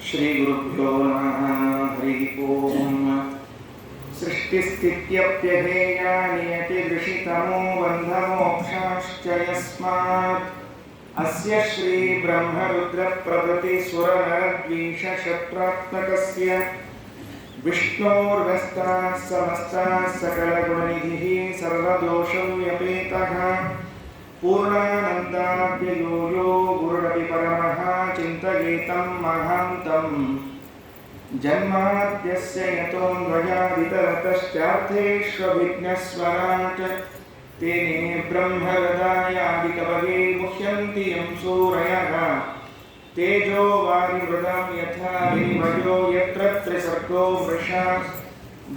ಶ್ರೀಗುರುಭ್ಯೋ ನಮಃ. ಹರಿ ಓಂ. ಸೃಷ್ಟಿಸ್ಥಿತ್ಯಪ್ಯಹೇಯ ನಿಯತಿದೃಷಿತಮೋ ಬಂಧಮೋಕ್ಷಾಶ್ಚ ಯಸ್ಮಾತ್ ಅಸ್ಯ ಶ್ರೀ ಬ್ರಹ್ಮರುದ್ರ ಪ್ರಭೃತಿ ಸುರನರದ್ವೀಷ ಶತ್ರಾತ್ಮಕಸ್ಯ ವಿಷ್ಣೋರ್ವ್ಯಸ್ತಾಃ ಸಮಸ್ತಾಃ ಸಕಲಗುಣನಿಧಿಃ ಸರ್ವದೋಷವ್ಯಪೇತಃ ಪೂರ್ಣಾನಂದಾವ್ಯಯೋ ಯೋ ಗುರುರಪಿ ಪರಮಃ ಚಿಂತಯೇತಂ ಮಹಾಂತಂ ಜನ್ಮಾದ್ಯಸ್ಯ ಯತೋನ್ವಯಾದಿತರತಶ್ಚಾರ್ಥೇಷ್ವಭಿಘ್ನಸ್ವರಾಟ್ ತೇನೇ ಬ್ರಹ್ಮಹೃದಾಯಾದಿಕವಯೇ ಮುಹ್ಯಂತಿ ಯಂ ಸೂರಯಃ ತೇಜೋ ವಾರಿಮೃದಾಂ ಯಥಾ ವಿನಿಮಯೋ ಯತ್ರ ತ್ರಿಸರ್ಗೋ ಮೃಷಾ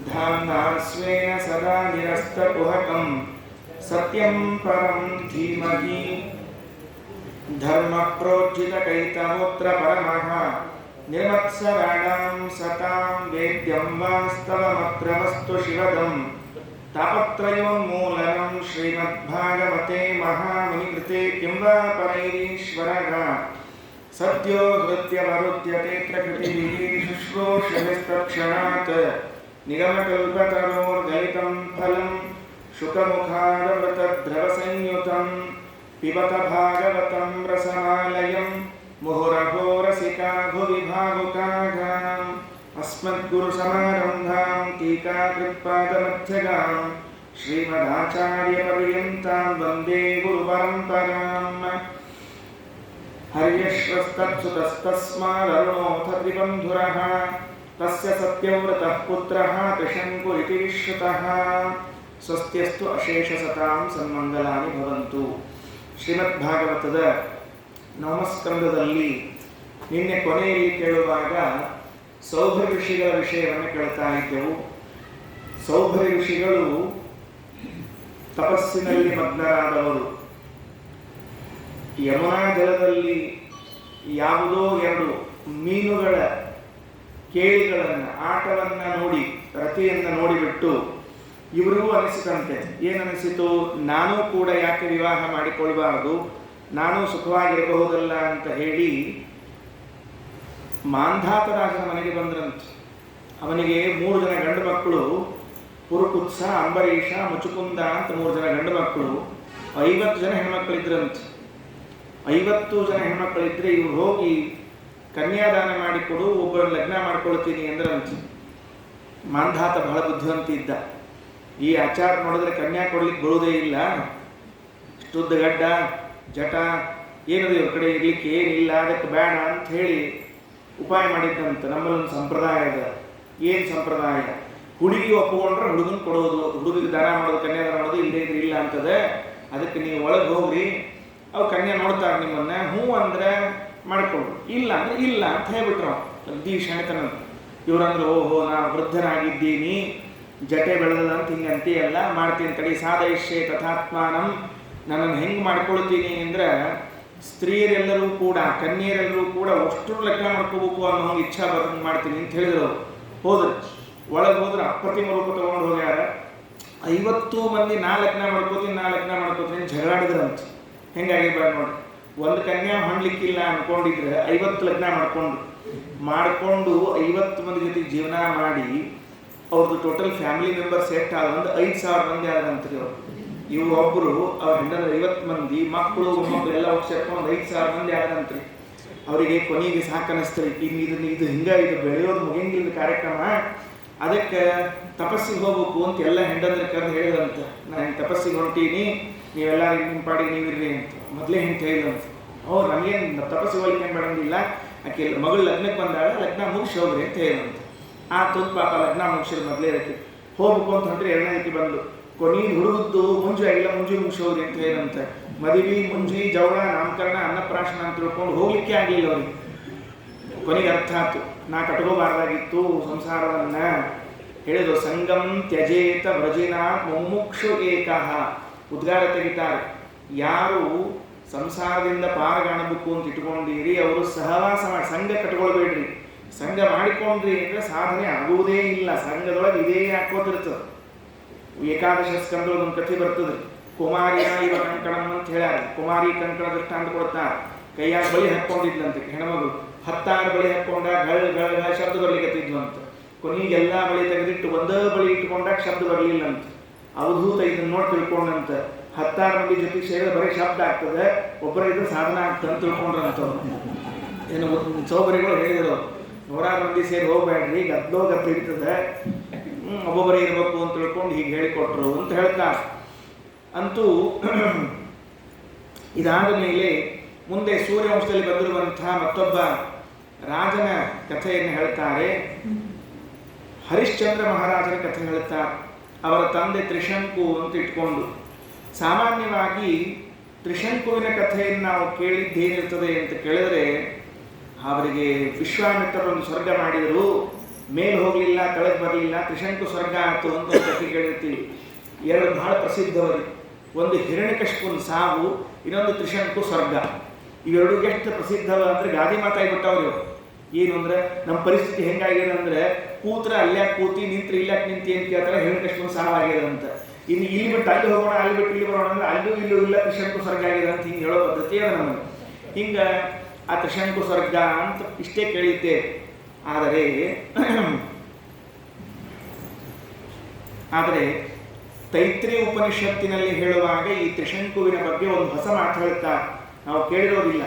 ಧಾಮ್ನಾ ಸ್ವೇನ ಸದಾ ನಿರಸ್ತಕುಹಕಂ ಸತ್ಯಂ ಪರಂ ಧೀಮಹಿ ಧರ್ಮ ಪ್ರೋಜ್ಜಿತಕೈತಮೋತ್ರ ಪರಮಃ ನಿರ್ಮತ್ಸರಾಣಾಂ ಸತಾಂ ವೇದ್ಯಂ ವಾಸ್ತವಮತ್ರ ವಸ್ತು ಶಿವದಂ ತಾಪತ್ರಯೋನ್ಮೂಲನಂ ಶ್ರೀಮದ್ಭಾಗವತೆ ಮಹಾಮುನಿಕೃತೆ ಕಿಂ ವಾ ಪರೈರೀಶ್ವರಃ ಸದ್ಯೋ ಹೃತ್ಯವರುಧ್ಯತೆ ಪ್ರಕೃತಿಭಿಃ ಶುಶ್ರೂಷಭಿಸ್ತತ್ಕ್ಷಣಾತ್ ನಿಗಮಕಲ್ಪತರೋರ್ಗಲಿತಂ ಫಲಂ ಶುಕಮುಖಾರವೃತದ್ರವಸಂಯುತಂ ಪಿಬತ ಭಾಗವತಂ ರಸಮಾಲಯಂ ಮುಹುರಹೋ ರಸಿಕಾ ಭುವಿ ಭಾವುಕಾಃ ಅಸ್ಮದ್ಗುರುಸಮಾರಂಭಾಂ ಟೀಕಾಕೃತ್ಪಾದಮಧ್ಯಗಾಂ ಶ್ರೀಮದಾಚಾರ್ಯಪರ್ಯಂತಾಂ ವಂದೇ ಗುರುಪರಂಪರಾಂ. ಹರ್ಯಶ್ವಸ್ತತ್ಸುತಸ್ತಸ್ಮಾದರುಣೋऽಥ ತ್ರಿಬಂಧುರಃ ತಸ್ಯ ಸತ್ಯವ್ರತಃ ಪುತ್ರಃ ತ್ರಿಶಂಕು ಇತಿ ವಿಶ್ರುತಃ. ಸ್ವಸ್ತ್ಯಸ್ತು ಅಶೇಷಸತಾಂ ಸನ್ಮಂಗಲಾನಿ ಭವಂತು. ಶ್ರೀಮದ್ಭಾಗವತದ ನವಮಸ್ಕಂದದಲ್ಲಿ ನಿನ್ನೆ ಕೊನೆಯಲ್ಲಿ ಕೇಳುವಾಗ ಸೌಭರಿ ಋಷಿಗಳ ವಿಷಯವನ್ನು ಕೇಳ್ತಾ ಇದ್ದೆವು. ಸೌಭರಿ ಋಷಿಗಳು ತಪಸ್ಸಿನಲ್ಲಿ ಮಗ್ನರಾದವರು. ಯಮುನಾ ಜಲದಲ್ಲಿ ಯಾವುದೋ ಎರಡು ಮೀನುಗಳ ಕೇಳಿಗಳನ್ನು ಆಟವನ್ನು ನೋಡಿ ರತಿಯನ್ನು ನೋಡಿಬಿಟ್ಟು ಇವರಿಗೂ ಅನಿಸಿತಂತೆ. ಏನನಿಸಿತು? ನಾನೂ ಕೂಡ ಯಾಕೆ ವಿವಾಹ ಮಾಡಿಕೊಳ್ಬಾರದು, ನಾನೂ ಸುಖವಾಗಿರಬಹುದಲ್ಲ ಅಂತ ಹೇಳಿ ಮಾಂಧಾತರಾಜನ ಮನೆಗೆ ಬಂದ್ರಂತೆ. ಅವನಿಗೆ 3 ಜನ ಗಂಡು ಮಕ್ಕಳು, ಪುರುಕುತ್ಸ, ಅಂಬರೀಷ, ಮುಚುಕುಂದ ಅಂತ 3 ಜನ ಗಂಡು ಮಕ್ಕಳು, 50 ಜನ ಹೆಣ್ಮಕ್ಳಿದ್ರಂತೆ. 50 ಜನ ಹೆಣ್ಮಕ್ಳಿದ್ರೆ ಇವ್ರು ಹೋಗಿ ಕನ್ಯಾದಾನ ಮಾಡಿಕೊಡು, ಒಬ್ಬರು ಲಗ್ನ ಮಾಡ್ಕೊಳ್ತೀನಿ ಅಂದ್ರಂತೆ. ಮಾಂಧಾತ ಬಹಳ ಬುದ್ಧಿವಂತ ಇದ್ದ. ಈ ಆಚಾರ ನೋಡಿದ್ರೆ ಕನ್ಯಾ ಕೊಡ್ಲಿಕ್ಕೆ ಬರುವುದೇ ಇಲ್ಲ, ಇಷ್ಟುದ್ದ ಗಡ್ಡ ಜಟ ಏನದು ಇವ್ರ ಕಡೆ ಇರ್ಲಿಕ್ಕೆ ಏನಿಲ್ಲ, ಅದಕ್ಕೆ ಬೇಡ ಅಂತ ಹೇಳಿ ಉಪಾಯ ಮಾಡಿದ್ದಂತೆ. ನಮ್ಮಲ್ಲೊಂದು ಸಂಪ್ರದಾಯ ಇದೆ. ಏನು ಸಂಪ್ರದಾಯ? ಹುಡುಗಿ ಒಪ್ಪಿಕೊಂಡ್ರೆ ಹುಡುಗನ ಕೊಡೋದು, ಹುಡುಗಿಗೆ ದಾನ ಮಾಡೋದು, ಕನ್ಯಾದಾನ ಮಾಡೋದು, ಇಲ್ಲದೇ ಇದ್ರೆ ಇಲ್ಲ ಅಂತದೆ. ಅದಕ್ಕೆ ನೀವು ಒಳಗೆ ಹೋಗ್ರಿ, ಅವು ಕನ್ಯಾ ನೋಡ್ತಾರೆ ನಿಮ್ಮನ್ನ, ಹ್ಞೂ ಅಂದ್ರೆ ಮಾಡ್ಕೊಳ್ರಿ, ಇಲ್ಲ ಅಂದ್ರೆ ಇಲ್ಲ ಅಂತ ಹೇಳ್ಬಿಟ್ರು. ಅಗ್ದಿ ಶಣತನ. ಇವ್ರಂದ್ರೆ ಓಹೋ ನಾ ವೃದ್ಧನಾಗಿದ್ದೀನಿ, ಜಟೆ ಬೆಳೆದ ಅಂತ ಹಿಂಗೆ ಅಂತೀಯಲ್ಲ, ಮಾಡ್ತೀನಿ ತಡಿ, ಸಾಧಯಿಷ್ಯೆ ತಥಾತ್ಮಾನಂ, ನನ್ನನ್ನು ಹೆಂಗೆ ಮಾಡ್ಕೊಳ್ತೀನಿ ಅಂದ್ರೆ ಸ್ತ್ರೀಯರೆಲ್ಲರೂ ಕೂಡ ಕನ್ಯರೆಲ್ಲರೂ ಕೂಡ ಅಷ್ಟು ಲಗ್ನ ಮಾಡ್ಕೋಬೇಕು ಅನ್ನೋ ಹಂಗೆ ಇಚ್ಛಾ ಬರೋಂಗೆ ಮಾಡ್ತೀನಿ ಅಂತ ಹೇಳಿದ್ರು. ಹೋದ್ರು, ಒಳಗೆ ಹೋದ್ರೆ ಅಪ್ರತಿಮ ರೂಪ ತೊಗೊಂಡು ಹೋಗ್ಯಾರ. 50 ಮಂದಿ ನಾ ಲಗ್ನ ಮಾಡ್ಕೋತೀನಿ ಜಗಳಾಡಿದ್ರಂತೆ. ಹೆಂಗಾಗಿರ್ಬಾರ್ದು ನೋಡಿ. ಒಂದು ಕನ್ಯಾ ಹೊಂಡ್ಲಿಕ್ಕಿಲ್ಲ ಅನ್ಕೊಂಡಿದ್ರೆ 50 ಲಗ್ನ ಮಾಡಿಕೊಂಡು 50 ಮಂದಿ ಜೊತೆ ಜೀವನ ಮಾಡಿ ಅವ್ರದ್ದು ಟೋಟಲ್ ಫ್ಯಾಮಿಲಿ ಮೆಂಬರ್ಸ್ ಎಷ್ಟು ಆದ ಒಂದು 5,000 ಮಂದಿ ಆದಂತ್ರಿ ಅವರು. ಇವು ಒಬ್ಬರು ಅವ್ರ ಹೆಂಡರು 50 ಮಂದಿ ಮಕ್ಕಳು ಮೊಮ್ಮಕ್ಕಳು ಎಲ್ಲ ಸೇರ್ಕೊಂಡು 5,000 ಮಂದಿ ಆದಂತ್ರಿ. ಅವರಿಗೆ ಕೊನೆಗೆ ಸಾಕನಿಸ್ತಾರೆ, ಇದು ಹಿಂಗೆ ಇದು ಬೆಳೆಯೋದು ಮುಗಿಯಂಗಿಲ್ಲದ ಕಾರ್ಯಕ್ರಮ, ಅದಕ್ಕೆ ತಪಸ್ಸಿಗೆ ಹೋಗ್ಬೇಕು ಅಂತ ಎಲ್ಲ ಹೆಂಡಂದ್ರೆ ಕರೆದು ಹೇಳಿದಂತೆ. ನಾನು ತಪಸ್ಸಿಗೆ ಹೊಂಟೀನಿ, ನೀವೆಲ್ಲ ನಿಮ್ಮ ಪಾಡಿಗೆ ನೀವಿರ್ರಿ ಅಂತ ಮೊದಲೇ ಹಿಂಗೆ ಹೇಳಿದಂತೆ. ಅವ್ರು ನಮಗೇನು ತಪಸ್ಸಿಗೆ ಹೋಗ್ಲಿಕ್ಕೆ ಏನು ಬೇಡಂಗಿಲ್ಲ, ಆಕೆ ಮಗಳು ಲಗ್ನಕ್ಕೆ ಬಂದಾಳ, ಲಗ್ನ ಮುಗಿಸಿ ಹೋಗ್ರಿ ಅಂತ ಹೇಳಿದಂತೆ. ಆ ತುತ್ತು ಪಾಪ ಲಗ್ನ ಮುಗಿಸಿದ್ರು ಮೊದಲೇ ಅದಕ್ಕೆ ಹೋಗ್ಬೇಕು ಅಂತ ಹೊಂಟ್ರೆ 2ನೇ ರೀತಿ ಬಂದು ಕೊನೆಗೆ ಹುಡುಗದ್ದು ಮುಂಜು ಆಗಿಲ್ಲ, ಮುಂಜು ಮುಗಿಸಿ ಹೋಗ್ರಿ ಅಂತ ಹೇಳಿದಂತೆ. ಮದುವೆ ಮುಂಜಿ ಜವಳ ನಾಮಕರಣ ಅನ್ನಪ್ರಾಶನ ಅಂತ ತಿಳ್ಕೊಂಡು ಹೋಗ್ಲಿಕ್ಕೆ ಆಗಲಿಲ್ಲ ಅವ್ರಿಗೆ. ಕೊನೆಗೆ ಅರ್ಥ ಆಯ್ತು, ನಾ ಕಟ್ಕೋಬಾರ್ದಾಗಿತ್ತು ಸಂಸಾರವನ್ನ. ಹೇಳಿದ್ರು ಸಂಗಂ ತ್ಯಜೇತ ವ್ರಜಿನ ಮುಮುಕ್ಷು ಏಕಃ. ಉದ್ಗಾರ ತೆಗಿತಾರೆ, ಯಾರು ಸಂಸಾರದಿಂದ ಪಾರಗಾಣಬೇಕು ಅಂತ ಇಟ್ಕೊಂಡಿರಿ ಅವರು ಸಹವಾಸ ಮಾಡಿ ಸಂಘ ಕಟ್ಕೊಳ್ಬೇಡ್ರಿ. ಸಂಘ ಮಾಡಿಕೊಂಡ್ರಿ ಅಂದರೆ ಸಾಧನೆ ಆಗುವುದೇ ಇಲ್ಲ. ಸಂಘದೊಳಗೆ ಇದೇ ಹಾಕೋತಿರ್ತದೆ. ಏಕಾದಶ ಸ್ಕಂದೊಳಗೆ ಒಂದು ಕಥೆ ಬರ್ತದೆ. ಕುಮಾರಿಯ ಇವ ಕಂಕಣಂ ಅಂತ ಹೇಳ್ಯಾರ. ಕುಮಾರಿ ಕಂಕಣ ದೃಷ್ಟಾಂತ ಕೊಡ್ತಾರೆ. ಕೈಯಾಗ ಬಳಿ ಹಾಕ್ಕೊಂಡಿದ್ಲಂತೆ ಹೆಣ್ಮಗಳು. 10 ಬಳಿ ಹಾಕೊಂಡಾಗ ಗಳ ಗಳ ಗಳ ಶಬ್ದ ಬರ್ಲಿಕ್ಕತ್ತಿದ್ವು ಅಂತ. ಕೊನೆಗೆ ಎಲ್ಲ ಬಳಿ ತೆಗೆದಿಟ್ಟು ಒಂದೇ ಬಳಿ ಇಟ್ಕೊಂಡಾಗ ಶಬ್ದ ಬರಲಿಲ್ಲ ಅಂತ. ಅವಧೂತ ಇದನ್ನ ನೋಡಿ ತಿಳ್ಕೊಂಡಂತ 10 ಮಂದಿ ಜೊತೆಗೆ ಸೇರಿದ್ರೆ ಬರೀ ಶಬ್ದ ಆಗ್ತದೆ, ಒಬ್ಬರ ಇದ್ರೆ ಸಾಧನ ಆಗ್ತದೆ ಅಂತ ತಿಳ್ಕೊಂಡ್ರಂಥವ್ರು. ಏನು ಸೌಕರ್ಯಗಳು ಹೇಳಿದ್ರು, 100 ಮಂದಿ ಸೇರಿ ಹೋಗ್ಬೇಡ್ರಿ, ಗದ್ದಲೋ ಗದ್ದು ಹಿಡಿತದೆ, ಒಬ್ಬೊಬ್ಬರೇ ಇರಬೇಕು ಅಂತ ತಿಳ್ಕೊಂಡು ಹೀಗೆ ಹೇಳಿಕೊಟ್ರು ಅಂತ ಹೇಳ್ತಾರೆ. ಅಂತೂ ಇದಾದ ಮೇಲೆ ಮುಂದೆ ಸೂರ್ಯವಂಶದಲ್ಲಿ ಬಂದಿರುವಂತಹ ಮತ್ತೊಬ್ಬ ರಾಜನ ಕಥೆಯನ್ನು ಹೇಳ್ತಾರೆ. ಹರಿಶ್ಚಂದ್ರ ಮಹಾರಾಜನ ಕಥೆ ಹೇಳ್ತಾರೆ. ಅವರ ತಂದೆ ತ್ರಿಶಂಕು ಅಂತ ಇಟ್ಕೊಂಡು. ಸಾಮಾನ್ಯವಾಗಿ ತ್ರಿಶಂಕುವಿನ ಕಥೆಯನ್ನು ನಾವು ಕೇಳಿದ್ದೇನಿರ್ತದೆ ಅಂತ ಕೇಳಿದ್ರೆ, ಅವರಿಗೆ ವಿಶ್ವಾಮಿತ್ರರೊಂದು ಸ್ವರ್ಗ ಮಾಡಿದರು, ಮೇಲೆ ಹೋಗಲಿಲ್ಲ, ಕೆಳಗೆ ಬರಲಿಲ್ಲ, ತ್ರಿಶಂಕು ಸ್ವರ್ಗ ಆಯಿತು ಅಂತ ಕಥೆ ಕೇಳಿರ್ತೀವಿ. 2 ಬಹಳ ಪ್ರಸಿದ್ಧವರು. ಒಂದು ಹಿರಣ್ಯಕಶಿಪುನ ಸಾವು, ಇನ್ನೊಂದು ತ್ರಿಶಂಕು ಸ್ವರ್ಗ. ಇವೆರಡು ಎಷ್ಟು ಪ್ರಸಿದ್ಧವ ಅಂದರೆ ಗಾದಿ ಮಾತಾಗ್ಬಿಟ್ಟವ್ರು. ಏನು ಅಂದರೆ ನಮ್ಮ ಪರಿಸ್ಥಿತಿ ಹೆಂಗಾಗಿದೆ ಅಂದರೆ, ಕೂತ್ರೆ ಅಲ್ಯಾಕೆ ಕೂತಿ, ನಿಂತ್ರೆ ಇಲ್ಲಾಕೆ ನಿಂತಿ ಅಂತ ಕೇಳ್ತಾರೆ, ಹಿರಣ್ಯಕಶಿಪುನ ಸಾವು ಆಗಿದೆ ಅಂತ. ಇನ್ನು ಇಲ್ಲಿ ಬಿಟ್ಟು ಅಲ್ಲಿ ಹೋಗೋಣ, ಅಲ್ಲಿ ಬಿಟ್ಟು ಇಲ್ಲಿ ಬರೋಣ ಅಂದ್ರೆ ಅಲ್ಲೂ ಇಲ್ಲೂ ಇಲ್ಲ, ತ್ರಿಶಂಕು ಸ್ವರ್ಗ ಆಗಿದೆ ಅಂತ ಹಿಂಗೆ ಹೇಳೋ ಪದ್ಧತಿ ಅದ ನಮಗೆ. ಹಿಂಗೆ ಆ ತ್ರಿಶಂಕು ಸ್ವರ್ಗ ಅಂತ ಇಷ್ಟೇ ಕೇಳಿದ್ದೆ. ಆದರೆ ತೈತ್ರಿ ಉಪನಿಷತ್ತಿನಲ್ಲಿ ಹೇಳುವಾಗ ಈ ತ್ರಿಶಂಕುವಿನ ಬಗ್ಗೆ ಒಂದು ಹೊಸ ಮಾತು ಹೇಳ್ತಾರೆ, ನಾವು ಕೇಳಿರೋದಿಲ್ಲ.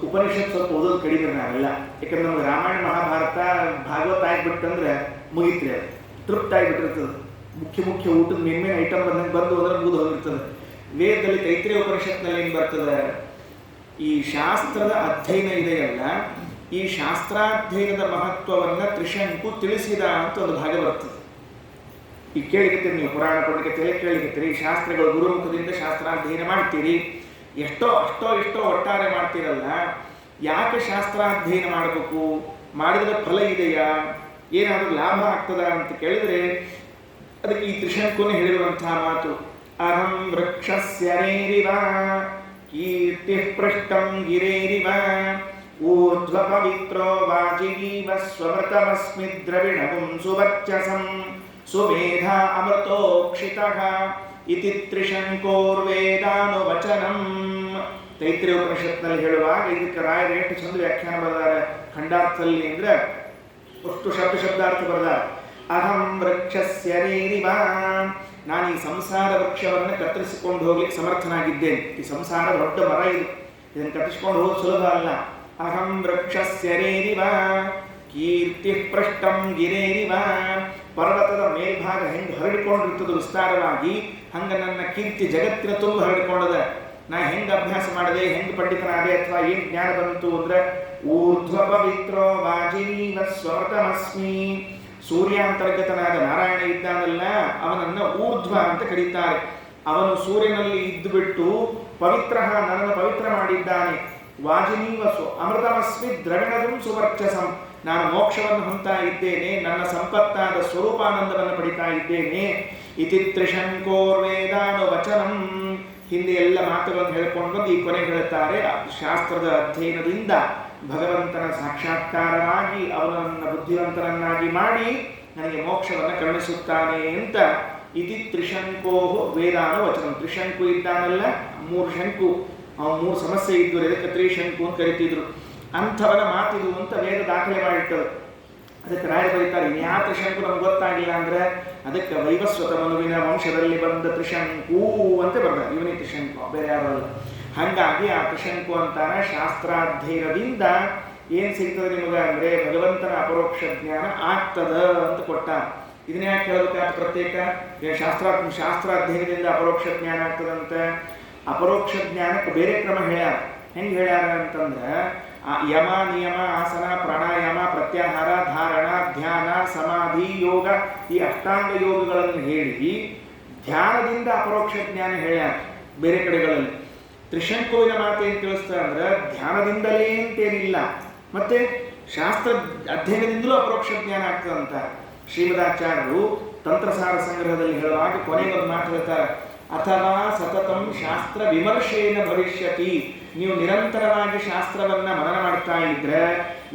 ಉಪನಿಷತ್ ಸ್ವಲ್ಪ ಓದೋದು ಕಡಿಮೆ ನಾವೆಲ್ಲ. ಯಾಕಂದ್ರೆ ನಮ್ಗೆ ರಾಮಾಯಣ ಮಹಾಭಾರತ ಭಾಗವತ ಆಗಿಬಿಟ್ಟಂದ್ರೆ ಮುಗಿತ್ರಿ, ಅದು ತೃಪ್ತ ಆಗಿಬಿಟ್ಟಿರ್ತದೆ. ಮುಖ್ಯ ಊಟದ ಮೇನ್ ಐಟಮ್ ಬಂದು ಅಂದ್ರೆ ಮುಗಿದು ಹೋಗಿರ್ತದೆ. ವೇದದಲ್ಲಿ ತೈತ್ರಿ ಉಪನಿಷತ್ನಲ್ಲಿ ಏನು ಬರ್ತದೆ, ಈ ಶಾಸ್ತ್ರದ ಅಧ್ಯಯನ ಇದೆಯಲ್ಲ, ಈ ಶಾಸ್ತ್ರಾಧ್ಯಯನದ ಮಹತ್ವವನ್ನು ತ್ರಿಶಂಕು ತಿಳಿಸಿದ ಅಂತ ಒಂದು ಭಾಗ ಬರ್ತದೆ. ಈಗ ಕೇಳಿಕತ್ತೀರಿ ನೀವು, ಪುರಾಣ ಪಂಡಿತತೆಲ್ಲ ಕೇಳಿಕತ್ತೀರಿ, ಶಾಸ್ತ್ರಗಳು ಗುರುಮುಖದಿಂದ ಶಾಸ್ತ್ರಾಧ್ಯಯನ ಮಾಡ್ತೀರಿ, ಎಷ್ಟೋ ಒಟ್ಟಾರೆ ಮಾಡ್ತೀರಲ್ಲ, ಯಾಕೆ ಶಾಸ್ತ್ರಾಧ್ಯಯನ ಮಾಡಬೇಕು, ಮಾಡಿದ್ರೆ ಫಲ ಇದೆಯಾ, ಏನಾದರೂ ಲಾಭ ಆಗ್ತದ ಅಂತ ಕೇಳಿದ್ರೆ ಅದಕ್ಕೆ ಈ ತ್ರಿಶಂಕುನೇ ಹೇಳಿರುವಂತಹ ಮಾತು. ಅಹಂ ವೃಕ್ಷಸ್ಯರೇರಿವ ಕೀರ್ತಿ ಪೃಷ್ಟಂ ಗಿರೇರಿವ ಊರ್ಧ್ವ ಪವಿತ್ರೋ ವಾಜಿಗೀವ ಸ್ವಮೃತಮಸ್ಮಿ ದ್ರವಿಣಗುಂ ಸುವರ್ಚಸಂ ಸುಮೇಧ ಅಮೃತೋಕ್ಷಿತಃ ಇತಿ ತ್ರಿಶಂಕೋರ್ವೇದಾನುವಚನಂ. ತೈತ್ರಿ ಉಪನಿಷತ್ನಲ್ಲಿ ಹೇಳುವಾಗ ಇದಕ್ಕೆ ರಾಯರು ಎಷ್ಟು ಚಂದ ವ್ಯಾಖ್ಯಾನ ಬರೆದಾರೆ ಖಂಡಾರ್ಥದಲ್ಲಿ ಅಂದರೆ, ಅಷ್ಟು ಶಬ್ದಾರ್ಥ ಬರೆದಾರೆ. ಅಹಂ ವೃಕ್ಷಸ್ಯರೇರಿವ, ನಾನು ಈ ಸಂಸಾರ ವೃಕ್ಷವನ್ನು ಕತ್ತರಿಸಿಕೊಂಡು ಹೋಗ್ಲಿಕ್ಕೆ ಸಮರ್ಥನಾಗಿದ್ದೇನೆ. ಈ ಸಂಸಾರ ದೊಡ್ಡ ಮರ ಇದು, ಇದನ್ನು ಕತ್ತರಿಸಿಕೊಂಡು ಹೋಗೋದು ಸುಲಭ ಅಲ್ಲ. ಅಹಂ ವೃಕ್ಷಸ್ಯರೇರಿವ ಕೀರ್ತಿ ಪೃಷ್ಟಂ ಗಿರೇರಿವ, ಪರ್ವತದ ಮೇಲ್ಭಾಗ ಹೆಂಗೆ ಹರಡಿಕೊಂಡಿರ್ತದೆ ವಿಸ್ತಾರವಾಗಿ, ಹಂಗೆ ನನ್ನ ಕೀರ್ತಿ ಜಗತ್ತಿನ ತುಂಬ ಹರಡಿಕೊಂಡದ. ನಾ ಹೆಂಗೆ ಅಭ್ಯಾಸ ಮಾಡಿದೆ, ಹೆಂಗೆ ಪಂಡಿತನಾದೆ, ಅಥವಾ ಏನು ಜ್ಞಾನ ಬಂತು ಅಂದರೆ, ಊರ್ಧ್ವ ಪವಿತ್ರೋ ವಾಜಿನೀವ ಸ್ವಮೃತಮಸ್ಮಿ, ಸೂರ್ಯಾಂತರ್ಗತನಾದ ನಾರಾಯಣ ಇದ್ದಾನಲ್ಲ, ಅವನನ್ನು ಊರ್ಧ್ವ ಅಂತ ಕರೀತಾರೆ. ಅವನು ಸೂರ್ಯನಲ್ಲಿ ಇದ್ದು ಬಿಟ್ಟು ಪವಿತ್ರ, ನನ್ನನ್ನು ಪವಿತ್ರ ಮಾಡಿದ್ದಾನೆ. ವಾಜಿನೀವ ಅಮೃತಮಸ್ಮಿ ದ್ರವಿಣಗುಂ ಸುವರ್ಚಸಂ, ನಾನು ಮೋಕ್ಷವನ್ನು ಹೊಂತಾ ಇದ್ದೇನೆ, ನನ್ನ ಸಂಪತ್ತಾದ ಸ್ವರೂಪಾನಂದವನ್ನು ಪಡಿತಾ ಇದ್ದೇನೆ. ಇತಿ ತ್ರಿಶಂಕೋರ್ವೇದಾನುವಚನಂ, ಹಿಂದೆ ಎಲ್ಲ ಮಾತುಗಳನ್ನು ಹೇಳ್ಕೊಂಡು ಬಂದು ಈ ಕೊನೆ ಹೇಳ್ತಾರೆ, ಶಾಸ್ತ್ರದ ಅಧ್ಯಯನದಿಂದ ಭಗವಂತನ ಸಾಕ್ಷಾತ್ಕಾರವಾಗಿ ಅವನನ್ನು ಬುದ್ಧಿವಂತನನ್ನಾಗಿ ಮಾಡಿ ನನಗೆ ಮೋಕ್ಷವನ್ನು ಕರುಣಿಸುತ್ತಾನೆ ಅಂತ. ಇತಿ ತ್ರಿಶಂಕೋ ವೇದಾನುವಚನಂ. ತ್ರಿಶಂಕು ಇದ್ದಾನಲ್ಲ, 3 ಶಂಕು, 3 ಸಮಸ್ಯೆ ಇದ್ದರು, ಇದಕ್ಕೆ ತ್ರಿಶಂಕು ಅಂತ ಕರಿತಿದ್ರು. ಅಂಥವನ ಮಾತಿದು ಅಂತ ವೇದ ದಾಖಲೆ ಮಾಡಿರ್ತದೆ. ಅದಕ್ಕೆ ರಾಯರು ಬರೀತಾರೆ, ಇನ್ಯಾ ತ್ರಿಶಂಕು ನಮ್ಗೆ ಗೊತ್ತಾಗಿಲ್ಲ ಅಂದರೆ ಅದಕ್ಕೆ ವೈವಸ್ವತ ಮನುವಿನ ವಂಶದಲ್ಲಿ ಬಂದ ತ್ರಿಶಂಕು ಅಂತ ಬರ್ತಾರೆ. ಇವನೇ ತ್ರಿಶಂಕು, ಬೇರೆ ಯಾರು ಅಲ್ಲ. ಹಾಗಾಗಿ ಆ ತ್ರಿಶಂಕು ಅಂತಾನೆ. ಶಾಸ್ತ್ರಾಧ್ಯಯನದಿಂದ ಏನು ಸಿಗ್ತದೆ ನಿಮಗೆ ಅಂದರೆ ಭಗವಂತನ ಅಪರೋಕ್ಷ ಜ್ಞಾನ ಆಗ್ತದ ಅಂತ ಕೊಟ್ಟ. ಇದನ್ನ ಯಾಕೆ ಹೇಳಬೇಕಾದ ಪ್ರತ್ಯೇಕ? ಶಾಸ್ತ್ರಾಧ್ಯಯನದಿಂದ ಅಪರೋಕ್ಷ ಜ್ಞಾನ ಆಗ್ತದಂತೆ. ಅಪರೋಕ್ಷ ಜ್ಞಾನಕ್ಕೆ ಬೇರೆ ಕ್ರಮ ಹೇಳ್ಯಾರ. ಹೆಂಗೆ ಹೇಳ್ಯಾರ ಅಂತಂದ್ರೆ, ಯಮ, ನಿಯಮ, ಆಸನ, ಪ್ರಾಣಾಯಾಮ, ಪ್ರತ್ಯಾಹಾರ, ಧಾರಣ, ಧ್ಯಾನ, ಸಮಾಧಿ, ಯೋಗ, ಈ ಅಷ್ಟಾಂಗ ಯೋಗಗಳನ್ನು ಹೇಳಿ ಧ್ಯಾನದಿಂದ ಅಪರೋಕ್ಷ ಜ್ಞಾನ ಹೇಳ್ಯಾರ ಬೇರೆ ಕಡೆಗಳಲ್ಲಿ. ತ್ರಿಶಂಕುವಿನ ಮಾತು ಏನು ತಿಳಿಸ್ತಾರೆ ಅಂದ್ರೆ, ಧ್ಯಾನದಿಂದಲೇ ಅಂತೇನಿಲ್ಲ, ಮತ್ತೆ ಶಾಸ್ತ್ರ ಅಧ್ಯಯನದಿಂದಲೂ ಅಪರೋಕ್ಷ ಜ್ಞಾನ ಆಗ್ತದಂತ. ಶ್ರೀಮದಾಚಾರ್ಯರು ತಂತ್ರಸಾರ ಸಂಗ್ರಹದಲ್ಲಿ ಹೇಳುವಾಗ ಕೊನೆಗೊಂದು ಮಾತು ಹೇಳ್ತಾರೆ, ಅಥವಾ ಸತತಂ ಶಾಸ್ತ್ರ ವಿಮರ್ಶೇನ ಭವಿಷ್ಯತಿ. ನೀವು ನಿರಂತರವಾಗಿ ಶಾಸ್ತ್ರವನ್ನು ಮನನ ಮಾಡ್ತಾ ಇದ್ರೆ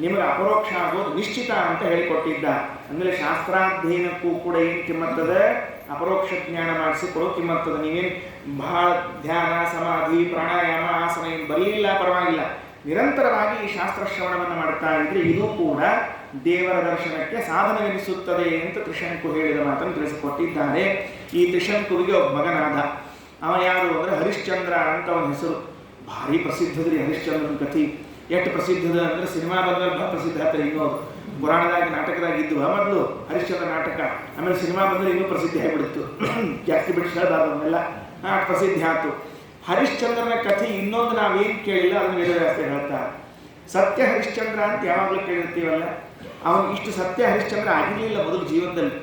ನಿಮಗೆ ಅಪರೋಕ್ಷ ಆಗೋದು ನಿಶ್ಚಿತ ಅಂತ ಹೇಳಿಕೊಟ್ಟಿದ್ದ. ಅಂದರೆ ಶಾಸ್ತ್ರಾಧ್ಯಯನಕ್ಕೂ ಕೂಡ ಏನು ಕಿಮ್ಮತ್ತದೆ, ಅಪರೋಕ್ಷ ಜ್ಞಾನ ಮಾಡಿಸಿಕೊಡೋ ಕಿಮ್ಮತ್ತದೆ. ನೀವೇನು ಬಹಳ ಧ್ಯಾನ, ಸಮಾಧಿ, ಪ್ರಾಣಾಯಾಮ, ಆಸನ ಏನು ಬರಲಿಲ್ಲ ಪರವಾಗಿಲ್ಲ, ನಿರಂತರವಾಗಿ ಈ ಶಾಸ್ತ್ರ ಶ್ರವಣವನ್ನು ಮಾಡ್ತಾ ಇದ್ರೆ ಇದು ಕೂಡ ದೇವರ ದರ್ಶನಕ್ಕೆ ಸಾಧನವೆನಿಸುತ್ತದೆ ಅಂತ ತ್ರಿಶಂಕು ಹೇಳಿದ ಮಾತನ್ನು ತಿಳಿಸಿಕೊಟ್ಟಿದ್ದಾರೆ. ಈ ತ್ರಿಶಂಕುವಿಗೆ ಒಬ್ಬ ಮಗನಾದ. ಅವ ಯಾರು ಅಂದರೆ ಹರಿಶ್ಚಂದ್ರ ಅಂತ ಅವನ ಹೆಸರು. ಭಾರಿ ಪ್ರಸಿದ್ಧದ್ರಿ ಹರಿಶ್ಚಂದ್ರನ ಕಥೆ. ಎಷ್ಟು ಪ್ರಸಿದ್ಧದ ಅಂದರೆ ಸಿನಿಮಾ ಬಂದಲ್ಲಿ ಭಾಳ ಪ್ರಸಿದ್ಧ ಆಗ್ತದೆ. ಇನ್ನೋದು ಪುರಾಣದಾಗ ನಾಟಕದಾಗ ಇದ್ದುವ ಮೊದಲು ಹರಿಶ್ಚಂದ್ರ ನಾಟಕ, ಆಮೇಲೆ ಸಿನಿಮಾ ಬಂದರೆ ಇನ್ನೂ ಪ್ರಸಿದ್ಧಿ ಆಗಿಬಿಡ್ತು. ಜಾಸ್ತಿ ಬಿಡಿಸೋದಾದವನ್ನೆಲ್ಲ ಪ್ರಸಿದ್ಧಿ ಆಯಿತು. ಹರಿಶ್ಚಂದ್ರನ ಕಥೆ ಇನ್ನೊಂದು ನಾವೇನು ಕೇಳಿಲ್ಲ ಅದನ್ನು ವೇದವ್ಯಾಸರು ಹೇಳ್ತಾರೆ. ಸತ್ಯ ಹರಿಶ್ಚಂದ್ರ ಅಂತ ಯಾವಾಗಲೂ ಕೇಳಿರ್ತೀವಲ್ಲ, ಅವನು ಇಷ್ಟು ಸತ್ಯ ಹರಿಶ್ಚಂದ್ರ ಆಗಿರಲಿಲ್ಲ ಮೊದಲು ಜೀವನದಲ್ಲಿ.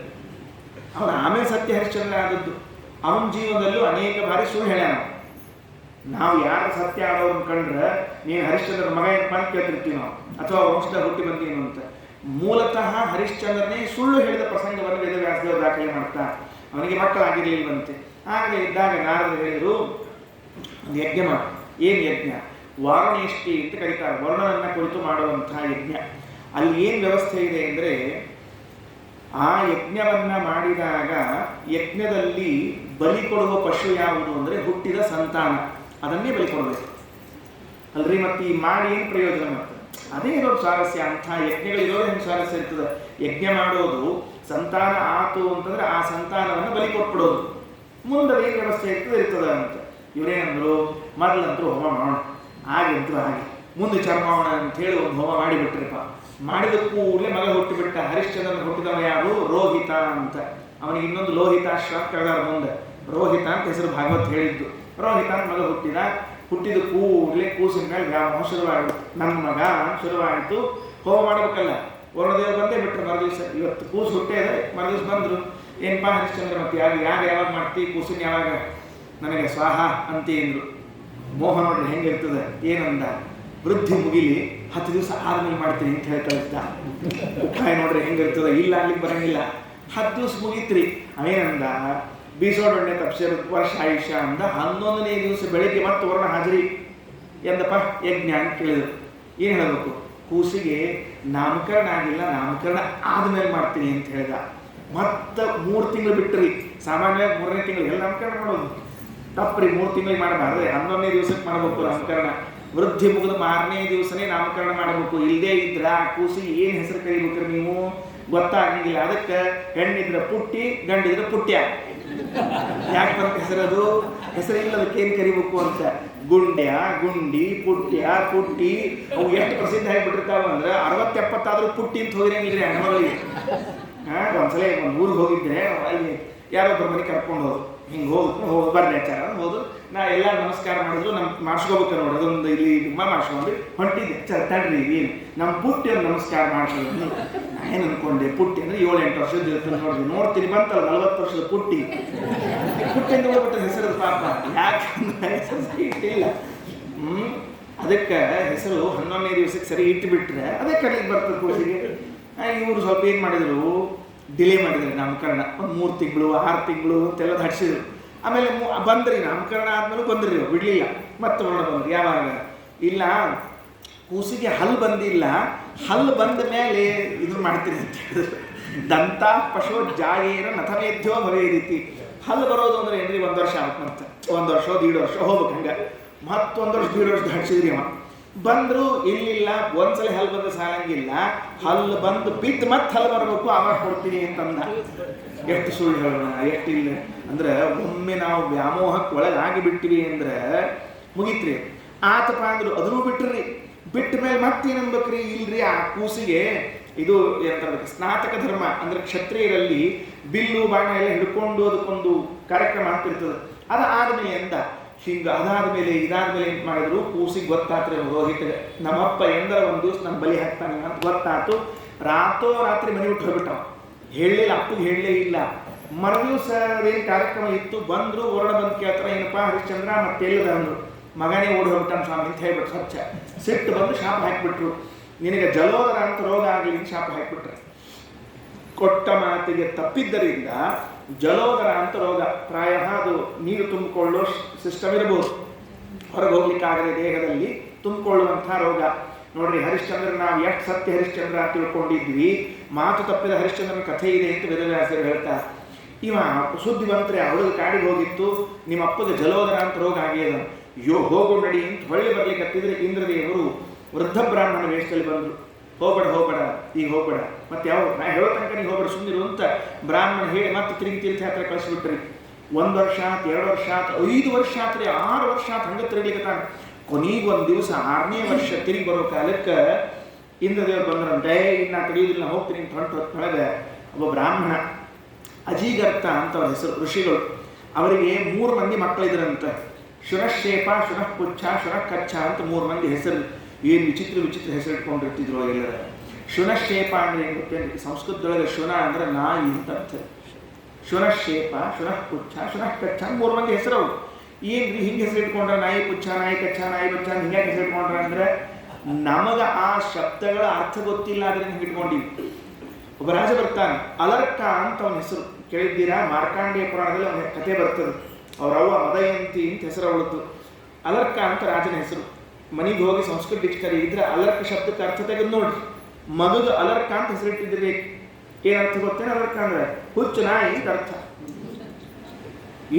ಅವನು ಆಮೇಲೆ ಸತ್ಯ ಹರಿಶ್ಚಂದ್ರ ಆದದ್ದು. ಅವನ ಜೀವನದಲ್ಲೂ ಅನೇಕ ಬಾರಿ ಸುಳ್ಳು ಹೇಳ್ಯಾನ. ನಾವು ಯಾರು ಸತ್ಯ ಆಡೋರನ್ನ ಕಂಡ್ರೆ ನೀನು ಹರಿಶ್ಚಂದ್ರ ಮಗ ಏನಪ್ಪ ಅಂತ ಕೇಳ್ತಿರ್ತೀವಿ ನಾವು, ಅಥವಾ ವಂಶದ ಹುಟ್ಟಿ ಬಂದೀನು ಅಂತ. ಮೂಲತಃ ಹರಿಶ್ಚಂದ್ರನೇ ಸುಳ್ಳು ಹೇಳಿದ ಪ್ರಸಂಗವನ್ನು ವೇದವ್ಯಾಸದೇವರು ದಾಖಲೆ ಮಾಡ್ತಾರೆ. ಅವನಿಗೆ ಮಕ್ಕಳಾಗಿರ್ಲಿಲ್ವಂತೆ. ಹಾಗೆ ಇದ್ದಾಗ ನಾರದರು ಹೇಳಿದರು, ಒಂದು ಯಜ್ಞ ಮಾಡಿ. ಏನು ಯಜ್ಞ? ವಾರಣೇಷ್ಟಿ ಅಂತ ಕರೀತಾರೆ. ವರ್ಣನನ್ನ ಕುರಿತು ಮಾಡುವಂತಹ ಯಜ್ಞ. ಅಲ್ಲಿ ಏನು ವ್ಯವಸ್ಥೆ ಇದೆ ಅಂದರೆ, ಆ ಯಜ್ಞವನ್ನ ಮಾಡಿದಾಗ ಯಜ್ಞದಲ್ಲಿ ಬಲಿ ಕೊಡುವ ಪಶು ಯಾವುದು ಅಂದರೆ ಹುಟ್ಟಿದ ಸಂತಾನ. ಅದನ್ನೇ ಬಲಿ ಕೊಡಬೇಕು ಅಲ್ರಿ. ಮತ್ತೆ ಈ ಮಾಡಿ ಏನು ಪ್ರಯೋಜನ? ಮತ್ತೆ ಅದೇ ಇರೋದು ಸ್ವಾರಸ್ಯ. ಅಂಥ ಯಜ್ಞಗಳಿರೋದು ಹೆಂಗೆ ಸ್ವಾರಸ್ಯ ಇರ್ತದೆ? ಯಜ್ಞ ಮಾಡೋದು ಸಂತಾನ ಆತು ಅಂತಂದ್ರೆ ಆ ಸಂತಾನವನ್ನು ಬಲಿ ಕೊಟ್ಬಿಡೋದು. ಮುಂದೆ ಏನು ವ್ಯವಸ್ಥೆ ಇರ್ತದೆ ಅಂತ ಇವರೇನಂದ್ರು, ಮೊದಲಂತರೂ ಹೋಮ ಮಾಡೋಣ, ಆಗಿದ್ರು ಹಾಗೆ ಮುಂದೆ ಚರ್ಮಾವಣ ಅಂತ ಹೇಳಿ ಒಂದು ಹೋಮ ಮಾಡಿಬಿಟ್ರಿಪ್ಪ. ಮಾಡಿದ ಕೂಡಲೇ ಮಗ ಹುಟ್ಟಿಬಿಟ್ಟ. ಹರಿಶ್ಚಂದ್ರನ ಹುಟ್ಟಿದವ ಯಾರು? ರೋಹಿತ ಅಂತ. ಅವನಿಗೆ ಇನ್ನೊಂದು ಲೋಹಿತಾಶ್ವ ಕಳೆದಾರ ಮುಂದೆ. ರೋಹಿತ ಅಂತ ಹೆಸರು ಭಾಗವತ್ ಹೇಳಿದ್ದು. ರೋಹಿತ ಅಂತ ಮಗ ಹುಟ್ಟಿದ. ಹುಟ್ಟಿದ ಕೂಡಲೇ ಕೂಸಿನ ಮೇಲೆ ವ್ಯಾಮೋಹ ಶುರುವಾಯಿತು. ನನ್ನ ಮಗ ಶುರುವಾಯಿತು. ಹೋಮ ಮಾಡಬೇಕಲ್ಲ, ವರುಣದೇವರು ಬಂದೇ ಬಿಟ್ಟರು ಮರುದಿವಸ. ಇವತ್ತು ಕೂಸು ಹುಟ್ಟೇ ಇದೆ, ಮರುದಿವಸ ಬಂದರು. ಏನಪ್ಪ ಹರಿಶ್ಚಂದ್ರ, ಮತ್ತೆ ಯಾವಾಗ ಮಾಡ್ತೀವಿ ಕೂಸಿನ? ಯಾವಾಗ? ನನಗೆ ಸ್ವಾಹ ಅಂತೀಂದ್ರು. ಮೋಹ ನೋಡ್ರಿ ಹೆಂಗಿರ್ತದೆ. ಏನಂದ? ವೃದ್ಧಿ ಮುಗಿಲಿ 10 ದಿವಸ ಆದ್ಮೇಲೆ ಮಾಡ್ತೀನಿ ಅಂತ ಹೇಳಿ ಕಳಿಸ್ದ. ಉಪಾಯ ನೋಡ್ರಿ ಹೆಂಗಿರ್ತದೆ. ಇಲ್ಲ ಅಲ್ಲಿಗೆ ಬರಂಗಿಲ್ಲ. 10 ದಿವಸ ಮುಗೀತ್ರಿ. ಅವೇನಂದ? ಬೀಸೋಡೊಣ್ಣೆ ತಪ್ಸಿರ ವರ್ಷ ಆಯುಷ್ಯ ಅಂದ. 11ನೇ ದಿವಸ ಬೆಳಿಗ್ಗೆ ಮತ್ತೆ ವರ್ಣ ಹಾಜರಿ ಎಂದಪ್ಪ ಯಜ್ಞ ಅಂತ ಕೇಳಿದ್ರು. ಏನು ಹೇಳಬೇಕು? ಕೂಸಿಗೆ ನಾಮಕರಣ ಆಗಿಲ್ಲ, ನಾಮಕರಣ ಆದ್ಮೇಲೆ ಮಾಡ್ತೀನಿ ಅಂತ ಹೇಳಿದ. ಮತ್ತೆ 3 ತಿಂಗಳು ಬಿಟ್ರಿ. ಸಾಮಾನ್ಯವಾಗಿ 3ನೇ ತಿಂಗಳು ಎಲ್ಲ ನಾಮಕರಣ ಮಾಡೋದು ತಪ್ಪ್ರಿ. 3 ತಿಂಗಳಿಗೆ ಮಾಡಬಾರ್ದು, 11ನೇ ದಿವಸಕ್ಕೆ ಮಾಡಬೇಕು ನಾಮಕರಣ. ವೃದ್ಧಿ ಮುಗಿದ 6ನೇ ದಿವಸನೇ ನಾಮಕರಣ ಮಾಡಬೇಕು. ಇಲ್ಲದೇ ಇದ್ರೆ ಆ ಕೂಸಿಗೆ ಏನು ಹೆಸರು ಕರಿಬೇಕ್ರಿ ನೀವು? ಗೊತ್ತಾಗಂಗಿಲ್ಲ. ಅದಕ್ಕೆ ಹೆಣ್ಣಿದ್ರೆ ಪುಟ್ಟಿ, ಗಂಡಿದ್ರೆ ಪುಟ್ಟ್ಯ. ಯಾಕೆ ಬಂತ ಹೆಸರದು? ಹೆಸರಿಲ್ಲ, ಅದಕ್ಕೆ ಏನು ಕರಿಬೇಕು ಅಂತ. ಗುಂಡ್ಯ, ಗುಂಡಿ, ಪುಟ್ಟ್ಯ, ಪುಟ್ಟಿ, ಅವು ಎಷ್ಟು ಪ್ರಸಿದ್ಧ ಆಗಿಬಿಟ್ಟಿರ್ತಾವ ಅಂದ್ರೆ 60-70 ಆದ್ರೂ ಪುಟ್ಟಿ ಅಂತ ಹೋಗಿರಂಗಿಲ್ರಿ ಹೆಣ್ಮಗಳಿಗೆ. ಒಂದ್ಸಲ ಒಂದು ಊರಿಗೆ ಹೋಗಿದ್ರೆ ಅಲ್ಲಿ ಯಾರೊಬ್ಬರ ಮನೆ ಕರ್ಕೊಂಡು ಹೋದ್ರು. ಹಿಂಗೆ ಹೋಗಿ ಬರ್ರಿ ಆಚಾರ ಹೋದ್ರು. ನಾ ಎಲ್ಲ ನಮಸ್ಕಾರ ಮಾಡಿದ್ರು. ನಮ್ಗೆ ಮಾಡಿಸ್ಕೋಬೇಕು ನೋಡಿ. ಅದೊಂದು ಇಲ್ಲಿ ಮಾಡಿಸ್ಕೊಂಡು ಹೊಂಟಿದ್ದೆ. ತಡ್ರಿ ಏನು ನಮ್ಮ ಪುಟ್ಟಿ ಒಂದು ನಮಸ್ಕಾರ ಮಾಡಿಸೋದು. ನಾ ಏನು ಅಂದ್ಕೊಂಡೆ, ಪುಟ್ಟಿ ಅಂದರೆ 7-8 ವರ್ಷದ ಇರ್ತದೆ ನೋಡಿದ್ವಿ. ನೋಡ್ತೀನಿ ಬಂತಲ್ಲ 40 ವರ್ಷದ ಪುಟ್ಟಿ. ಪುಟ್ಟಿ ಅಂತ ಹೋಗ್ಬಿಟ್ಟ ಹೆಸರು ಪಾಪ. ಯಾಕಂದ್ರೆ ಹೆಸರು ಸರಿ ಇಟ್ಟಿಲ್ಲ. ಅದಕ್ಕೆ ಹೆಸರು 11ನೇ ದಿವಸಕ್ಕೆ ಸರಿ ಇಟ್ಟುಬಿಟ್ರೆ ಅದೇ ಕಡೆಗೆ ಬರ್ತದೆ ಕೂಸಿಗೆ. ಇವರು ಸ್ವಲ್ಪ ಏನು ಮಾಡಿದರು, ಡಿಲೇ ಮಾಡಿದ್ರು ನಾಮಕರಣ. ಒಂದು 3 ತಿಂಗಳು 6 ತಿಂಗಳು ಅಂತೆಲ್ಲ ಹಡಿಸಿದ್ರು. ಆಮೇಲೆ ಬಂದ್ರಿ, ನಾಮಕರಣ ಆದ್ಮೇಲೆ ಬಂದ್ರಿ, ಬಿಡಲಿಲ್ಲ. ಮತ್ತೆ ವರ್ಣ ಬಂದ್ರಿ. ಯಾವಾಗ? ಇಲ್ಲ, ಕೂಸಿಗೆ ಹಲ್ಲು ಬಂದಿಲ್ಲ, ಹಲ್ಲು ಬಂದ ಮೇಲೆ ಇದನ್ನು ಮಾಡ್ತೀನಿ ಅಂತ ಹೇಳಿದ್ರು. ದಂತ ಪಶು ಜಾಗೇನ ನಥಮೇಧ್ಯ ಭವೇದಿತಿ. ಹಲ್ಲು ಬರೋದು ಅಂದ್ರೆ ಏನ್ರಿ? 1 ವರ್ಷ ಆಗುತ್ತೆ. ಮತ್ತೆ 1 ವರ್ಷ 1.5 ವರ್ಷ ಹೋಗ್ಬೇಕು. ಹಂಗೆ ಮತ್ತೊಂದು ವರ್ಷ 1.5 ವರ್ಷ ಹಡಿಸಿದ್ರಿ. ಅವ ಬಂದರು. ಇಲ್ಲಿಲ್ಲ, ಒಂದ್ಸಲ ಹಲ್ಲು ಬಂದ ಸಾಲಂಗಿಲ್ಲ. ಹಲ್ಲು ಬಂದು ಬಿದ್ದು ಮತ್ತೆ ಹಲ್ಲು ಬರಬೇಕು, ಆವಾಗ ಕೊಡ್ತೀನಿ ಅಂತಂದ. ಎಷ್ಟು ಸುಳ್ಳು ಹೇಳೋಣ, ಎಷ್ಟಿಲ್ಲ ಅಂದ್ರೆ ಒಮ್ಮೆ ನಾವು ವ್ಯಾಮೋಹಕ್ಕೆ ಒಳಗಾಗಿ ಬಿಟ್ಟಿವಿ ಅಂದ್ರೆ ಮುಗಿತ್ರಿ. ಆತಪ್ಪ ಅಂದ್ರು, ಅದನ್ನು ಬಿಟ್ರಿ. ಬಿಟ್ಟ ಮೇಲೆ ಮತ್ತೇನನ್ಬೇಕ್ರಿ? ಇಲ್ರಿ, ಆ ಕೂಸಿಗೆ ಇದು ಏನಂತ ಸ್ನಾತಕ ಧರ್ಮ ಅಂದ್ರೆ ಕ್ಷತ್ರಿಯರಲ್ಲಿ ಬಿಲ್ಲು ಬಾಣ ಎಲ್ಲ ಹಿಡ್ಕೊಂಡು ಅದಕ್ಕೊಂದು ಕಾರ್ಯಕ್ರಮ ಆಗ್ತಿರ್ತದೆ. ಅದಾದ್ಮೇಲೆ ಎಂದ ಹಿಂಗೆ ಅದಾದ್ಮೇಲೆ ಇದಾದ್ಮೇಲೆ ಏನು ಮಾಡಿದ್ರು? ಕೂಸಿಗೆ ಗೊತ್ತಾತ್ರಿ ರೋಹಿತ್ಗೆ, ನಮ್ಮಪ್ಪ ಎಂದರ ಒಂದು ದಿವಸ ನಮ್ಮ ಬಲಿ ಹಾಕ್ತಾನೆ ಅಂತ ಗೊತ್ತಾತು. ರಾತ್ರಿ ಮನೆ ಬಿಟ್ಟು ಹೋಗ್ಬಿಟ್ಟವ. ಹೇಳಲಿಲ್ಲ, ಅಪ್ಪಗೆ ಹೇಳಲೇ ಇಲ್ಲ. ಮರುದಿವಸ ಏನು ಕಾರ್ಯಕ್ರಮ ಇತ್ತು. ಬಂದರು, ವರ್ಣ ಬಂದು ಕೇಳ್ತಾರೆ, ಏನಪ್ಪ ಹರಿಶ್ಚಂದ್ರ ಮತ್ತೆ ಎಲ್ಲದ ಅಂದರು. ಮಗನೇ ಓಡಿ ಹೋಗ್ಬಿಟ್ಟಾನ ಸ್ವಾಮಿ ಅಂತ ಹೇಳ್ಬಿಟ್ಟು ಸ್ವಚ್ಛ ಸಿಟ್ಟು ಬಂದು ಶಾಪ ಹಾಕಿಬಿಟ್ರು. ನಿನಗೆ ಜಲೋದರ ಅಂತ ರೋಗ ಆಗಲಿ ಅಂತ ಶಾಪ ಹಾಕಿಬಿಟ್ರೆ. ಕೊಟ್ಟ ಮಾತಿಗೆ ತಪ್ಪಿದ್ದರಿಂದ ಜಲೋದರ ಅಂತ ರೋಗ. ಪ್ರಾಯ ಅದು ನೀರು ತುಂಬಿಕೊಳ್ಳೋ ಸಿಸ್ಟಮ್ ಇರಬಹುದು, ಹೊರಗೆ ಹೋಗ್ಲಿಕ್ಕಾಗದೆ ದೇಹದಲ್ಲಿ ತುಂಬಿಕೊಳ್ಳುವಂಥ ರೋಗ. ನೋಡ್ರಿ, ಹರಿಶ್ಚಂದ್ರ ನಾವು ಎಷ್ಟು ಸತ್ಯ ಹರಿಶ್ಚಂದ್ರ ಅಂತ ತಿಳ್ಕೊಂಡಿದ್ವಿ, ಮಾತು ತಪ್ಪಿದ ಹರಿಶ್ಚಂದ್ರನ ಕಥೆ ಇದೆ ಅಂತ ವೇದವ್ಯಾಸರು ಹೇಳ್ತಾರೆ. ಇವ ಸುದ್ದಿ ಬಂತ್ರೆ ಅವಳಿಗೆ ಕಾಡಿಗೆ ಹೋಗಿತ್ತು, ನಿಮ್ಮ ಅಪ್ಪಗೆ ಜಲೋದರ ಅಂತ ರೋಗ ಆಗ್ಯದ. ಹೋಗು ನಡಿ ಅಂತ ಹೊಳ್ಳಿ ಬರ್ಲಿಕ್ಕೆ ಹತ್ತಿದ್ರೆ ಇಂದ್ರದೇವರು ವೃದ್ಧ ಬ್ರಾಹ್ಮಣ ವೇಷದಲ್ಲಿ ಬಂದರು. ಹೋಗಬೇಡ ಈಗ ಹೋಗಬೇಡ, ಮತ್ತೆ ಯಾವ ನಾ ಹೇಳೋ ತನಕ ನೀವು ಹೋಗ್ಬೇಡ ಸುಮ್ಮನಿರು ಅಂತ ಬ್ರಾಹ್ಮಣ ಹೇಳಿ ಮತ್ತೆ ತಿರುಗಿ ತೀರ್ಥಯಾತ್ರೆ ಕಳಿಸ್ಬಿಟ್ರಿ. 1 ವರ್ಷ ಆತು, 2 ವರ್ಷ ಆತು, 5 ವರ್ಷ ಆತ್ರಿ, 6 ವರ್ಷ ಆತು, ಹಂಗೆ ತಿರುಗ್ಲಿಕ್ಕೆ ತಾನು. ಕೊನೆಗೆ ಒಂದು ದಿವಸ 6ನೇ ವರ್ಷ ತಿರುಗಿ ಬರೋ ಕಾಲಕ್ಕೆ ಇಂದ್ರದೇವರು ಬಂದ್ರಂತೆ, ಇನ್ನು ತಿಳಿಯುವುದಿಲ್ಲ ಹೋಗ್ತೀನಿ ಅಂತ ಹೊರಗೆ ಒಬ್ಬ ಬ್ರಾಹ್ಮಣ ಅಜೀಗರ್ತ ಅಂತ ಅವ್ರ ಹೆಸರು, ಋಷಿಗಳು. ಅವರಿಗೆ 3 ಮಂದಿ ಮಕ್ಕಳಿದ್ರಂತೆ. ಶುನಶೇಪ, ಶುನಃಪುಚ್ಛ, ಶುನಃಕಚ್ಛ ಅಂತ 3 ಮಂದಿ ಹೆಸರು. ಏನು ವಿಚಿತ್ರ ವಿಚಿತ್ರ ಹೆಸರು ಇಟ್ಕೊಂಡಿರ್ತಿದ್ರು ಎಲ್ಲರ. ಶುನಶೇಪ ಅಂದ್ರೆ ಏನು ಗೊತ್ತೇನು? ಸಂಸ್ಕೃತದೊಳಗೆ ಶುನ ಅಂದ್ರೆ ನಾಯಿ ಅಂತ ಅರ್ಥ. ಶುನಶೇಪ, ಶುನಃಪುಚ್ಛ, ಶುನಃಕಚ್ಛ 3 ಮಂದಿ ಹೆಸರು ಅವರು. ಏನ್ರಿ ಹಿಂಗೆ ಹೆಸರು ಇಟ್ಕೊಂಡ್ರೆ ನಾಯಿ ಪುಚ್ಛ, ನಾಯಿ ಕಚ್ಛ, ನಾಯಿ ಬಚ್ಚ ಹಿಂಗೆ ಹೆಸರು ಇಟ್ಕೊಂಡ್ರೆ ಅಂದ್ರೆ ನಮಗ ಆ ಶಬ್ದಗಳ ಅರ್ಥ ಗೊತ್ತಿಲ್ಲ, ಅದರಿಂದ ಹಿಂಗೆ ಇಟ್ಕೊಂಡಿವಿ. ಒಬ್ಬ ರಾಜ ಬರ್ತಾನೆ, ಅಲರ್ಕ ಅಂತ ಅವನ ಹೆಸರು. ಕೇಳಿದ್ದೀರಾ? ಮಾರ್ಕಾಂಡೇಯ ಪುರಾಣದಲ್ಲಿ ಅವನ ಕಥೆ ಬರ್ತದೆ. ಅವ್ರ ಅವ್ವ ಮದಯಂತಿ ಅಂತ ಹೆಸರು ಅವಳದ್ದು. ಅಲರ್ಕ ಅಂತ ರಾಜನ ಹೆಸರು. ಮನೆಗೆ ಹೋಗಿ ಸಂಸ್ಕೃತ ಡಿಕ್ಷನರಿ ಇದ್ರೆ ಅಲರ್ಕ ಶಬ್ದಕ್ಕೆ ಅರ್ಥ ತೆಗೆದು ನೋಡ್ರಿ. ಮಗದು ಅಲರ್ಕ ಅಂತ ಹೆಸರಿಟ್ಟಿದ್ರೆ ಏನರ್ಥ ಗೊತ್ತೇನೆ? ಅಲರ್ಕ ಅಂದ್ರೆ ಹುಚ್ಚು ನಾಯಿ ಅಂತ ಅರ್ಥ.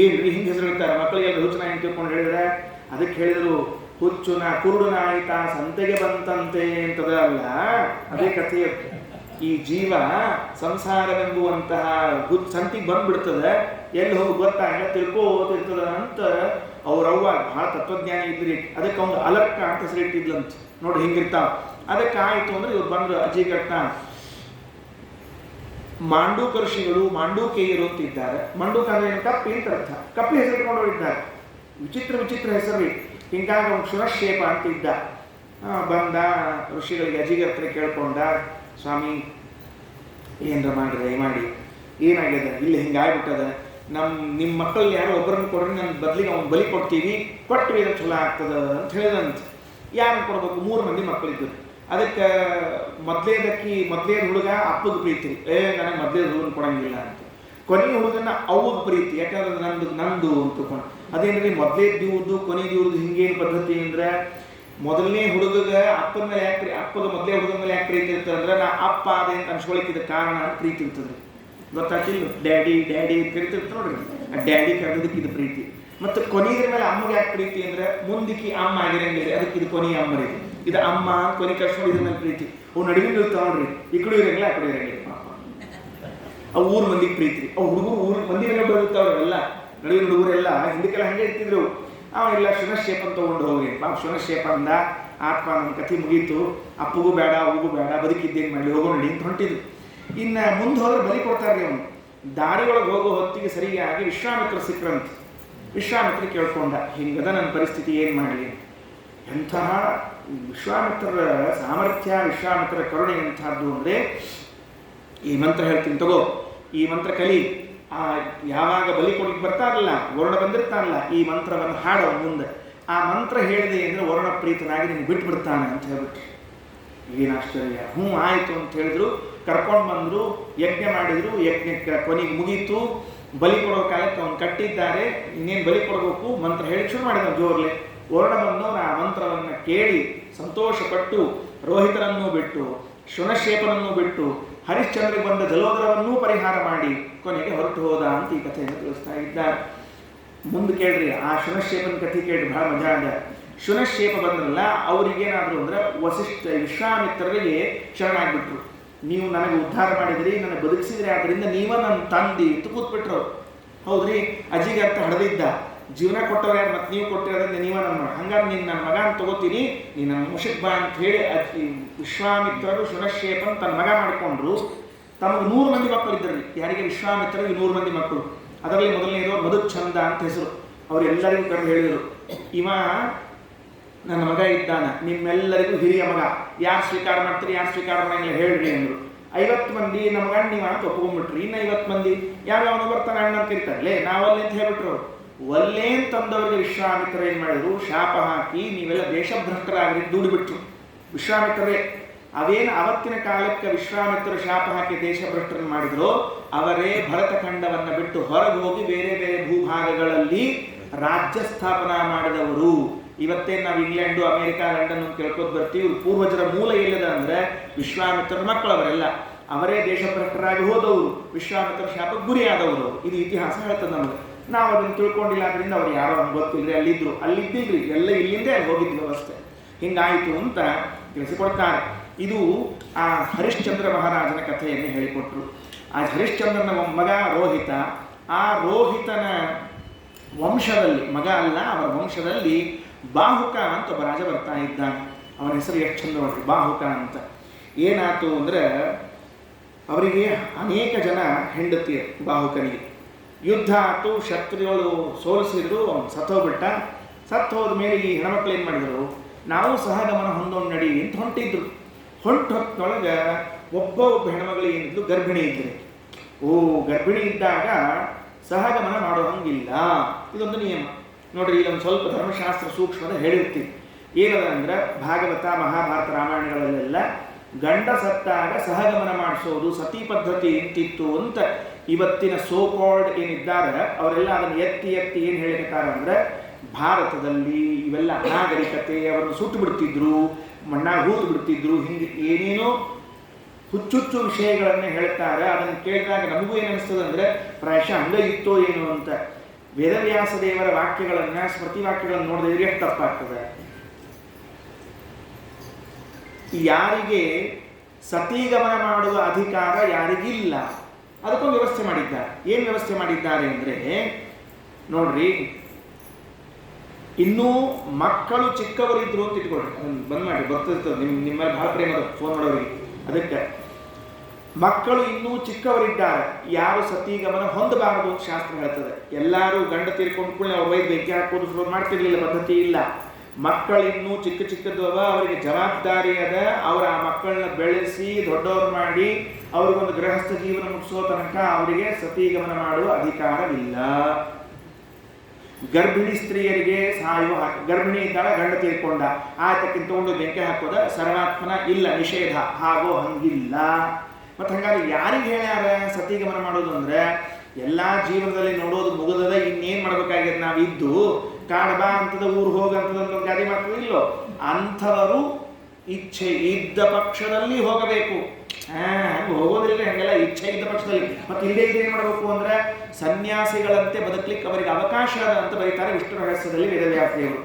ಏನ್ರಿ ಹಿಂಗೆ ಹೆಸರು ಇಡ್ತಾರೆ ಮಕ್ಕಳಿಗೆಲ್ಲ ಹುಚ್ಚು ನಾಯಿ ಅಂತ ತಿಳ್ಕೊಂಡು ಹೇಳಿದ್ರೆ? ಅದಕ್ಕೆ ಹೇಳಿದ್ರು ಹುಚ್ಚು ಕುರುಡು ನಾಯಿ ತಾ ಸಂತೆಗೆ ಬಂತಂತೆ ಅಂತದ ಅಲ್ಲ, ಅದೇ ಕಥೆಯ. ಈ ಜೀವ ಸಂಸಾರವೆಂಬುವಂತಹ ಸಂತಿಗೆ ಬಂದ್ಬಿಡ್ತದೆ, ಎಲ್ಲಿ ಹೋಗಿ ಗೊತ್ತಾಗಲ್ಲ, ತಿಳ್ಕೋತಿರ್ತದ ಅಂತ ಅವ್ರವ್ವ ಬಹಳ ತತ್ವಜ್ಞಾನಿ ಇದ್ರಿ. ಅದಕ್ಕೆ ಅವ್ನು ಅಲರ್ಕ ಅಂತ ಹೆಸರಿಟ್ಟಿದ್ಲಂತ. ನೋಡಿ ಹಿಂಗಿರ್ತಾವ. ಅದಕ್ಕೆ ಆಯಿತು ಅಂದ್ರೆ ಇವ್ರು ಬಂದ್ರು ಅಜೀಗರ್ತ. ಮಾಂಡೂಕ ಋಷಿಗಳು, ಮಾಂಡೂಕೇಯರು ಅಂತ ಇದ್ದಾರೆ. ಮಾಂಡೂಕ ಅಂದ್ರೆ ಏನು? ಕಪ್ಪಿ ಅಂತ ಅರ್ಥ. ಕಪ್ಪಿ ಹೆಸರಿಟ್ಕೊಂಡು ಹೋಗಿದ್ದಾರೆ. ವಿಚಿತ್ರ ವಿಚಿತ್ರ ಹೆಸರು. ಹಿಂಗಾಗಿ ಅವ್ನು ಶುನಶೇಪ ಅಂತ ಇದ್ದ. ಬಂದ ಋಷಿಗಳಿಗೆ ಅಜೀಗರ್ತ್ರ ಕೇಳ್ಕೊಂಡ, ಸ್ವಾಮಿ ಏನರ ಮಾಡಿದೆ ಮಾಡಿ ಏನಾಗ್ಯದ, ಇಲ್ಲಿ ಹಿಂಗಾಗ್ಬಿಟ್ಟದ, ನಿಮ್ಮ ಮಕ್ಕಳಲ್ಲಿ ಯಾರೋ ಒಬ್ಬರನ್ನು ಕೊಡ್ರಿ, ನನ್ನ ಬದಲಿಗೆ ಅವ್ನು ಬಲಿ ಕೊಡ್ತೀವಿ, ಕೊಟ್ಟರೆ ಇದು ಚಲೋ ಆಗ್ತದ ಅಂತ ಹೇಳಿದಂತ. ಯಾರನ್ನು ಕೊಡ್ಬೇಕು? 3 ಮಂದಿ ಮಕ್ಕಳಿದ್ದರು. ಅದಕ್ಕೆ ಮೊದಲೇ ಹುಡುಗ ಅಪ್ಪಗೆ ಪ್ರೀತಿ, ನನಗೆ ಮೊದಲೇ ಹುಡುಗನ ಕೊಡಂಗಿಲ್ಲ ಅಂತ. ಕೊನೆಯ ಹುಡುಗನ ಅವ್ವಗೆ ಪ್ರೀತಿ, ಯಾಕಂದ್ರೆ ನಂದು ಅಂತಕೊಂಡು. ಅದೇನ್ರಿ ಮೊದಲೇದ್ದು ಕೊನೆಗೆ ಇವ್ರದ್ದು ಹಿಂಗೇನು ಪದ್ಧತಿ ಅಂದ್ರೆ, ಮೊದಲನೇ ಹುಡುಗಗ ಅಪ್ಪನ ಮೇಲೆ ಯಾಕೆ ಅಪ್ಪಗ ಮೊದಲೇ ಹುಡುಗನ ಮೇಲೆ ಯಾಕೆ ಪ್ರೀತಿ ಇರ್ತದೆ ಅಂದ್ರೆ, ನಾ ಅಪ್ಪ ಅದೇ ಅಂತ ಅನ್ಸ್ಕೊಳಿಕ್ಕಿದ ಕಾರಣ ಪ್ರೀತಿ ಇರ್ತದ್ರಿ. ಗೊತ್ತಾಗ್ತಿಲ್ಲ? ಡ್ಯಾಡಿ ಡ್ಯಾಡಿ ಅಂತ ಕರಿತಿರ್ತ ನೋಡ್ರಿ, ಆ ಡ್ಯಾಡಿ ಕರೆದಕ್ಕೆ ಇದು ಪ್ರೀತಿ. ಮತ್ತು ಕೊನೆಯ ಮೇಲೆ ಅಮ್ಮಗೆ ಯಾಕೆ ಪ್ರೀತಿ ಅಂದ್ರೆ, ಮುಂದಕ್ಕೆ ಅಮ್ಮ ಆಗಿರಂಗಿಲ್ಲ, ಅದಕ್ಕೆ ಇದು ಕೊನೆಯ ಅಮ್ಮ ರೀ. ಇದು ಅಮ್ಮ ಕೊನೆ ಕರ್ಸ್ಕೊಂಡು ಇದ್ರ ಮೇಲೆ ಪ್ರೀತಿ. ಅವು ನಡುವೆ ಇರ್ತಾವ ನೋಡ್ರಿ, ಈ ಕಡೆ ಇರಂಗಿಲ್ಲ ಆ ಕಡೆ ಇರಂಗಿಲ್ಲ. ಅವು 3 ಮಂದಿಗೆ ಪ್ರೀತಿ. ಅವು ಹುಡುಗರು ಮಂದಿ ಮೇಲೆ ಬರುತ್ತಾವ್ರೆಲ್ಲ, ನಡುವಿನ ಹುಡುಗರೆಲ್ಲ ಹಿಂದಕ್ಕೆಲ್ಲ ಹಂಗೆ ಇರ್ತಿದ್ರು. ಅವೆಲ್ಲ ಶುನಶೇಪ ತಗೊಂಡು ಹೋಗಿ ಶುನಶೇಪ ಅಂದ, ಆತ್ಮ ನನ್ನ ಕಥೆ ಮುಗೀತು, ಅಪ್ಪಗೂ ಬೇಡ ಅವ್ಗೂ ಬೇಡ, ಬದುಕಿದ್ದೇನು ಮಾಡಲಿ, ಹೋಗೋ ನಡಿ ಅಂತ ಹೊಂಟಿದ್ರು. ಇನ್ನು ಮುಂದೆ ಹೋದ್ರೆ ಬಲಿ ಕೊಡ್ತಾರ್ರಿ ಅವನು. ದಾರಿ ಒಳಗೆ ಹೋಗೋ ಹೊತ್ತಿಗೆ ಸರಿಯಾಗಿ ವಿಶ್ವಾಮಿತ್ರ ಸಿಕ್ರಂತ. ವಿಶ್ವಾಮಿತ್ರ ಕೇಳ್ಕೊಂಡ, ಹಿಂಗದ ನನ್ನ ಪರಿಸ್ಥಿತಿ ಏನು ಮಾಡಲಿ. ಎಂತಹ ವಿಶ್ವಾಮಿತ್ರರ ಸಾಮರ್ಥ್ಯ, ವಿಶ್ವಾಮಿತ್ರರ ಕರುಣೆ ಎಂಥದ್ದು ಅಂದರೆ, ಈ ಮಂತ್ರ ಹೇಳ್ತೀನಿ ತಗೋ, ಈ ಮಂತ್ರ ಕಲಿ. ಯಾವಾಗ ಬಲಿ ಕೊಡ್ಲಿಕ್ಕೆ ಬರ್ತಾರಲ್ಲ, ವರುಣ ಬಂದಿರ್ತಾನಲ್ಲ, ಈ ಮಂತ್ರವನ್ನು ಹಾಡೋ ಮುಂದೆ. ಆ ಮಂತ್ರ ಹೇಳಿದೆ ಅಂದರೆ ವರುಣ ಪ್ರೀತನಾಗಿ ನಿಮ್ಗೆ ಬಿಟ್ಟು ಬಿಡ್ತಾನೆ ಅಂತ ಹೇಳ್ಬಿಟ್ರು. ಏನು ಆಶ್ಚರ್ಯ. ಆಯಿತು ಅಂತ ಹೇಳಿದ್ರು. ಕರ್ಕೊಂಡು ಬಂದರು, ಯಜ್ಞ ಮಾಡಿದ್ರು. ಯಜ್ಞಕ್ಕೆ ಕೊನೆಗೆ ಮುಗೀತು. ಬಲಿ ಕೊಡೋ ಕಾಲಕ್ಕೆ ಅವನು ಕಟ್ಟಿದ್ದಾರೆ. ಇನ್ನೇನು ಬಲಿ ಕೊಡಬೇಕು, ಮಂತ್ರ ಹೇಳಿ ಶುರು ಮಾಡಿದ ಜೋರ್ಲೆ. ವರುಣ ಬಂದವರು ಆ ಮಂತ್ರವನ್ನು ಕೇಳಿ ಸಂತೋಷಪಟ್ಟು ರೋಹಿತರನ್ನೂ ಬಿಟ್ಟು, ಶುನಶೇಪನನ್ನೂ ಬಿಟ್ಟು, ಹರಿಶ್ಚಂದ್ರಿಗೆ ಬಂದ ಜಲೋದರವನ್ನೂ ಪರಿಹಾರ ಮಾಡಿ ಕೊನೆಗೆ ಹೊರಟು ಹೋದ ಅಂತ ಈ ಕಥೆಯನ್ನು ತಿಳಿಸ್ತಾ ಇದ್ದಾರೆ. ಮುಂದೆ ಕೇಳ್ರಿ, ಆ ಶುನಶೇಪನ ಕಥೆ ಕೇಳ್ರಿ, ಬಹಳ ಮಜಾ ಅದ. ಶುನಶೇಪ ಬಂದ್ರಲ್ಲ, ಅವ್ರಿಗೇನಾದ್ರು ಅಂದ್ರೆ ವಿಶ್ವಾಮಿತ್ರರಿಗೆ ಶರಣಾಗ್ಬಿಟ್ರು. ನೀವು ನನಗೆ ಉದ್ಧಾರ ಮಾಡಿದ್ರಿ, ನನಗೆ ಬದುಕಿಸಿದ್ರಿ, ಆದ್ದರಿಂದ ನೀವ ನನ್ನ ತಂದಿ ಅಂತ ಕೂತ್ಬಿಟ್ರು. ಹೌದ್ರಿ, ಅಜಿಗರ್ತ ಹಡದಿದ್ದ, ಜೀವನ ಕೊಟ್ಟವ್ರು ಯಾರು, ಮತ್ತೆ ನೀವು ಕೊಟ್ಟಿರೋದ್ರಿಂದ ನೀವ ನನ್ನ ಮಗ, ಹಂಗಾರೆ ನೀನು ನನ್ನ ಮಗ ಅಂತ ತಗೋತೀನಿ, ನೀನು ನನ್ನ ಮುಷಕ್ ಬಾ ಅಂತ ಹೇಳಿ ವಿಶ್ವಾಮಿತ್ರರು ಶುನಶೇಪನ್ ತನ್ನ ಮಗ ಮಾಡಿಕೊಂಡ್ರು. ತಮಗೆ 100 ಮಂದಿ ಮಕ್ಕಳು ಇದ್ದರು. ಯಾರಿಗೆ? ವಿಶ್ವಾಮಿತ್ರರಿಗೆ 100 ಮಂದಿ ಮಕ್ಕಳು. ಅದರಲ್ಲಿ ಮೊದಲನೇದವರು ಮಧುಚ್ಛಂದ ಅಂತ ಹೆಸರು. ಅವರೆಲ್ಲರಿಗೂ ಕರೆದು ಹೇಳಿದರು, ಇವ ನನ್ನ ಮಗ ಇದ್ದಾನ, ನಿಮ್ಮೆಲ್ಲರಿಗೂ ಹಿರಿಯ ಮಗ, ಯಾರು ಸ್ವೀಕಾರ ಮಾಡ್ತೀರಿ, ಯಾರು ಸ್ವೀಕಾರ ಮಾಡಂಗಿಲ್ಲ ಹೇಳ್ರಿ ಅಂದರು. 50 ಮಂದಿ ನಮ್ಗೆ ಅಣ್ಣಿವ ಅಂತ ಒಪ್ಕೊಂಡ್ಬಿಟ್ರಿ. ಇನ್ನು 50 ಮಂದಿ ಯಾವ್ಯಾವನು ಬರ್ತಾನೆ ಅಣ್ಣ ಅಂತ ಇರ್ತಾರಲ್ಲೇ, ನಾವಲ್ಲೇ ಅಂತ ಹೇಳ್ಬಿಟ್ರು. ಒಲ್ಲೆ ತಂದವರಿಗೆ ವಿಶ್ವಾಮಿತ್ರ ಏನು ಮಾಡಿದ್ರು, ಶಾಪ ಹಾಕಿ ನೀವೆಲ್ಲ ದೇಶಭ್ರಷ್ಟರಾಗ್ರಿ ದೂಡಿಬಿಟ್ರು. ವಿಶ್ವಾಮಿತ್ರರೇ ಅವೇನು ಅವತ್ತಿನ ಕಾಲಕ್ಕೆ ವಿಶ್ವಾಮಿತ್ರ ಶಾಪ ಹಾಕಿ ದೇಶಭ್ರಷ್ಟರನ್ನು ಮಾಡಿದ್ರು, ಅವರೇ ಭರತಖಂಡವನ್ನು ಬಿಟ್ಟು ಹೊರಗೆ ಹೋಗಿ ಬೇರೆ ಬೇರೆ ಭೂಭಾಗಗಳಲ್ಲಿ ರಾಜ್ಯ ಸ್ಥಾಪನಾ ಮಾಡಿದವರು. ಇವತ್ತೇ ನಾವು ಇಂಗ್ಲೆಂಡು, ಅಮೆರಿಕ, ಲಂಡನ್ ಕೇಳ್ಕೊತ ಬರ್ತೀವಿ. ಪೂರ್ವಜರ ಮೂಲ ಎಲ್ಲದ ಅಂದ್ರೆ ವಿಶ್ವಾಮಿತ್ರರ ಮಕ್ಕಳು ಅವರೆಲ್ಲ. ಅವರೇ ದೇಶಭ್ರಷ್ಟರಾಗಿ ಹೋದವರು, ವಿಶ್ವಾಮಿತ್ರ ಶಾಪಕ್ಕೆ ಗುರಿಯಾದವರು. ಇದು ಇತಿಹಾಸ ಹೇಳ್ತದೆ ನಮಗೆ. ನಾವು ಅದನ್ನು ತಿಳ್ಕೊಂಡಿಲ್ಲ, ಅದರಿಂದ ಅವ್ರು ಯಾರೋ ನಮ್ಗೆ ಗೊತ್ತಿಲ್ಲರಿ, ಅಲ್ಲಿದ್ದಿಲ್ರಿ, ಎಲ್ಲ ಇಲ್ಲಿಂದೇ ಅಲ್ಲಿ ಹೋಗಿದ್ದ ವ್ಯವಸ್ಥೆ ಹಿಂಗಾಯಿತು ಅಂತ ತಿಳಿಸಿಕೊಡ್ತಾರೆ. ಇದು ಆ ಹರಿಶ್ಚಂದ್ರ ಮಹಾರಾಜನ ಕಥೆಯನ್ನು ಹೇಳಿಕೊಟ್ರು. ಆ ಹರಿಶ್ಚಂದ್ರನ ಮಗ ರೋಹಿತ, ಆ ರೋಹಿತನ ವಂಶದಲ್ಲಿ, ಮಗ ಅಲ್ಲ ಅವರ ವಂಶದಲ್ಲಿ ಬಾಹುಕ ಅಂತ ಒಬ್ಬ ರಾಜ ಬರ್ತಾ ಇದ್ದಾನೆ. ಅವನ ಹೆಸರು ಎಷ್ಟು ಚಂದ ನೋಡ್ರಿ, ಬಾಹುಕ ಅಂತ. ಏನಾಯ್ತು ಅಂದರೆ ಅವರಿಗೆ ಅನೇಕ ಜನ ಹೆಂಡತಿಯರು ಬಾಹುಕನಿಗೆ. ಯುದ್ಧ ಆಯ್ತು, ಶತ್ರುಗಳು ಸೋಲಿಸಿದ್ರು, ಅವನು ಸತ್ತೋಗ್ಬಿಟ್ಟ. ಹೋದ ಮೇಲೆ ಈ ಹೆಣ್ಮಕ್ಳು ಏನು ಮಾಡಿದರು, ನಾವು ಸಹಗಮನ ಹೊಂದೋಣ ನಡಿ ಅಂತ ಹೊಂಟಿದ್ರು. ಹೊತ್ತೊಳಗೆ ಒಬ್ಬ ಹೆಣ್ಮಗಳು ಏನಿದ್ಲು, ಗರ್ಭಿಣಿ ಇದ್ದರೆ. ಗರ್ಭಿಣಿ ಇದ್ದಾಗ ಸಹಗಮನ ಮಾಡೋ ಹಂಗಿಲ್ಲ, ಇದೊಂದು ನಿಯಮ ನೋಡ್ರಿ. ಇಲ್ಲೊಂದು ಸ್ವಲ್ಪ ಧರ್ಮಶಾಸ್ತ್ರ ಸೂಕ್ಷ್ಮದ ಹೇಳಿರ್ತೀವಿ. ಏನದ ಅಂದ್ರೆ ಭಾಗವತ, ಮಹಾಭಾರತ, ರಾಮಾಯಣಗಳಲ್ಲೆಲ್ಲ ಗಂಡ ಸತ್ತಾಗ ಸಹಗಮನ ಮಾಡಿಸೋದು ಸತಿ ಪದ್ಧತಿ ಇಂತಿತ್ತು ಅಂತ ಇವತ್ತಿನ ಸೋಕಾಲ್ಡ್ ಏನಿದ್ದಾರೆ ಅವರೆಲ್ಲ ಅದನ್ನು ಎತ್ತಿ ಏನು ಹೇಳಿರ್ತಾರೆ ಅಂದರೆ, ಭಾರತದಲ್ಲಿ ಇವೆಲ್ಲ ಅನಾಗರಿಕತೆ, ಅವರನ್ನು ಸುಟ್ಟು ಬಿಡ್ತಿದ್ರು, ಮಣ್ಣಾಗ ಹೂತು ಬಿಡ್ತಿದ್ರು, ಹಿಂಗೆ ಏನೇನೋ ಹುಚ್ಚುಚ್ಚು ವಿಷಯಗಳನ್ನೇ ಹೇಳ್ತಾರೆ. ಅದನ್ನು ಕೇಳಿದಾಗ ನಮಗೂ ಏನು ಅನಿಸ್ತದೆ ಅಂದರೆ ಪ್ರಾಯಶಃ ಹಂಗ ಇತ್ತೋ ಏನು ಅಂತ. ವೇದವ್ಯಾಸ ದೇವರ ವಾಕ್ಯಗಳನ್ನು, ಸ್ಮೃತಿ ವಾಕ್ಯಗಳನ್ನು ನೋಡಿದ್ರೆ ಎಷ್ಟು ತಪ್ಪಾಗ್ತದೆ. ಯಾರಿಗೆ ಸತೀಗಮನ ಮಾಡುವ ಅಧಿಕಾರ ಯಾರಿಗಿಲ್ಲ, ಅದಕ್ಕೊಂದು ವ್ಯವಸ್ಥೆ ಮಾಡಿದ್ದಾರೆ. ಏನು ವ್ಯವಸ್ಥೆ ಮಾಡಿದ್ದಾರೆ ಅಂದರೆ ನೋಡ್ರಿ, ಇನ್ನೂ ಮಕ್ಕಳು ಚಿಕ್ಕವರಿದ್ರು ಅಂತ ಇಟ್ಕೊಳ್ರಿ, ಅದನ್ನು ಬಂದ್ ಮಾಡಿ, ಬರ್ತಿರ್ತದೆ ನಿಮ್ಮಲ್ಲಿ ಭಾಳ ಪ್ರೇಮದ ಫೋನ್ ಮಾಡೋರಿಗೆ. ಅದಕ್ಕೆ ಮಕ್ಕಳು ಇನ್ನೂ ಚಿಕ್ಕವರಿದ್ದಾರೆ, ಯಾರು ಸತೀಗಮನ ಹೊಂದಬಾರದು ಅಂತ ಶಾಸ್ತ್ರ ಹೇಳ್ತದೆ. ಎಲ್ಲರೂ ಗಂಡ ತೀರ್ಕೊಂಡು ಕೂಡ ಅವ್ರ ವೈದ್ಯ ಬೆಂಕಿ ಹಾಕೋದು ಶುರು ಮಾಡ್ತಿರ್ಲಿಲ್ಲ, ಪದ್ಧತಿ ಇಲ್ಲ. ಮಕ್ಕಳು ಇನ್ನೂ ಚಿಕ್ಕದವ, ಅವರಿಗೆ ಜವಾಬ್ದಾರಿ ಅದ. ಅವರ ಆ ಮಕ್ಕಳನ್ನ ಬೆಳೆಸಿ ದೊಡ್ಡವರು ಮಾಡಿ ಅವ್ರಿಗೊಂದು ಗೃಹಸ್ಥ ಜೀವನ ಮುಗಿಸೋ ತನಕ ಅವರಿಗೆ ಸತೀಗಮನ ಮಾಡುವ ಅಧಿಕಾರವಿಲ್ಲ. ಗರ್ಭಿಣಿ ಸ್ತ್ರೀಯರಿಗೆ ಸಾಯುವ, ಗರ್ಭಿಣಿ ಇದ್ದಾಗ ಗಂಡ ತೀರ್ಕೊಂಡ ಆತಕ್ಕಿಂತ ಒಂದು ಬೆಂಕಿ ಹಾಕೋದ ಸರ್ವಾತ್ಮನ ಇಲ್ಲ, ನಿಷೇಧ, ಹಾಗೋ ಹಂಗಿಲ್ಲ. ಮತ್ತು ಹಂಗಾದ್ರೆ ಯಾರಿಗೆ ಹೇಳ್ಯಾರ ಸತೀಗಮನ ಮಾಡೋದು ಅಂದ್ರೆ, ಎಲ್ಲ ಜೀವನದಲ್ಲಿ ನೋಡೋದು ಮುಗಿದದ, ಇನ್ನೇನು ಮಾಡ್ಬೇಕಾಗ್ಯದ, ನಾವಿದ್ದು ಕಾಡ್ಬಾ ಅಂತದ, ಊರು ಹೋಗಂತದ ಗಾದಿ ಮಾಡ್ತದೆ ಇಲ್ಲೋ, ಅಂಥವರು ಇಚ್ಛೆ ಇದ್ದ ಪಕ್ಷದಲ್ಲಿ ಹೋಗಬೇಕು. ಹಂಗೆ ಹೋಗೋದಿಲ್ಲ, ಹಂಗೆಲ್ಲ ಇಚ್ಛೆ ಇದ್ದ ಪಕ್ಷದಲ್ಲಿ. ಮತ್ತೆ ಇಲ್ಲೇ ಏನು ಮಾಡಬೇಕು ಅಂದ್ರೆ, ಸನ್ಯಾಸಿಗಳಂತೆ ಬದುಕಲಿಕ್ಕೆ ಅವರಿಗೆ ಅವಕಾಶ ಅದ ಅಂತ ಬರೀತಾರೆ ವಿಷ್ಣು ರಹಸ್ಯದಲ್ಲಿ ವೇದವ್ಯಾಸದೇವರು.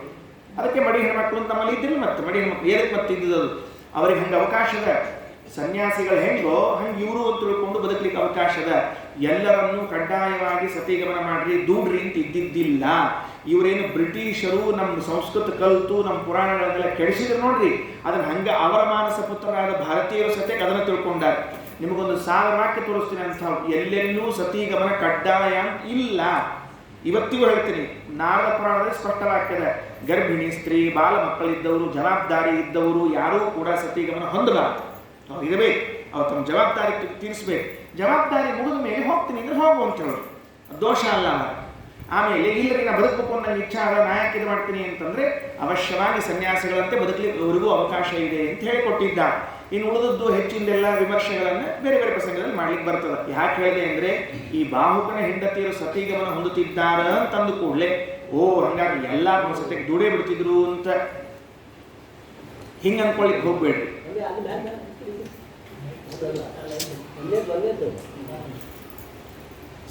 ಅದಕ್ಕೆ ಮಡಿ ಹೆಣ್ಮಕ್ಳು ಅಂತ ನಮ್ಮಲ್ಲಿ ಇದ್ದಿಲ್ಲ. ಮತ್ತೆ ಮಡಿ ಹೆಣ್ಮಕ್ಳು ಏನಕ್ಕೆ ಮತ್ತೆ ಇದ್ದದು, ಅವ್ರಿಗೆ ಹಂಗೆ ಅವಕಾಶದ. ಸನ್ಯಾಸಿಗಳು ಹೆಂಗೋ ಹಂಗೆ ಇವರು ಅಂತ ತಿಳ್ಕೊಂಡು ಬದುಕಲಿಕ್ಕೆ ಅವಕಾಶದ. ಎಲ್ಲರನ್ನೂ ಕಡ್ಡಾಯವಾಗಿ ಸತೀಗಮನ ಮಾಡ್ರಿ, ದೂಡ್ರಿ ಅಂತ ಇದ್ದಿದ್ದಿಲ್ಲ. ಇವರೇನು ಬ್ರಿಟಿಷರು ನಮ್ಮ ಸಂಸ್ಕೃತ ಕಲಿತು ನಮ್ಮ ಪುರಾಣಗಳನ್ನೆಲ್ಲ ಕೆಡಿಸಿದ್ರು ನೋಡ್ರಿ, ಅದನ್ನು ಹಂಗೆ ಅವರ ಮಾನಸ ಪುತ್ರರಾದ ಭಾರತೀಯರು ಸತ್ಯಕ್ಕೆ ಅದನ್ನು ತಿಳ್ಕೊಂಡಾರೆ. ನಿಮಗೊಂದು 1000 ವಾಕ್ಯ ತೋರಿಸ್ತೀನಿ ಅಂತ, ಎಲ್ಲೆಲ್ಲೂ ಸತೀಗಮನ ಕಡ್ಡಾಯ ಇಲ್ಲ. ಇವತ್ತಿಗೂ ಹೇಳ್ತೀನಿ, ನಾರದ ಪುರಾಣದಲ್ಲಿ ಸ್ಪಷ್ಟ ವಾಕ್ಯದ, ಗರ್ಭಿಣಿ ಸ್ತ್ರೀ, ಬಾಲ ಮಕ್ಕಳಿದ್ದವರು, ಜವಾಬ್ದಾರಿ ಇದ್ದವರು ಯಾರೂ ಕೂಡ ಸತೀಗಮನ ಹೊಂದಬಾರದು. ಅವ್ರು ಇರಬೇಕು, ಅವ್ರು ತಮ್ಮ ಜವಾಬ್ದಾರಿ ತೀರಿಸ್ಬೇಕು. ಜವಾಬ್ದಾರಿ ಮುಗಿದ ಮೇಲೆ ಹೋಗ್ತೀನಿ ಅಂದ್ರೆ ಹೋಗು ಅಂತ ಹೇಳೋರು, ದೋಷ ಅಲ್ಲ. ಆಮೇಲೆ ಇಲ್ಲರಿ ನಾ ಬದುಕಬೇಕು ಅನ್ನೋ ಇಚ್ಛೆ ಆದ, ನಾ ಯಾಕೆ ಇದು ಮಾಡ್ತೀನಿ ಅಂತಂದರೆ ಅವಶ್ಯವಾಗಿ ಸನ್ಯಾಸಿಗಳಂತೆ ಬದುಕಲಿಕ್ಕೆ ಅವರಿಗೂ ಅವಕಾಶ ಇದೆ ಅಂತ ಹೇಳಿಕೊಟ್ಟಿದ್ದ. ಇನ್ನು ಉಳಿದದ್ದು ಹೆಚ್ಚಿಂದೆಲ್ಲ ವಿಮರ್ಶೆಗಳನ್ನು ಬೇರೆ ಬೇರೆ ಪ್ರಸಂಗದಲ್ಲಿ ಮಾಡ್ಲಿಕ್ಕೆ ಬರ್ತದೆ. ಯಾಕೆ ಹೇಳಿದೆ ಅಂದರೆ, ಈ ಬಾಹುಕನ ಹೆಂಡತಿಯರು ಸತೀಗಮನ ಹೊಂದುತ್ತಿದ್ದಾರ ಅಂತಂದು ಕೂಡಲೇ ಹಂಗಾಗಿ ಎಲ್ಲ ಸತ್ಯಕ್ಕೆ ದುಡೇ ಬಿಡ್ತಿದ್ರು ಅಂತ ಹಿಂಗೆ ಅನ್ಕೊಳ್ಳಿಕ್ಕೆ ಹೋಗ್ಬೇಡ್ರಿ.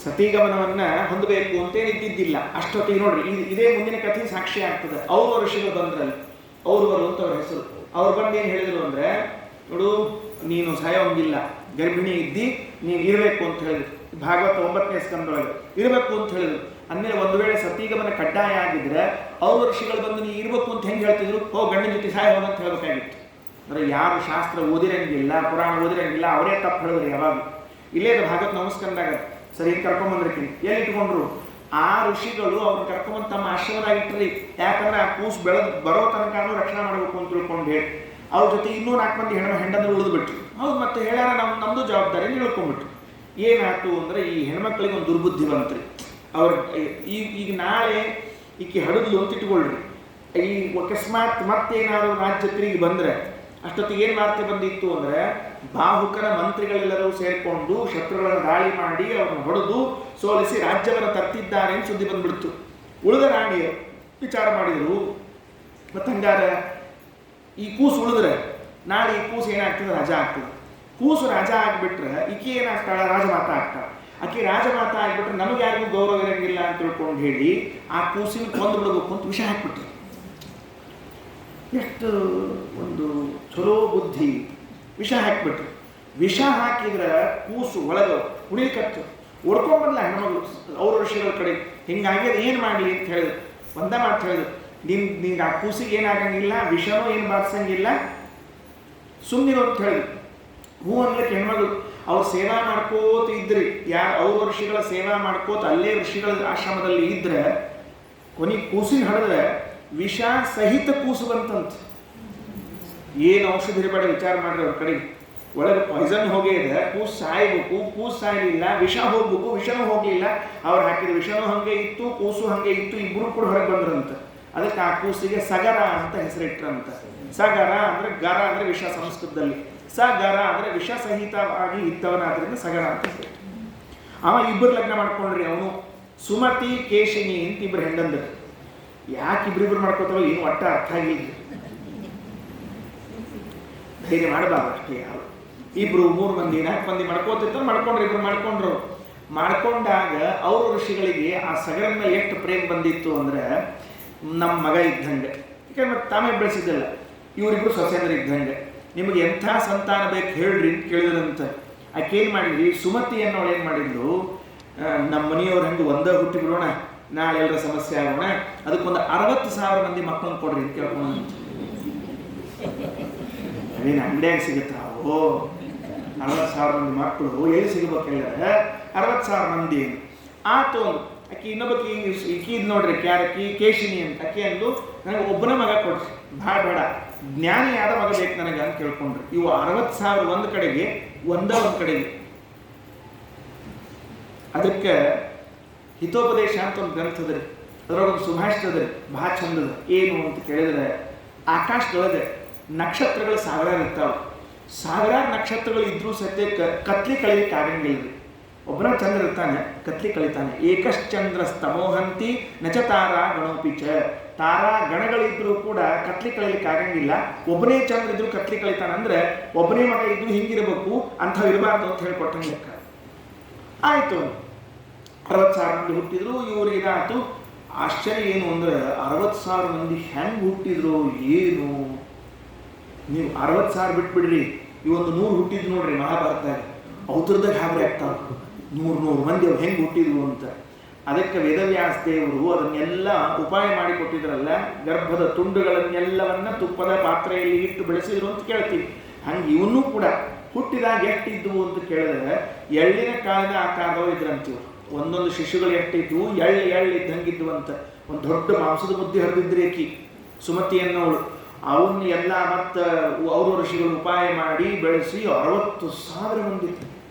ಸತೀಗಮನವನ್ನ ಹೊಂದಬೇಕು ಅಂತೇನಿದ್ದಿದ್ದಿಲ್ಲ ಅಷ್ಟೊತ್ತಿಗೆ. ನೋಡ್ರಿ, ಇದೇ ಮುಂದಿನ ಕಥೆ ಸಾಕ್ಷಿ ಆಗ್ತದೆ. ಅವರು ಋಷಿಗಳು ಬಂದ್ರಲ್ಲಿ, ಅವರು ಅಂತ ಅವ್ರ ಹೆಸರು. ಅವ್ರು ಬಂದು ಏನು ಹೇಳಿದ್ರು ಅಂದ್ರೆ, ನೋಡು ನೀನು ಸಾಯೋಂಗಿಲ್ಲ, ಗರ್ಭಿಣಿ ಇದ್ದಿ, ನೀನು ಇರಬೇಕು ಅಂತ ಹೇಳಿದ್ರು. ಭಾಗವತ 9ನೇ ಸ್ಕಂದೊಳಗೆ ಇರಬೇಕು ಅಂತ ಹೇಳಿದ್ರು. ಅಂದಮೇಲೆ ಒಂದು ವೇಳೆ ಸತೀಗಮನ ಕಡ್ಡಾಯ ಆಗಿದ್ರೆ ಅವ್ರ ಋಷಿಗಳು ಬಂದು ನೀ ಇರಬೇಕು ಅಂತ ಹೆಂಗೆ ಹೇಳ್ತಿದ್ರು, ಗಂಡನ ಜೊತೆ ಸಾಯ ಹೋಗಂತ ಹೇಳ್ಬೇಕಾಗಿತ್ತು. ಅಂದರೆ ಯಾರು ಶಾಸ್ತ್ರ ಓದಿರಂಗಿಲ್ಲ, ಪುರಾಣ ಓದಿರಂಗಿಲ್ಲ, ಅವರೇ ತಪ್ಪು ಹೇಳಿದ್ರು ಯಾವಾಗ. ಇಲ್ಲೇ ಭಾಗವತ ನಮಸ್ಕಂದಾಗ ಸರಿ ಕರ್ಕೊಂಬಂದ್ರಕ್ಕಿನಿ ಎಲ್ಲಿ ಇಟ್ಕೊಂಡ್ರು, ಆ ಋಷಿಗಳು ಅವ್ರನ್ನ ಕರ್ಕೊಂಬಂದು ತಮ್ಮ ಆಶ್ರಮದಾಗ ಇಟ್ರಿ. ಯಾಕಂದ್ರೆ ಆ ಕೂಸು ಬರೋ ತನಕ ರಕ್ಷಣೆ ಮಾಡಬೇಕು ಅಂತ ತಿಳ್ಕೊಂಡು ಹೇಳಿ ಅವ್ರ ಜೊತೆ ಇನ್ನೂ 4 ಮಂದಿ ಹೆಣ್ಣಂದ್ರೆ ಉಳಿದು ಬಿಟ್ರು. ಹೌದು, ಮತ್ತೆ ಹೇಳ್ಯಾರ ನಮ್ಮದು ಜವಾಬ್ದಾರಿ ತಿಳ್ಕೊಂಡ್ಬಿಟ್ರು. ಏನಾಯ್ತು ಅಂದರೆ, ಈ ಹೆಣ್ಮಕ್ಳಿಗೆ ಒಂದು ದುರ್ಬುದ್ಧಿ ಬಂತ್ರಿ. ಅವ್ರು ಈಗ ನಾಳೆ ಈಕೆ ಹಡಿದ್ಲು ಅಂತ ಇಟ್ಕೊಳ್ರಿ, ಈ ಅಕಸ್ಮಾತ್ ಮತ್ತೇನಾದ್ರು ರಾಜ್ಯ ತಿರುಗಿ ಬಂದರೆ ಅಷ್ಟೊತ್ತಿಗೆ ಏನು ವಾರ್ತೆ ಬಂದಿತ್ತು ಅಂದರೆ, ಬಾಹುಕರ ಮಂತ್ರಿಗಳೆಲ್ಲರೂ ಸೇರಿಕೊಂಡು ಶತ್ರುಗಳನ್ನು ದಾಳಿ ಮಾಡಿ ಅವ್ರನ್ನ ಹೊಡೆದು ಸೋಲಿಸಿ ರಾಜ್ಯವನ್ನು ತರ್ತಿದ್ದಾರೆ ಅಂತ ಸುದ್ದಿ ಬಂದ್ಬಿಡ್ತು. ಉಳಿದ ರಾಣಿಯರು ವಿಚಾರ ಮಾಡಿದರು, ಮತ್ತು ಹಂಗಾರೆ ಈ ಕೂಸು ಉಳಿದ್ರೆ ನಾಳೆ ಈ ಕೂಸು ಏನಾಗ್ತದೆ, ರಾಜ ಆಗ್ತದೆ. ಕೂಸು ರಾಜ ಆಗಿಬಿಟ್ರೆ ಈಕೆ ಏನಾಗ್ತಾಳೆ, ರಾಜಮಾತ ಆಗ್ತಾಳೆ. ಆಕೆ ರಾಜಮಾತ ಆಗಿಬಿಟ್ರೆ ನಮಗೆ ಯಾರಿಗೂ ಗೌರವ ಇರಂಗಿಲ್ಲ ಅಂತ ತಿಳ್ಕೊಂಡು ಹೇಳಿ ಆ ಕೂಸಿನ ಕೊಂದು ಬಿಡಬೇಕು ಅಂತ ವಿಷ ಹಾಕ್ಬಿಟ್ರು. ಎಷ್ಟು ಒಂದು ಚಲೋ ಬುದ್ಧಿ. ವಿಷ ಹಾಕಿಬಿಟ್ರು. ವಿಷ ಹಾಕಿದ್ರೆ ಕೂಸು ಒಳಗೆ ಉಳಿಕತ್ತು ಓಡ್ಕೊಂಡ್ಬಂದ್ಲ ಹೆಣ್ಮಗಳು ಅವ್ರ ಋಷಿಗಳ ಕಡೆ. ಹಿಂಗಾಗಿ ಅದು ಏನು ಮಾಡಲಿ ಅಂತ ಹೇಳಿದ್ರು. ಒಂದ ಮಾತು ಹೇಳಿದ್ರು, ನಿಂಗೆ ಆ ಕೂಸಿಗೆ ಏನಾಗಂಗಿಲ್ಲ, ವಿಷನೂ ಏನು ಬಾರಿಸಂಗಿಲ್ಲ, ಸುಮ್ಮನಿರು ಅಂತ ಹೇಳಿದ್ರು. ಹೂ ಅನ್ಲಿಕ್ಕೆ ಹೆಣ್ಮಗಳು ಅವ್ರು ಸೇವಾ ಮಾಡ್ಕೋತ ಇದ್ರಿ. ಅವ್ರ ಋಷಿಗಳ ಸೇವಾ ಮಾಡ್ಕೋತ ಅಲ್ಲೇ ಋಷಿಗಳ ಆಶ್ರಮದಲ್ಲಿ ಇದ್ರೆ ಕೊನೆಗೆ ಕೂಸಿನ ಹಡಿದ್ರೆ ವಿಷ ಸಹಿತ ಕೂಸು ಬಂತಂತ. ಏನು ಔಷಧಿ ಇರಬೇಡ ವಿಚಾರ ಮಾಡ್ರಿ ಅವ್ರ ಕಡೆ. ಒಳಗೆ ಪಾಯ್ಸನ್ ಹೋಗೇ ಇದೆ, ಕೂಸು ಸಾಯ್ಬೇಕು, ಕೂಸು ಸಾಯಲಿಲ್ಲ, ವಿಷ ಹೋಗ್ಬೇಕು, ವಿಷನೂ ಹೋಗಲಿಲ್ಲ. ಅವ್ರು ಹಾಕಿದ ವಿಷನೂ ಹಂಗೆ ಇತ್ತು, ಕೂಸು ಹಂಗೆ ಇತ್ತು, ಇಬ್ಬರು ಕೂಡ ಹೊರಗೆ ಬಂದ್ರಂತ. ಅದಕ್ಕೆ ಆ ಕೂಸಿಗೆ ಸಗರ ಅಂತ ಹೆಸರಿಟ್ರಂತ. ಸಗರ ಅಂದರೆ ಗರ ಅಂದರೆ ವಿಷ ಸಂಸ್ಕೃತದಲ್ಲಿ, ಸಗರ ಅಂದರೆ ವಿಷ ಸಹಿತವಾಗಿ ಇದ್ದವನಾದ್ರಿಂದ ಸಗರ ಅಂತ ಹೆಸರಿಟ್ಟು. ಅವ ಇಬ್ಬರು ಲಗ್ನ ಮಾಡ್ಕೊಂಡ್ರಿ. ಅವನು ಸುಮತಿ ಕೇಶಿನಿ ಅಂತ ಇಬ್ಬರು ಹೆಂಡಂದ್ರು. ಯಾಕೆ ಇಬ್ಬರಿಬ್ಬರು ಮಾಡ್ಕೋತಾರೋ ಏನು ಒಟ್ಟ ಅರ್ಥ ಆಗಿಲ್ಲ. ಧೈರ್ಯ ಮಾಡಬಾರ್ದು ಅಷ್ಟೇ. ಯಾರು ಇಬ್ರು 3 ಮಂದಿ 4 ಮಂದಿ ಮಾಡ್ಕೋತಿರ್ತಾರೆ. ಮಾಡ್ಕೊಂಡ್ರು, ಇಬ್ರು ಮಾಡ್ಕೊಂಡ್ರು. ಮಾಡ್ಕೊಂಡಾಗ ಅವರು ಋಷಿಗಳಿಗೆ ಆ ಸಗರನ ಮೇಲೆ ಎಷ್ಟು ಪ್ರೇಮ ಬಂದಿತ್ತು ಅಂದ್ರೆ ನಮ್ಮ ಮಗ ಇದ್ದಂಗೆ. ಯಾಕಂದ್ರೆ ತಾವೇ ಬೆಳೆಸಿದ್ದಲ್ಲ, ಇವರಿಬ್ರು ಸೊಸೆಂದ್ರ ಇದ್ದಂಗೆ. ನಿಮಗೆ ಎಂಥ ಸಂತಾನ ಬೇಕು ಹೇಳ್ರಿ ಅಂತ ಕೇಳಿದ್ರಂತ. ಆಕೆ ಏನು ಮಾಡಿದ್ರಿ, ಸುಮತಿ ಅನ್ನೋಳು ಏನು ಮಾಡಿದ್ಲು, ನಮ್ಮ ಮನೆಯವ್ರು ಹಂಗೆ ಒಂದೇ ಹುಟ್ಟಿ ಬಿಡೋಣ, ನಾಳೆ ಎಲ್ಲರ ಸಮಸ್ಯೆ ಆಗೋಣ, ಅದಕ್ಕೊಂದು 60,000 ಮಂದಿ ಮಕ್ಕಳನ್ನು ಕೊಡ್ರಿ ಅಂತ ಕೇಳ್ಕೊಂಡು. ಅದೇನು ಅಂಗಡಿಯಾಗ ಸಿಗುತ್ತಾ? 40,000 ಮಂದಿ ಮಕ್ಕಳು ಎಲ್ಲಿ ಸಿಗಬೇಕೆಲ್ಲ? 60,000 ಮಂದಿ ಆತು. ಆಕಿ ಇನ್ನೊಬ್ಬಕಿ ಈಕಿದ್ ನೋಡ್ರಿ, ಕ್ಯಾರಕಿ ಕೇಶಿನಿ ಅಂತ. ಆಕೆ ಅಂದು ನನಗೆ ಒಬ್ಬನ ಮಗ ಕೊಡ್ರಿ, ಭಾಳ ಬೇಡ, ಜ್ಞಾನಿಯಾದ ಮಗ ಬೇಕು ನನಗೆ ಅಂತ ಕೇಳ್ಕೊಂಡ್ರಿ. ಇವು 60,000 ಒಂದು ಕಡೆಗೆ, ಒಂದು ಕಡೆಗೆ. ಅದಕ್ಕೆ ಹಿತೋಪದೇಶ ಅಂತ ಒಂದು ಗ್ರಂಥದ್ರಿ, ಅದರೊಳಗೊಂದು ಸುಭಾಷಿತದ್ರಿ, ಭಾಳ ಚಂದದ. ಏನು ಅಂತ ಕೇಳಿದ್ರೆ, ಆಕಾಶದೊಳಗೆ ನಕ್ಷತ್ರಗಳು ಸಾವಿರಾರು ಇರ್ತಾವೆ. ಸಾವಿರಾರು ನಕ್ಷತ್ರಗಳು ಇದ್ರೂ ಸತ್ಯ ಕತ್ಲಿ ಕಳೀಲಿಕ್ಕೆ ಆಗಂಗಿಲ್ಲ. ಒಬ್ಬನ ಚಂದ್ರ ಇರ್ತಾನೆ, ಕತ್ಲಿ ಕಳಿತಾನೆ. ಏಕಶ್ಚಂದ್ರ ಸ್ತಮೋಹಂತಿ ನಚ ತಾರಾ ಗಣೋಪಿಚ. ತಾರಾ ಗಣಗಳಿದ್ರೂ ಕೂಡ ಕತ್ಲಿ ಕಳೀಲಿಕ್ಕೆ ಆಗಂಗಿಲ್ಲ. ಒಬ್ಬನೇ ಚಂದ್ರ ಇದ್ರು ಕತ್ಲಿ ಕಳಿತಾನೆ ಅಂದ್ರೆ ಒಬ್ಬನೇ ಮಗ ಇದ್ರು ಹಿಂಗಿರಬೇಕು, ಅಂಥವು ಇರಬಾರ್ದು ಅಂತ ಹೇಳ್ಕೊಟ್ಟಂಗೆ ಲೆಕ್ಕ. ಆಯಿತು, 60,000 ಮಂದಿ ಹುಟ್ಟಿದ್ರು. ಇವ್ರಿಗೆ ಇದಾಯ್ತು. ಆಶ್ಚರ್ಯ ಏನು ಅಂದ್ರೆ 60,000 ಮಂದಿ ಹೆಂಗೆ ಹುಟ್ಟಿದ್ರು ಏನು? ನೀವು 60,000 ಬಿಟ್ಬಿಡ್ರಿ, ಇವೊಂದು 100 ಹುಟ್ಟಿದ್ರು ನೋಡ್ರಿ ಮಹಾಭಾರತದಾಗ, ಅವತರದಾಗ ಹಾಬ್ರಿ ಆಗ್ತಾವ. 100 ಮಂದಿ ಅವ್ರು ಹೆಂಗೆ ಹುಟ್ಟಿದ್ರು ಅಂತ. ಅದಕ್ಕೆ ವೇದವ್ಯಾಸ ದೇವರು ಅದನ್ನೆಲ್ಲ ಉಪಾಯ ಮಾಡಿಕೊಟ್ಟಿದ್ರಲ್ಲ. ಗರ್ಭದ ತುಂಡುಗಳನ್ನೆಲ್ಲವನ್ನ ತುಪ್ಪದ ಪಾತ್ರೆಯಲ್ಲಿ ಇಟ್ಟು ಬೆಳೆಸಿದ್ರು ಅಂತ ಕೇಳ್ತೀವಿ. ಹಂಗೆ ಇವನ್ನೂ ಕೂಡ ಹುಟ್ಟಿದಾಗ ಎಷ್ಟಿದ್ವು ಅಂತ ಕೇಳಿದ್ರೆ ಎಳ್ಳಿನ ಕಾಳಿನ ಆಕಾರದವ್ರು ಇದ್ರಂತೀವ್ರು. ಒಂದೊಂದು ಶಿಶುಗಳು ಎಷ್ಟಿದ್ವು, ಎಳ್ಳು ಇದ್ದಂಗಿದ್ವು ಅಂತ. ಒಂದು ದೊಡ್ಡ ಮಾಂಸದ ಮುದ್ದೆ ಹರಿದಿದ್ರಿ ಆಕಿ ಸುಮತಿ ಅನ್ನೋಳು. ಅವನ್ನ ಎಲ್ಲ ಮತ್ತು ಅವರು ಋಷಿಗಳು ಉಪಾಯ ಮಾಡಿ ಬೆಳೆಸಿ 60,000 ಮಂದಿ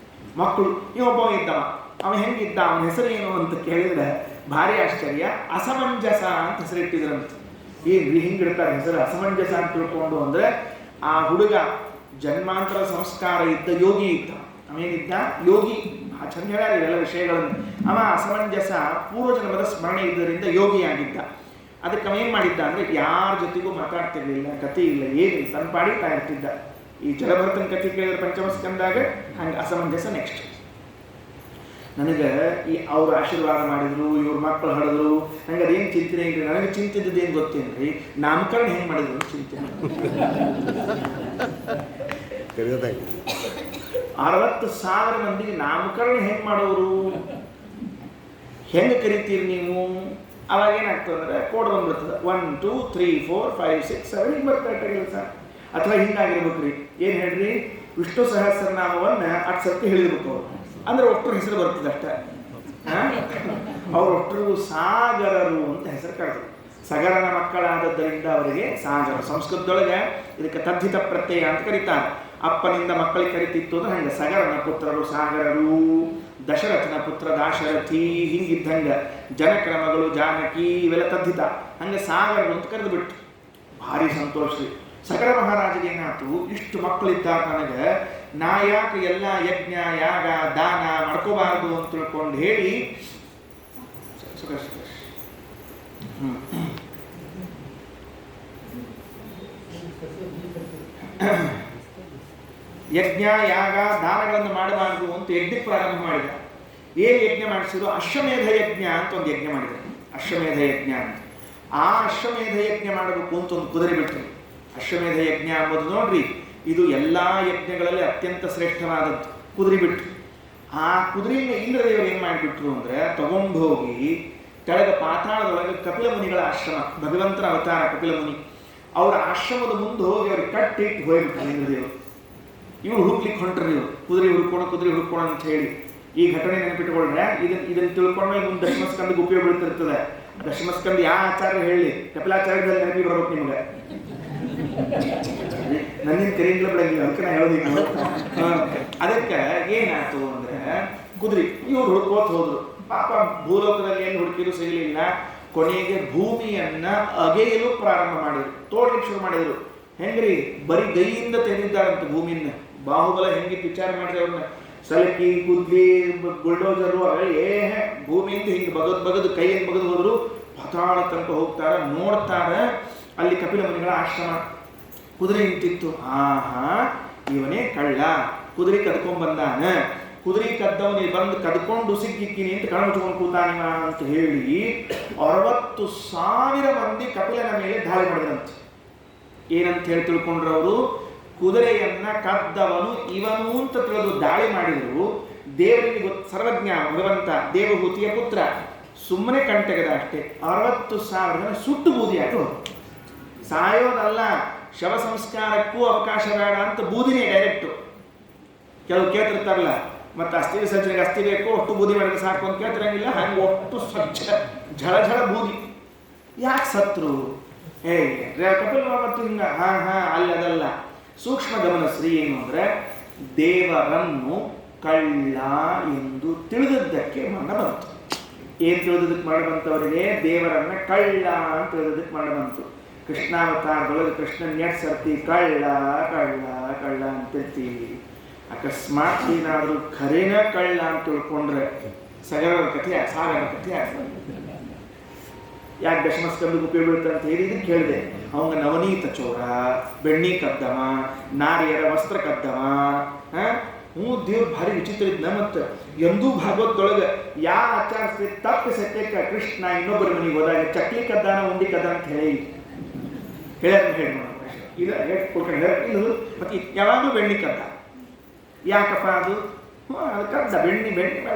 ಮಕ್ಕಳು. ಇವೊಬ್ಬ ಇದ್ದವ, ಅವ ಹೆಂಗಿದ್ದ, ಅವನ ಹೆಸರು ಏನು ಅಂತ ಕೇಳಿದ್ರೆ ಭಾರಿ ಆಶ್ಚರ್ಯ. ಅಸಮಂಜಸ ಅಂತ ಹೆಸರಿಟ್ಟಿದ್ರಂತೆ. ಏನ್ರಿ ಹಿಂಗಿಡ್ತಾರೆ ಹೆಸರು ಅಸಮಂಜಸ ಅಂತ ತಿಳ್ಕೊಂಡು ಅಂದ್ರೆ ಆ ಹುಡುಗ ಜನ್ಮಾಂತರ ಸಂಸ್ಕಾರ ಇದ್ದ ಯೋಗಿ ಇದ್ದ. ಅವೇನಿದ್ದ ಯೋಗಿ. ಆ ಚಂದ ಹೇಳ್ಯಾರ ಇವೆಲ್ಲ ವಿಷಯಗಳನ್ನು. ಅವ ಅಸಮಂಜಸ ಪೂರ್ವಜನ್ಮದ ಸ್ಮರಣೆ ಇದ್ದರಿಂದ ಯೋಗಿಯಾಗಿದ್ದ. ಅದಕ್ಕೆ ಅವ ಏನು ಮಾಡಿದ್ದ ಅಂದರೆ ಯಾರ ಜೊತೆಗೂ ಮಾತಾಡ್ತಿರ್ಲಿಲ್ಲ, ಕಥೆ ಇಲ್ಲ, ಏನಿಲ್ಲ, ತನ್ನ ಪಾಡಿತಾ ಇರ್ತಿದ್ದ. ಈ ಜಲಭರತನ ಕಥೆ ಕೇಳಿದ್ರೆ ಪಂಚಮಸ್ಕಂದಾಗ ಹಂಗೆ ಅಸಮಂಜಸ. ನೆಕ್ಸ್ಟ್ ನನಗೆ ಈ ಅವ್ರು ಆಶೀರ್ವಾದ ಮಾಡಿದ್ರು, ಇವ್ರ ಮಕ್ಕಳು ಹಡಿದ್ರು, ನಂಗೆ ಅದೇನು ಚಿಂತನೆ ಇಲ್ರಿ. ನನಗೆ ಚಿಂತಿದ್ದೇನು ಗೊತ್ತೇನ್ರಿ, ನಾಮಕರಣ ಹೆಂಗೆ ಮಾಡಿದ್ರು ಅಂತ ಚಿಂತನೆ. 60,000 ಮಂದಿಗೆ ನಾಮಕರಣ ಹೆಂಗೆ ಮಾಡೋರು, ಹೆಂಗೆ ಕರಿತೀರಿ ನೀವು? ಅವಾಗ ಏನಾಗ್ತದೆ ಅಂದರೆ ಕೋಡ್ ಬಂದ್ಬಿಡ್ತದೆ. 1 2 3 4 5 6 7 ಹಿಂಗೆ ಬರ್ತಾಯಿಲ್ಲ ಸರ್. ಅಥವಾ ಹಿಂಗಾಗಿರ್ಬೇಕ್ರಿ. ಏನು ಹೇಳ್ರಿ, ವಿಷ್ಣು ಸಹಸ್ರನಾಮವನ್ನು 8 ಸರ್ತಿ ಹೇಳಿರ್ಬೇಕು ಅವ್ರು. ಅಂದ್ರೆ ಒಟ್ಟರು ಹೆಸರು ಬರ್ತದೆ ಅಷ್ಟೇ. ಅವ್ರು ಒಟ್ಟರು ಸಾಗರರು ಅಂತ ಹೆಸರು ಕರೆದ್ರು. ಸಗರನ ಮಕ್ಕಳಾದದ್ದರಿಂದ ಅವರಿಗೆ ಸಾಗರ. ಸಂಸ್ಕೃತದೊಳಗೆ ಇದಕ್ಕೆ ತದ್ಧಿತ ಪ್ರತ್ಯಯ ಅಂತ ಕರೀತಾರೆ. ಅಪ್ಪನಿಂದ ಮಕ್ಕಳಿಗೆ ಕರಿತಿತ್ತು ಅಂದ್ರೆ ಹಂಗೆ ಸಗರನ ಪುತ್ರರು ಸಾಗರರು. ದಶರಥನ ಪುತ್ರ ದಾಶರಥಿ, ಹಿಂಗಿದ್ದಂಗೆ ಜನಕನ ಮಗಳು ಜಾನಕಿ, ಇವೆಲ್ಲ ತದ್ಧಿತ. ಹಂಗೆ ಸಾಗರರು ಅಂತ ಕರೆದು ಬಿಟ್ಟು ಭಾರಿ ಸಂತೋಷ. ಸಗರ ಮಹಾರಾಜಗೆ ಏನಾಯ್ತು, ಇಷ್ಟು ಮಕ್ಕಳಿದ್ದಾಗ ನನಗೆ ನಾ ಯಾಕೆ ಎಲ್ಲ ಯಜ್ಞ ಯಾಗ ದಾನ ಮಾಡ್ಕೋಬಾರ್ದು ಅಂತ ತಿಳ್ಕೊಂಡು ಹೇಳಿ ಯಜ್ಞ ಯಾಗ ದಾನಗಳನ್ನು ಮಾಡಬಾರ್ದು ಅಂತ ಯಜ್ಞಕ್ಕೆ ಪ್ರಾರಂಭ ಮಾಡಿದ. ಏನು ಯಜ್ಞ ಮಾಡಿಸಿದ್ರು? ಅಶ್ವಮೇಧ ಯಜ್ಞ ಅಂತ ಒಂದು ಯಜ್ಞ ಮಾಡಿದ್ರು. ಅಶ್ವಮೇಧ ಯಜ್ಞ ಅಂತ. ಆ ಅಶ್ವಮೇಧ ಯಜ್ಞ ಮಾಡಬೇಕು ಅಂತ ಒಂದು ಕುದುರೆ ಬಿಟ್ಟರು. ಅಶ್ವಮೇಧ ಯಜ್ಞ ಅಂಬೋದು ನೋಡ್ರಿ, ಇದು ಎಲ್ಲ ಯಜ್ಞಗಳಲ್ಲಿ ಅತ್ಯಂತ ಶ್ರೇಷ್ಠವಾದದ್ದು. ಕುದುರೆ ಬಿಟ್ಟರು. ಆ ಕುದುರೆಯನ್ನು ಇಂದ್ರದೇವರು ಏನು ಮಾಡಿಬಿಟ್ರು ಅಂದರೆ, ತಗೊಂಡು ಹೋಗಿ ಕೆಳಗೆ ಪಾತಾಳದೊಳಗೆ ಕಪಿಲ ಮುನಿಗಳ ಆಶ್ರಮ, ಭಗವಂತನ ಅವತಾರ ಕಪಿಲ ಮುನಿ, ಅವರ ಆಶ್ರಮದ ಮುಂದೆ ಹೋಗಿ ಅವ್ರಿಗೆ ಕಟ್ಟಿಟ್ಟು ಹೋಗ್ಬಿಟ್ರು ಇಂದ್ರದೇವರು. ಇವ್ರು ಹುಡುಕ್ಲಿಕ್ಕೆ ಹೊಂಟ್ರಿ, ಇವರು ಕುದುರೆ ಹುಡ್ಕೋಣ ಅಂತ ಹೇಳಿ. ಈ ಘಟನೆ ನೆನಪಿಟ್ಟುಕೊಂಡ್ರೆ ಇದನ್ನು ತಿಳ್ಕೊಂಡ್ರೆ ಮುಂದೆ ದಶಮಸ್ಕಂದಕ್ಕೆ ಉಪಯೋಗ ಬೀಳ್ತಿರ್ತದೆ. ದಶಮಸ್ಕಂದ ಯಾವ ಆಚಾರ್ಯ ಹೇಳಿ, ಕಪಿಲಾಚಾರ್ಯದಲ್ಲಿ ನೆನಪಿ ಬರ್ಬೇಕು ನಿಮಗೆ. ನನ್ನಿಂದ ಕರೆಯಿಂಗ್ಲ ಬಿಡಂಗಿಲ್ಲ, ಅದಕ್ಕೆ ನಾ ಹೇಳೋದಿಲ್ಲ. ಅದಕ್ಕೆ ಏನಾಯ್ತು ಅಂದ್ರೆ, ಕುದುರೆ ಇವ್ರು ಹುಡ್ಕೋತ ಹೋದ್ರು. ಪಾಪ ಭೂಲೋಕದಲ್ಲಿ ಏನು ಹುಡುಕಿದ್ರು ಸಿಗಲಿಲ್ಲ. ಕೊನೆಗೆ ಭೂಮಿಯನ್ನ ಅಗೆಯಲು ಪ್ರಾರಂಭ ಮಾಡಿದ್ರು, ತೋಡ್ಲಿಕ್ಕೆ ಶುರು ಮಾಡಿದ್ರು. ಹೆಂಗ್ರಿ, ಬರೀ ಗೈಯಿಂದ ತೆಗೆದಿದ್ದಾರಂತೆ ಭೂಮಿಯನ್ನ. ಬಾಹುಬಲ ಹೆಂಗಿತ್ತು ವಿಚಾರ ಮಾಡಿದ್ರೆ, ಅವ್ರನ್ನ ಸಲಕಿ ಗುದ್ಲಿ ಬುಲ್ಡೋಜರು ಅವೆಲ್ಲ ಭೂಮಿಯಿಂದ ಹಿಂಗೆ ಬಗದು ಕೈಯನ್ನು ಬಗದು ಹೋದ್ರು. ಪಾತಾಳ ತನಕ ಹೋಗ್ತಾರ, ನೋಡ್ತಾರ, ಅಲ್ಲಿ ಕಪಿಲ ಮುನಿಗಳ ಆಶ್ರಮ. ಕುದುರೆ ನಿಂತಿತ್ತು. ಆಹಾ, ಇವನೇ ಕಳ್ಳ, ಕುದುರೆ ಕದ್ಕೊಂಡ್ ಬಂದಾನ, ಕುದುರೆ ಕದ್ದವನಿಗೆ ಬಂದು ಕದ್ಕೊಂಡು ಸಿಕ್ಕಿಕ್ಕಿನಿ ಅಂತ ಕಣ ಮುಚ್ಕೊಂಡು ಕೂತಾನಿವ ಅಂತ ಹೇಳಿ 60,000 ಮಂದಿ ಕಪಿಲನ ಮೇಲೆ ದಾಳಿ ಮಾಡಿದ್ರಂತೆ. ಏನಂತ ಹೇಳಿ ತಿಳ್ಕೊಂಡ್ರು ಅವರು? ಕುದುರೆಯನ್ನ ಕದ್ದವನು ಇವನು ಅಂತ ತಿಳಿದು ದಾಳಿ ಮಾಡಿದ್ರು. ದೇವರಿಗೆ ಸರ್ವಜ್ಞ ಭಗವಂತ, ದೇವಭೂತಿಯ ಪುತ್ರ, ಸುಮ್ಮನೆ ಕಣ್ತೆಗೆದ ಅಷ್ಟೇ. 60,000 ಜನ ಸುಟ್ಟು ಬೂದಿಯಾಗಿ ಹೋದ್ರು. ಸಾಯೋದಲ್ಲ, ಶವ ಸಂಸ್ಕಾರಕ್ಕೂ ಅವಕಾಶ ಬೇಡ ಅಂತ ಬೂದಿನೇ ಡೈರೆಕ್ಟು. ಕೆಲವು ಕೇಳ್ತಿರ್ತಾರಲ್ಲ, ಮತ್ತೆ ಅಸ್ಥಿ ವಿಸರ್ಜನೆಗೆ ಅಸ್ಥಿ ಬೇಕು, ಅಷ್ಟು ಬೂದಿ ಮಾಡಿದ್ರೆ ಸಾಕು ಅಂತ ಕೇಳ್ತಿರಂಗಿಲ್ಲ. ಹಂಗೆ ಒಟ್ಟು ಸ್ವಚ್ಛ ಝಳ ಬೂದಿ. ಯಾಕೆ ಸತ್ರು? ಕಪಿಲ್ ಮತ್ತು ಹಿಂಗ ಅಲ್ಲಿ ಅದಲ್ಲ. ಸೂಕ್ಷ್ಮ ಗಮನಶ್ರೀ ಏನು ಅಂದ್ರೆ, ದೇವರನ್ನು ಕಳ್ಳ ಎಂದು ತಿಳಿದದ್ದಕ್ಕೆ ಮರಣ ಬಂತು. ಏನ್ ತಿಳಿದದಕ್ಕೆ ಮರಣ ಬಂತವರಿಗೆ? ದೇವರನ್ನ ಕಳ್ಳ ಅಂತ ತಿಳಿದದಕ್ಕೆ ಮರಣ ಬಂತು. ಕೃಷ್ಣಾವತಾರದೊಳಗೆ ಕೃಷ್ಣನ್ ಎಷ್ಟು ಸರ್ತಿ ಕಳ್ಳ ಕಳ್ಳ ಕಳ್ಳ ಅಂತಿರ್ತೀವಿ. ಅಕಸ್ಮಾತ್ ಏನಾದರೂ ಖರೇನ ಕಳ್ಳ ಅಂತ ತಿಳ್ಕೊಂಡ್ರೆ ಸಾಗರ ಕಥೆ ಆಗ್ತದೆ. ಯಾಕೆ ದಶಮಸ್ಕಂದಕ್ಕೆ ಉಪಯೋಗ ಬೀಳುತ್ತೆ ಅಂತ ಹೇಳಿ ಇದಕ್ಕೆ ಕೇಳಿದೆ. ಅವಂಗ ನವನೀತ ಚೋರ, ಬೆಣ್ಣಿ ಕದ್ದವ, ನಾರಿಯರ ವಸ್ತ್ರ ಕದ್ದವ. ದೇವ್ರು ಭಾರಿ ವಿಚಿತ್ರ ಇದ್ನ. ಮತ್ತು ಎಂದೂ ಭಾಗವತದೊಳಗೆ ಯಾವ ಆಚಾರ ತಪ್ಪು ಸತ್ಯಕ್ಕೆ ಕೃಷ್ಣ ಇನ್ನೊಬ್ಬರ ಮನೆಗೆ ಹೋದಾಗ ಚಕ್ಲಿ ಕದ್ದಾನ ಉಂಡಿ ಕದ್ದ ಅಂತ ಹೇಳಿ ಇದು ಮತ್ತೆ ಯಾವಾಗಲೂ ಬೆಣ್ಣಿ ಕದ್ದ. ಯಾಕಪ್ಪ ಅದು? ಅದು ಕದ್ದ, ಬೆಣ್ಣಿ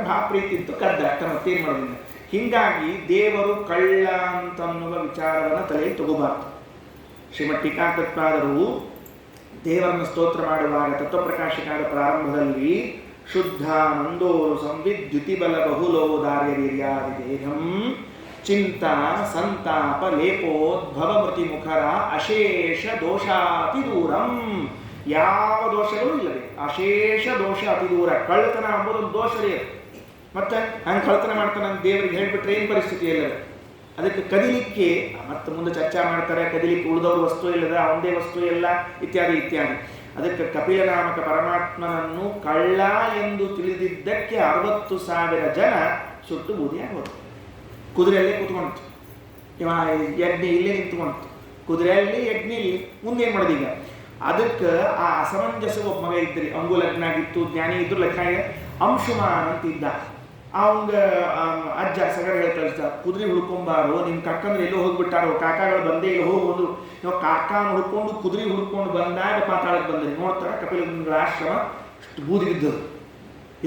ಭಾಳ ಪ್ರೀತಿ ಇತ್ತು, ಕದ್ದ ಅಷ್ಟ, ಮತ್ತೇನು ಮಾಡೋದಿಲ್ಲ. ಹೀಗಾಗಿ ದೇವರು ಕಳ್ಳ ಅಂತನ್ನುವ ವಿಚಾರವನ್ನು ತಲೆಯಲ್ಲಿ ತಗೋಬಾರ್ದು. ಶ್ರೀಮದ್ ಟೀಕಾಕೃತ್ಪಾದರು ದೇವರನ್ನು ಸ್ತೋತ್ರ ಮಾಡುವಾಗ ತತ್ವಪ್ರಕಾಶಿಕಾದ ಪ್ರಾರಂಭದಲ್ಲಿ ಶುದ್ಧಾನಂದೋರು ಸಂವಿದ್ಯುತಿಬಲ ಬಹುಲೋದಾರ್ಯ ವೀರ್ಯಾದಿ ದೇಹಂ ಚಿಂತಾ ಸಂತಾಪ ಲೇಪೋದ್ಭವ ಮೃತಿ ಮುಖರ ಅಶೇಷ ದೋಷಾತಿ ದೂರಂ. ಯಾವ ದೋಷಗಳು ಇಲ್ಲದೆ ಅಶೇಷ ದೋಷ ಅತಿ ದೂರ. ಕಳ್ಳತನ ಅಂಬೋದೊಂದು ದೋಷ ರೀ. ಮತ್ತೆ ಹಂಗೆ ಕಳ್ಳತನ ಮಾಡ್ತಾನೆ ಅಂತ ದೇವರಿಗೆ ಹೇಳ್ಬಿಟ್ರೆ ಏನು ಪರಿಸ್ಥಿತಿ ಇಲ್ಲ. ಅದಕ್ಕೆ ಕದಿಲಿಕ್ಕೆ ಮತ್ತೆ ಮುಂದೆ ಚರ್ಚಾ ಮಾಡ್ತಾರೆ. ಕದಿಲಿಕ್ಕೆ ಉಳಿದವರು ವಸ್ತು ಇಲ್ಲದ, ಒಂದೇ ವಸ್ತು ಎಲ್ಲ, ಇತ್ಯಾದಿ ಇತ್ಯಾದಿ. ಅದಕ್ಕೆ ಕಪಿಲನಾಮಕ ಪರಮಾತ್ಮನನ್ನು ಕಳ್ಳ ಎಂದು ತಿಳಿದಿದ್ದಕ್ಕೆ 60,000 ಜನ ಸುಟ್ಟು ಬೂದಿಯಾಗಿ ಹೋದ್ರು. ಕುದುರೆಯಲ್ಲೇ ಕೂತ್ಕೊಂತು. ಯಜ್ಞ ಇಲ್ಲೇ ನಿಂತ್ಕೊಂತು. ಕುದುರೆಯಲ್ಲಿ ಯಜ್ಞ ಇಲ್ಲಿ. ಮುಂದೇನು ಮಾಡೋದು ಈಗ? ಅದಕ್ಕೆ ಆ ಅಸಮಂಜಸ ಒಬ್ಬ ಮಗ ಇದ್ರಿ. ಅವಂಗೂ ಲಗ್ನ ಆಗಿತ್ತು, ಜ್ಞಾನಿ ಇದ್ರು, ಲಗ್ನ ಆಗಿದೆ. ಅಂಶುಮಾನ್ ಅಂತಿದ್ದ. ಅವಂಗ ಅಜ್ಜ ಸಗರ ಹೇಳ್ತಾ, ಕುದುರೆ ಹುಡ್ಕೊಂಬಾರು, ನಿಮ್ಮ ಕಕ್ಕಂದ್ರೆ ಎಲ್ಲೋ ಹೋಗ್ಬಿಟ್ಟಾರೋ, ಕಾಕಾಗಳು ಬಂದೇ ಇಲ್ಲ, ಹೋಗ್ಬೋದು. ನಾವು ಕಾಕಾನ ಹುಡ್ಕೊಂಡು ಕುದುರೆ ಹುಡ್ಕೊಂಡು ಬಂದಾಗ ಪಾತಾಳಕ್ಕೆ ಬಂದ್ರಿ. ನೋಡ್ತಾರೆ ಕಪಿಲಗಳ ಆಶ್ರಮ ಅಷ್ಟು ಬೂದಿ ಬಿದ್ದದು.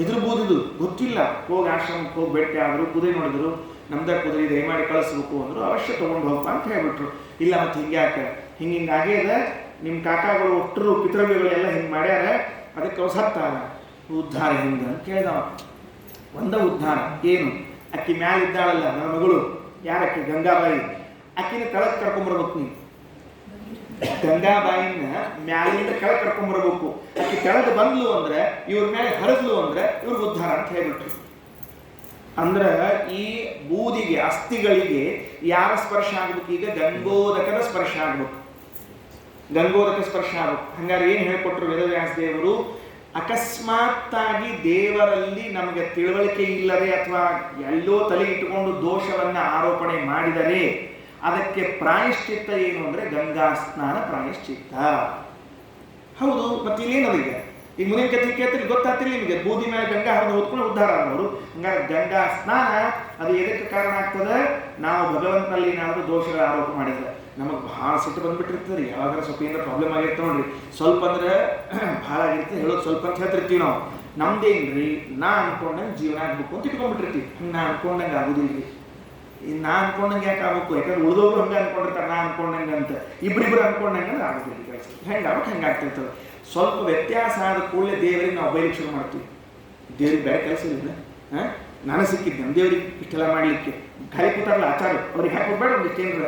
ಎದುರು ಬೂದಿದು ಗೊತ್ತಿಲ್ಲ. ಹೋಗಿ ಆಶ್ರಮಕ್ಕೆ ಹೋಗಿ ಭೇಟಿ ಆದರು, ಕುದುರೆ ನೋಡಿದ್ರು. ನಮ್ದ ಕುದುರೆ ದಯಮಾಡಿ ಕಳಿಸ್ಬೇಕು ಅಂದರು. ಅವಶ್ಯ ತೊಗೊಂಡು ಹೋಗ್ಪ ಅಂತ ಹೇಳ್ಬಿಟ್ರು. ಇಲ್ಲ ಮತ್ತೆ ಹಿಂಗೆ ಯಾಕೆ ಹಿಂಗಾಗ್ಯದ, ನಿಮ್ಮ ಕಾಕಾಗಳು ಒಟ್ಟರು ಪಿತೃವ್ಯಗಳೆಲ್ಲ ಹಿಂಗೆ ಮಾಡ್ಯಾರ, ಅದಕ್ಕೆ ಅವ್ರು ಸತ್ತಾರ. ಉದ್ಧಾರ ಹಿಂಗೆ ಅಂತ ಕೇಳಿದವ. ಒಂದ ಉದ್ಧಾರ ಏನು? ಅಕ್ಕಿ ಮ್ಯಾಲಿದ್ದಾಳಲ್ಲ ನನ್ನ ಮಗಳು, ಯಾರಕ್ಕಿ? ಗಂಗಾಬಾಯಿ. ಅಕ್ಕಿನ ಕೆಳಗೆ ಕರ್ಕೊಂಬರ್ಬೇಕು ನೀವು. ಗಂಗಾಬಾಯಿನ ಮ್ಯಾಲಿಂದ ಕೆಳಗೆ ಕರ್ಕೊಂಬರ್ಬೇಕು. ಅಕ್ಕಿ ಕೆಳಗೆ ಬಂದ್ಲು ಅಂದ್ರೆ, ಇವ್ರ ಮೇಲೆ ಹರಿದ್ಲು ಅಂದ್ರೆ ಇವ್ರಿಗೆ ಉದ್ಧಾರ ಅಂತ ಹೇಳ್ಬಿಟ್ರು. ಅಂದ್ರೆ ಈ ಬೂದಿಗೆ, ಅಸ್ಥಿಗಳಿಗೆ ಯಾರ ಸ್ಪರ್ಶ ಆಗ್ಬೇಕು? ಈಗ ಗಂಗೋದಕದ ಸ್ಪರ್ಶ ಆಗ್ಬೇಕು. ಗಂಗೋದಕ ಸ್ಪರ್ಶ ಆಗ್ಬೇಕು. ಹಂಗಾರೆ ಏನು ಹೇಳ್ಕೊಟ್ರು ವೇದವ್ಯಾಸ ದೇವರು? ಅಕಸ್ಮಾತ್ತಾಗಿ ದೇವರಲ್ಲಿ ನಮಗೆ ತಿಳುವಳಿಕೆ ಇಲ್ಲದೆ ಅಥವಾ ಎಲ್ಲೋ ತಲೆ ಇಟ್ಟುಕೊಂಡು ದೋಷವನ್ನ ಆರೋಪಣೆ ಮಾಡಿದರೆ ಅದಕ್ಕೆ ಪ್ರಾಯಶ್ಚಿತ್ತ ಏನು ಅಂದ್ರೆ ಗಂಗಾ ಸ್ನಾನ ಪ್ರಾಯಶ್ಚಿತ್ತ. ಹೌದು. ಮತ್ತೆ ಇಲ್ಲೇನದೀಗ ಈಗ ಮುಂದಿನ ಕಥೆ ಕೇಳ್ತಿಲ್ಲ, ಗೊತ್ತಾಗ್ತಿಲ್ಲ ನಿಮಗೆ. ಬೂದಿ ಮೇಲೆ ಗಂಗಾ ಹರಿದು ಹೊತ್ಕೊಂಡು ಉದ್ಧಾರ ಆದವರು. ಹಂಗಾರೆ ಗಂಗಾ ಸ್ನಾನ ಅದು ಎದಕ್ಕೆ ಕಾರಣ ಆಗ್ತದೆ? ನಾವು ಭಗವಂತನಲ್ಲಿ ಏನಾದರೂ ದೋಷಗಳ ಆರೋಪ ಮಾಡಿದ್ರೆ ನಮಗೆ ಭಾಳ ಸಿಟ್ಟು ಬಂದ್ಬಿಟ್ಟಿರ್ತದೆ. ಯಾವಾಗ ಸ್ವಲ್ಪ ಏನಾರ ಪ್ರಾಬ್ಲಮ್ ಆಗಿರ್ತಾವೆ ನೋಡ್ರಿ, ಸ್ವಲ್ಪ ಅಂದ್ರೆ ಭಾಳ ಆಗಿರ್ತದೆ, ಹೇಳೋದು ಸ್ವಲ್ಪ ಅಂತ ಹೇಳ್ತಿರ್ತೀವಿ ನಾವು. ನಮ್ದೇನ್ರಿ, ನಾ ಅನ್ಕೊಂಡಂಗೆ ಜೀವನ ಆಗ್ಬೇಕು ಅಂತ ಇಟ್ಕೊಂಡ್ಬಿಟ್ಟಿರ್ತೀವಿ. ಹಂಗೆ ನಾ ಅನ್ಕೊಂಡಂಗೆ ಆಗೋದಿಲ್ರಿ. ನಾ ಅನ್ಕೊಂಡಂಗೆ ಯಾಕೆ ಆಗ್ಬೇಕು? ಯಾಕಂದ್ರೆ ಉಳಿದವರು ಹಂಗೆ ಅನ್ಕೊಂಡಿರ್ತಾರೆ, ನಾ ಅನ್ಕೊಂಡಂಗೆ ಅಂತ. ಇಬ್ಬರಿಬ್ಬರು ಅನ್ಕೊಂಡಂಗೆ ಅಂದ್ರೆ ಆಗೋದಿಲ್ಲ ಕೆಲಸ. ಹೆಂಗೆ ಆಗ್ಬೇಕು ಹಂಗೆ ಆಗ್ತಿರ್ತದೆ. ಸ್ವಲ್ಪ ವ್ಯತ್ಯಾಸ ಆದ ಕೂಡಲೇ ದೇವರಿಗೆ ನಾವು ಬೈಲಿಕ್ಕೆ ಶುರು ಮಾಡ್ತೀವಿ. ದೇವ್ರಿಗೆ ಬೇರೆ ಕೆಲಸ ಇಲ್ಲ. ನಾನು ಸಿಕ್ಕಿದ್ದೆ ನಮ್ಮ ದೇವ್ರಿಗೆ ಇಷ್ಟೆಲ್ಲ ಮಾಡಲಿಕ್ಕೆ. ಖಾಲಿ ಕೂತಾರಲ್ಲ ಆಚಾರ, ಅವ್ರಿಗೆ ಹಾಕೋಬೇಡ ಒಂದಿಷ್ಟು ಏನ್ರ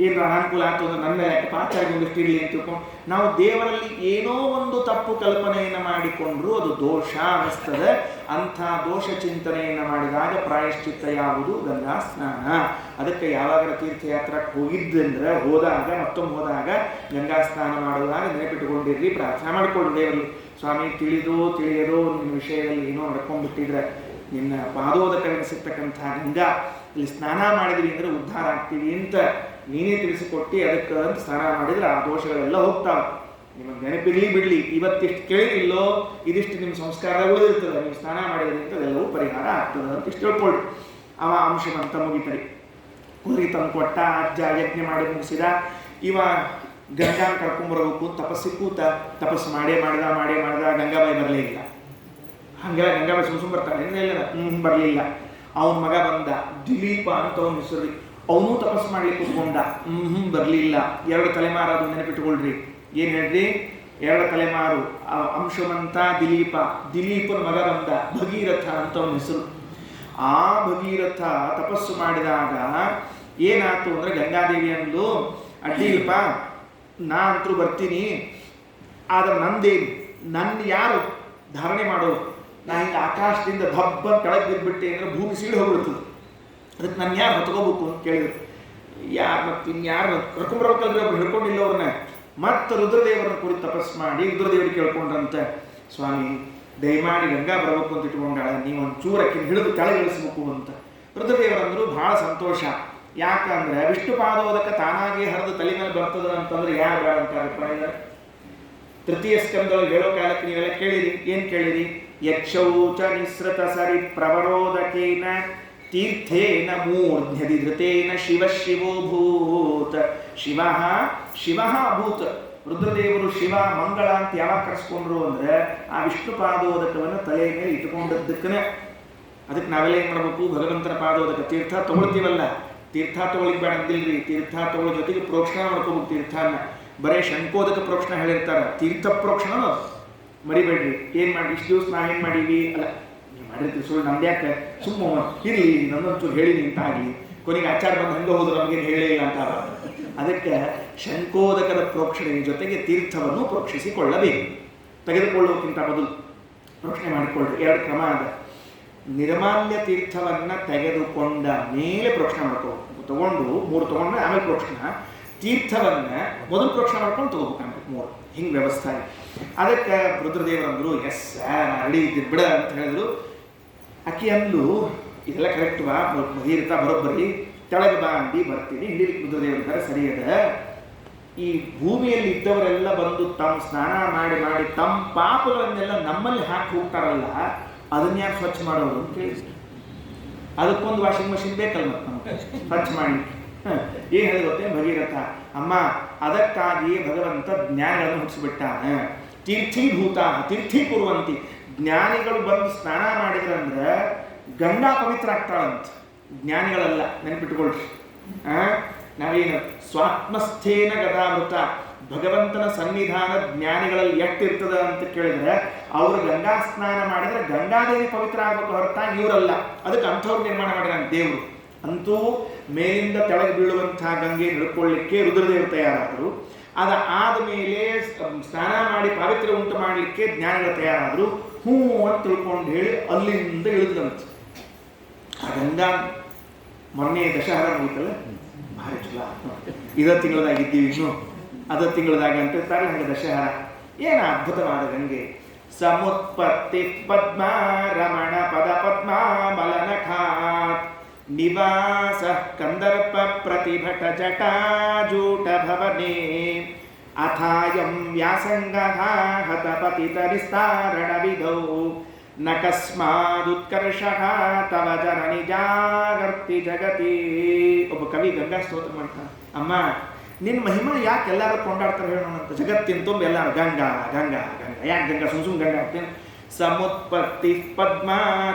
ಏನು ಅನುಕೂಲ ಆಗ್ತದೆ ನನ್ನ ಯಾಕೆ ಆಚಾರ್ಯ ಒಂದಿಷ್ಟು ಇರಲಿ ಅಂತ ತಿಳ್ಕೊಂಡು ನಾವು ದೇವರಲ್ಲಿ ಏನೋ ಒಂದು ತಪ್ಪು ಕಲ್ಪನೆಯನ್ನು ಮಾಡಿಕೊಂಡ್ರು ಅದು ದೋಷ ಅನ್ನಿಸ್ತದೆ. ಅಂಥ ದೋಷ ಚಿಂತನೆಯನ್ನು ಮಾಡಿದಾಗ ಪ್ರಾಯಶ್ಚಿತ್ತ ಯಾವುದು? ಗಂಗಾ ಸ್ನಾನ. ಅದಕ್ಕೆ ಯಾವಾಗ ತೀರ್ಥಯಾತ್ರಕ್ಕೆ ಹೋಗಿದ್ದಂದ್ರೆ ಮತ್ತೊಮ್ಮೆ ಹೋದಾಗ ಗಂಗಾ ಸ್ನಾನ ಮಾಡುವಾಗ ನೆನಪಿಟ್ಟುಕೊಂಡಿರ್ರಿ, ಪ್ರಾರ್ಥನೆ ಮಾಡಿಕೊಳ್ಳಿ ದೇವರಲ್ಲಿ. ಸ್ವಾಮಿ, ತಿಳಿಯದೋ ನಿನ್ನ ವಿಷಯದಲ್ಲಿ ಏನೋ ನಡ್ಕೊಂಡ್ಬಿಟ್ಟಿದ್ರೆ ನಿನ್ನ ಪಾದೋದಕರಿಗೆ ಸಿಗ್ತಕ್ಕಂಥ ಗಂಗಾ ಇಲ್ಲಿ ಸ್ನಾನ ಮಾಡಿದ್ವಿ ಅಂದರೆ ಉದ್ಧಾರ ಆಗ್ತೀವಿ ಅಂತ ನೀನೇ ತಿಳಿಸಿಕೊಟ್ಟು ಅದಕ್ಕೆ ಅಂತ ಸ್ನಾನ ಮಾಡಿದ್ರೆ ಆ ದೋಷಗಳೆಲ್ಲ ಹೋಗ್ತಾವೆ. ನಿಮಗೆ ನೆನಪಿರ್ಲಿ ಬಿಡಲಿ, ಇವತ್ತಿಷ್ಟು ಕೇಳಿಲ್ಲೋ ಇದಿಷ್ಟು ನಿಮ್ಮ ಸಂಸ್ಕಾರ ಉಳಿದಿರ್ತದೆ. ನೀವು ಸ್ನಾನ ಮಾಡಿದ್ರಿಂದ ಅದೆಲ್ಲವೂ ಪರಿಹಾರ ಆಗ್ತದೆ ಅಂತ ಇಷ್ಟು ತಿಳ್ಕೊಳ್ಳಿ. ಅವ ಅಂಶವಂತ ಮುಗಿತರಿ. ಕುರಿ ತಂದು ಕೊಟ್ಟ, ಅಜ್ಜ ಯಜ್ಞ ಮಾಡಿ ಮುಗಿಸಿದ. ಇವ ಗಂಗಾನ ಕರ್ಕೊಂಬರ್ಬೇಕು ತಪಸ್ಸು ಮಾಡೇ ಮಾಡಿದ ಗಂಗಾಬಾಯಿ ಬರಲೇ ಇಲ್ಲ. ಹಂಗೆಲ್ಲ ಗಂಗಾಬಾಯಿ ಸುಮ್ ಬರ್ತಾನೆ ಇಲ್ಲ, ಬರಲಿಲ್ಲ. ಅವನ ಮಗ ಬಂದ, ದಿಲೀಪ ಅಂತ ಅವನ ಹೆಸರು. ಅವನು ತಪಸ್ಸು ಮಾಡ್ಲಿಕ್ಕೆ ಕೂತ್ಕೊಂಡ, ಬರಲಿಲ್ಲ. 2 ತಲೆಮಾರು ಅದು ನೆನಪಿಟ್ಕೊಳ್ರಿ. ಏನು ಹೇಳ್ರಿ? 2 ತಲೆಮಾರು. ಅಂಶವಂತ ದಿಲೀಪನ ಮಗ ಬಂದ, ಭಗೀರಥ ಅಂತ ಅವನ ಹೆಸರು. ಆ ಭಗೀರಥ ತಪಸ್ಸು ಮಾಡಿದಾಗ ಏನಾಯ್ತು ಅಂದ್ರೆ ಗಂಗಾದೇವಿ ಅಂದು, ಅಡ್ಡಿಲ್ಪ, ನಾ ಅಂತೂ ಬರ್ತೀನಿ, ಆದ್ರೆ ನಂದೇನು, ನನ್ನ ಯಾರು ಧಾರಣೆ ಮಾಡೋರು? ನಾ ಹಿಂಗೆ ಆಕಾಶದಿಂದ ದಬ್ಬ ಕೆಳಗೆ ಬಿದ್ದುಬಿಟ್ಟೆ ಅಂದ್ರೆ ಭೂಮಿ ಸೀಳು ಹೋಗ್ಬಿಡ್ತದೆ. ಅದಕ್ಕೆ ನಾನು ಯಾರು ಹೊತ್ಕೋಬೇಕು ಅಂತ ಕೇಳಿದ್ರು. ಮತ್ತು ಇನ್ಯಾರು ಕರ್ಕೊಂಬರ್ಬೇಕಲ್ರಿ, ಒಬ್ರು ಹಿಡ್ಕೊಂಡಿಲ್ಲ ಅವ್ರನ್ನ. ಮತ್ತು ರುದ್ರದೇವರನ್ನ ಕುರಿತು ತಪಸ್ಸು ಮಾಡಿ ರುದ್ರದೇವರಿಗೆ ಕೇಳ್ಕೊಂಡ್ರಂತೆ, ಸ್ವಾಮಿ ದಯಮಾಡಿ ಗಂಗಾ ಬರಬೇಕು ಅಂತ ಇಟ್ಕೊಂಡಾಳ, ನೀವು ಒಂದು ಚೂರಕ್ಕೆ ಹಿಡಿದು ಕೆಳಗಿಳಿಸ್ಬೇಕು ಅಂತ. ರುದ್ರದೇವರಂದ್ರು ಭಾಳ ಸಂತೋಷ. ಯಾಕಂದ್ರೆ ವಿಷ್ಣು ಪಾದೋದಕ ತಾನಾಗಿ ಹರಿದು ತಲೆ ಮೇಲೆ ಬರ್ತದ ಅಂತಂದ್ರೆ ಯಾರು ಬೇಡ ಅಂತ ಅಭಿಪ್ರಾಯ. ತೃತೀಯ ಸ್ಕಂದೊಳಗೆ ಹೇಳೋ ಕಾಲಕ್ಕೆ ನೀವೆಲ್ಲ ಕೇಳಿರಿ. ಏನು ಕೇಳಿರಿ? ಯಕ್ಷೌಚ ನಿಸೃತ ಸರಿ ಪ್ರವರೋದಕೇನ ತೀರ್ಥೇನ ಮೂರ್ಧ್ಯಧಿಧೃತೇನ ಶಿವೋಭೂತ್. ಶಿವ ಅಭೂತ್. ರುದ್ರದೇವರು ಶಿವ ಮಂಗಳ ಅಂತ ಯಾವಾಗ ಕರೆಸ್ಕೊಂಡ್ರು ಅಂದ್ರೆ ಆ ವಿಷ್ಣು ಪಾದೋದಕವನ್ನು ತಲೆಯ ಮೇಲೆ ಇಟ್ಕೊಂಡದ್ದಕ್ಕನೆ. ಅದಕ್ಕೆ ನಾವೆಲ್ಲ ಏನು ಮಾಡಬೇಕು? ಭಗವಂತನ ಪಾದೋದಕ ತೀರ್ಥ ತಗೊಳ್ತೀವಲ್ಲ, ತೀರ್ಥ ತಗೊಳ್ಳಿಕ್ ಬೇಡ ಅಂದಿಲ್ರಿ. ತೀರ್ಥ ತಗೊಳ್ಳೋ ಜೊತೆಗೆ ಪ್ರೋಕ್ಷಣ ಮಾಡ್ಕೋಬೇಕು. ತೀರ್ಥನ ಬರೇ ಶಂಕೋದಕ ಪ್ರೋಕ್ಷಣ ಹೇಳಿರ್ತಾರೆ, ತೀರ್ಥ ಪ್ರೋಕ್ಷಣ ಮರಿಬೇಡ್ರಿ. ಏನು ಮಾಡಿ ಇಷ್ಟು ದಿವಸ ನಾವೇನು ಮಾಡೀವಿ ಅಲ್ಲ, ನೀವು ಮಾಡಿರ್ತೀವಿ ಸುಳ್ಳು, ನಮ್ದು ಯಾಕೆ ಸುಮ್ಮ ಇರಲಿ, ನನ್ನಂತೂ ಹೇಳಿ ನಿಂತಾಗಲಿ, ಕೊನೆಗೆ ಆಚಾರ ಬಂದು ಹಂಗೆ ಹೋದ್ರು ನಮಗೇನು ಹೇಳೇ ಇಲ್ಲ ಅಂತ. ಅದಕ್ಕೆ ಶಂಕೋದಕದ ಪ್ರೋಕ್ಷಣೆಯ ಜೊತೆಗೆ ತೀರ್ಥವನ್ನು ಪ್ರೋಕ್ಷಿಸಿಕೊಳ್ಳಬೇಕು. ತೆಗೆದುಕೊಳ್ಳೋಕ್ಕಿಂತ ಮೊದಲು ಪ್ರೋಕ್ಷಣೆ ಮಾಡಿಕೊಳ್ಳ್ರಿ. 2 ಕ್ರಮ ಅದ. ನಿರ್ಮಾಲ್ಯ ತೀರ್ಥವನ್ನು ತೆಗೆದುಕೊಂಡ ಮೇಲೆ ಪ್ರೋಕ್ಷಣೆ ಮಾಡ್ಕೋಬೇಕು. ತಗೊಂಡು 3 ತಗೊಂಡ್ರೆ ಆಮೇಲೆ ಪ್ರೋಕ್ಷಣ. ತೀರ್ಥವನ್ನು ಮೊದಲು ಪ್ರೋಕ್ಷಣೆ ಮಾಡ್ಕೊಂಡು ತಗೋಬೇಕಂದ್ರೆ 3. ಹಿಂಗೆ ವ್ಯವಸ್ಥೆ. ಅದಕ್ಕೆ ರುದ್ರದೇವರಂದ್ರು ಎಸ್ ರೆಡಿ ಇದ್ದಿದ್ದು ಬಿಡ ಅಂತ ಹೇಳಿದ್ರು. ಅಕ್ಕಿ ಅಂದ್ಲು ಇದೆಲ್ಲ ಕರೆಕ್ಟ್ ಬಾ, ಭಗೀರಥ ಬರೋಬ್ಬರಿ, ತೆಳಗೆ ಬಾ ಅಂದು ಬರ್ತೀನಿ. ಹಿಡಿಲಿಕ್ಕೆ ರುದ್ರದೇವರಿದ್ದಾರೆ, ಸರಿ ಅದ. ಈ ಭೂಮಿಯಲ್ಲಿ ಇದ್ದವರೆಲ್ಲ ಬಂದು ತಮ್ಮ ಸ್ನಾನ ಮಾಡಿ ತಮ್ಮ ಪಾಪಗಳನ್ನೆಲ್ಲ ನಮ್ಮಲ್ಲಿ ಹಾಕಿ ಹೋಗ್ತಾರಲ್ಲ, ಅದನ್ನ ಯಾಕೆ ಸ್ವಚ್ಛ ಮಾಡೋರು ಅಂತ ಕೇಳಿ. ಅದಕ್ಕೊಂದು ವಾಷಿಂಗ್ ಮಷಿನ್ ಬೇಕಲ್ಲ ಮತ್ತೆ ನಮ್ಗೆ ಸ್ವಚ್ಛ ಮಾಡಲಿಕ್ಕೆ. ಏನು ಹೇಳಿರುತ್ತೆ ಭಗೀರಥ? ಅಮ್ಮ, ಅದಕ್ಕಾಗಿ ಭಗವಂತ ಜ್ಞಾನಿಗಳನ್ನು ಹುಟ್ಟಿಸಿಬಿಟ್ಟಾನ. ತೀರ್ಥೀಭೂತ ತೀರ್ಥೀಕುರುವಂತಿ. ಜ್ಞಾನಿಗಳು ಬಂದು ಸ್ನಾನ ಮಾಡಿದ್ರಂದ್ರೆ ಗಂಗಾ ಪವಿತ್ರ ಆಗ್ತಾಳಂತ, ಜ್ಞಾನಿಗಳಲ್ಲ. ನೆನಪಿಟ್ಟುಕೊಳ್ರಿ. ನಾವೇನು ಸ್ವಾತ್ಮಸ್ಥೇನ ಗದಾಮೃತ, ಭಗವಂತನ ಸನ್ನಿಧಾನ ಜ್ಞಾನಿಗಳಲ್ಲಿ ಎಷ್ಟಿರ್ತದ ಅಂತ ಕೇಳಿದ್ರೆ ಅವರು ಗಂಗಾ ಸ್ನಾನ ಮಾಡಿದ್ರೆ ಗಂಗಾದೇವಿ ಪವಿತ್ರ ಆಗಬೇಕು ಹೊರತಾಗಿ ಇವರಲ್ಲ. ಅದಕ್ಕೆ ಅಂಥವ್ರು ನಿರ್ಮಾಣ ಮಾಡಿದ ದೇವರು. ಅಂತೂ ಮೇಲಿಂದ ಕೆಳಗೆ ಬೀಳುವಂತಹ ಗಂಗೆ ಹಿಡ್ಕೊಳ್ಳಿಕ್ಕೆ ರುದ್ರದೇವರು ತಯಾರಾದರು. ಆದ ಮೇಲೆ ಸ್ನಾನ ಮಾಡಿ ಪಾವಿತ್ರ್ಯ ಉಂಟು ಮಾಡಲಿಕ್ಕೆ ಜ್ಞಾನಿಗಳು ತಯಾರಾದರು. ಹ್ಞೂ ಅಂತ ತಿಳ್ಕೊಂಡು ಹೇಳಿ ಅಲ್ಲಿಂದ ಇಳಿದಂತೆ. ಆ ಗಂಗಾ ಮೊನ್ನೆ ದಶಹರ ಮುಗಿತಲ್ಲ, ಭಾರಿ ಚಲೋ. ಇದ ತಿಂಗಳದಾಗಿದ್ದೀವಿ, ಇನ್ನು ಅದ ತಿಂಗಳದಾಗ ಅಂತಿರ್ತಾರೆ. ಹಂಗೆ ದಶಹರ ಏನು ಅದ್ಭುತವಾದ ಗಂಗೆ. ಸಮುತ್ಪತ್ತಿ ಪದ್ಮ ರಮಣ ಪದ ಪದ್ಮ ಮಲನಖಾತ್ ನಿವಾಸ ಕಂದರ್ಪ ಪ್ರತಿಭಟ ಜಟಾಜೂಟ ಭವನೇ. ಅಥಾಯಂ ವ್ಯಾಸಂಗಃ ಹತಪತಿತ ವಿಸ್ತಾರಣವಿಧೌ ನ ಕಸ್ಮಾದುತ್ಕರ್ಷಃ ತವ ಜನನಿ ಜಾಗರ್ತಿ ಜಗತಿ. ಒಬ್ಬ ಕವಿ ಗಂಗಾ ಸ್ತೋತ್ರ ಮಾಡ್ತಾನೆ. ಅಮ್ಮ ನಿನ್ನ ಮಹಿಮಾ ಯಾಕೆ ಎಲ್ಲರೂ ಕೊಂಡಾಡ್ತಾರೆ ಹೇಳೋಣ ಅಂತ. ಜಗತ್ತಿನ ತುಂಬ ಎಲ್ಲರೂ ಗಂಗಾ ಗಂಗಾ ಗಂಗಾ. ಯಾಕೆ ಗಂಗಾ ಸುಮ್ ಗಂಗಾ ಆಗ್ತೇನೆ. ಸಮುತ್ಪತ್ತಿ ಪದ್ಮ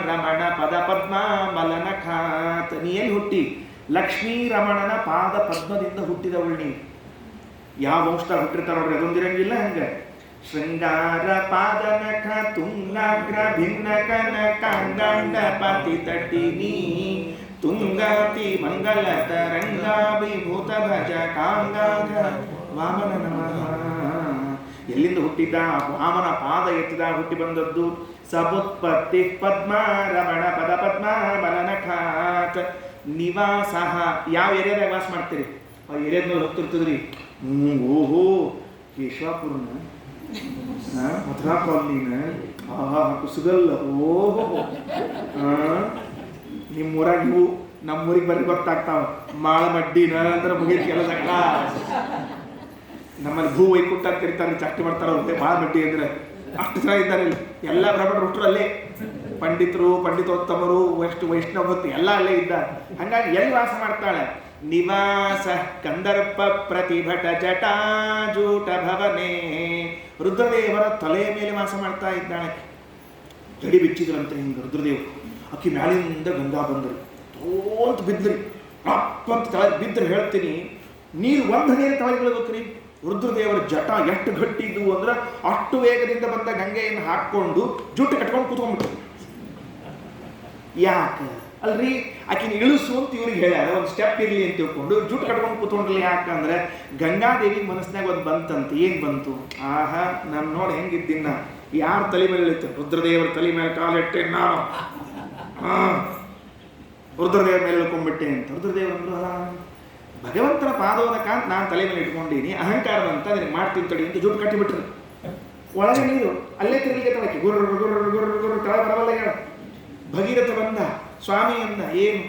ರಮಣ ಪದ ಪದ್ಮ ಮಲನಖಾತ್. ನೀ ಎಲ್ಲಿ ಹುಟ್ಟಿ? ಲಕ್ಷ್ಮೀ ರಮಣನ ಪಾದ ಪದ್ಮದಿಂದ ಹುಟ್ಟಿದವಳು ನೀ. ಯಾವ ವಂಶದಾಗ ಹುಟ್ಟಿರ್ತಾರ ನೋಡ್ರಿ, ಅದೊಂದಿರಂಗಿಲ್ಲ ಹಂಗೆ. ಶೃಂಗಾರ ಪಾದನಖ ತುಂಗಾಗ್ರ ಭಿನ್ನ ಕನಕಾಂಗಂಡ ಪತಿ ತಟಿನಿ ತುಂಗಾತಿ ಮಂಗಲ ತರಂಗಾಭಿಭೂತ ಭಜ ಕಾಂಗಾಘ ವಾಮನ ನಮಃ. ಎಲ್ಲಿಂದ ಹುಟ್ಟಿದ್ದ? ವಾಮನ ಪಾದ ಎತ್ತಿದಾಗ ಹುಟ್ಟಿ ಬಂದದ್ದು. ಸಬುತ್ಪತ್ತಿ ಪದ್ಮ ರಮಣ ಪದ ಪದ್ಮ ಬಲನಖಾತ್ ನಿವಾಸ. ಯಾವ ಏರಿಯಾದಾಗ ವಾಸ ಮಾಡ್ತೀರಿ? ಆ ಏರಿಯಾದ ಹೋಗ್ತಿರ್ತದ್ರಿ. ಓಹೋ ಕೇಶವಾಪುರನ, ಮಥುರಾ ಕಾಲನಿನ, ಆಹಾ ಕುಸುಗಲ್ಲ. ಓಹೋ ನಿಮ್ಮೂರಾಗ ನೀವು ನಮ್ಮೂರಿಗೆ ಬರ್ರಿ ಗೊತ್ತಾಗ್ತಾವ. ಮಾಳಮಡ್ಡಿನ ಅಂದ್ರೆ ಮುಗಿದ ಕೆಲಸ. ನಮ್ಮಲ್ಲಿ ಭೂ ವೈಕುಂಠ ಅಂತ ಕರೀತಾರೆ, ಚಾಟಿ ಮಾಡ್ತಾರ ಅವ್ರಿಗೆ. ಮಾಳಮಡ್ಡಿ ಅಂದ್ರೆ ಅಷ್ಟು ಜನ ಇದ್ದಾರೆ ಇಲ್ಲಿ. ಎಲ್ಲ ಬ್ರಾಹ್ಮಣರು ಹುಟ್ಟರು ಅಲ್ಲೇ, ಪಂಡಿತರು ಪಂಡಿತೋತ್ತಮರು ವೈಷ್ಣವತ್ತು ಎಲ್ಲ ಅಲ್ಲೇ ಇದ್ದಾರೆ. ಹಂಗಾಗಿ ಎಲ್ಲಿ ವಾಸ ಮಾಡ್ತಾಳೆ? ನಿವಾಸ ಕಂದರ್ಪ ಪ್ರತಿಭಟ ಜಟಾಜೂಟ ಭವನೇ. ರುದ್ರದೇವರ ತಲೆಯ ಮೇಲೆ ವಾಸ ಮಾಡ್ತಾ ಇದ್ದಾಳೆ. ಜಡಿ ಬಿಚ್ಚಿದ್ರಂತೆ ಹಿಂಗೆ ರುದ್ರದೇವರು. ಅಕ್ಕಿ ಮ್ಯಾಲಿಂದ ಗಂಗಾ ಬಂದ್ರಿ, ತೋಂತ ಬಿದ್ದ್ರಿ. ಅಪ್ಪಂತ ತಳಗೆ ಬಿದ್ದರೆ ಹೇಳ್ತೀನಿ, ನೀರು ಒಂದು ಹನಿಯನ್ನು ತಳಗೆ ಬೀಳ್ಬೇಕ್ರಿ. ರುದ್ರದೇವರ ಜಟ ಎಷ್ಟು ಗಟ್ಟಿದ್ದು ಅಂದ್ರೆ ಅಷ್ಟು ವೇಗದಿಂದ ಬಂದ ಗಂಗೆಯನ್ನು ಹಾಕ್ಕೊಂಡು ಜುಟ್ಟು ಕಟ್ಕೊಂಡು ಕೂತ್ಕೊಂಡ್ಬಿಟ್ರು. ಯಾಕೆ ಅಲ್ರಿ? ಆಕಿನ ಇಳಿಸು ಅಂತ ಇವ್ರಿಗೆ ಹೇಳ್ಯಾರ, ಒಂದು ಸ್ಟೆಪ್ ಇರಲಿ ಅಂತ ತಿಳ್ಕೊಂಡು ಜುಟ್ಟು ಕಟ್ಕೊಂಡು ಕೂತ್ಕೊಂಡ್ರಲ್ಲ. ಯಾಕಂದ್ರೆ ಗಂಗಾದೇವಿ ಮನಸ್ಸಿನಾಗ ಒಂದು ಬಂತಂತ. ಏನು ಬಂತು? ಆಹಾ ನಾನು ನೋಡಿ ಹೆಂಗಿದ್ದೀನ, ಯಾರ ತಲೆ ಮೇಲೆ ಇಳಿತಾರೆ? ರುದ್ರದೇವರ ತಲೆ ಮೇಲೆ ಕಾಲಿಟ್ಟೆ ನಾನು, ರುದ್ರದೇವರ ಮೇಲೆ ಇಳ್ಕೊಂಡ್ಬಿಟ್ಟೆ ಅಂತ. ರುದ್ರದೇವರು ಭಗವಂತನ ಪಾದೋದಕ ಅಂತ ನಾನು ತಲೆ ಮೇಲೆ ಇಟ್ಕೊಂಡೀನಿ, ಅಹಂಕಾರವಂತ ನಿನಗೆ ಮಾಡ್ತೀನಿ ತಡಿ ಅಂತ ಜುಟ್ಟು ಕಟ್ಟಿಬಿಟ್ರು. ಒಳಗೆ ನೀರು ಅಲ್ಲೇ ತಿರುಗಿಗೆ ತಳಕ್ಕೆ ಗುರ್ರ ಗುರ್ರ ಗುರ್ರ ಗುರ್ರ ತಳ ಬರವಲ್ಲ ಹೇಳ. ಭಗೀರಥ ಬಂದ, ಸ್ವಾಮಿ ಅಂದ, ಏನು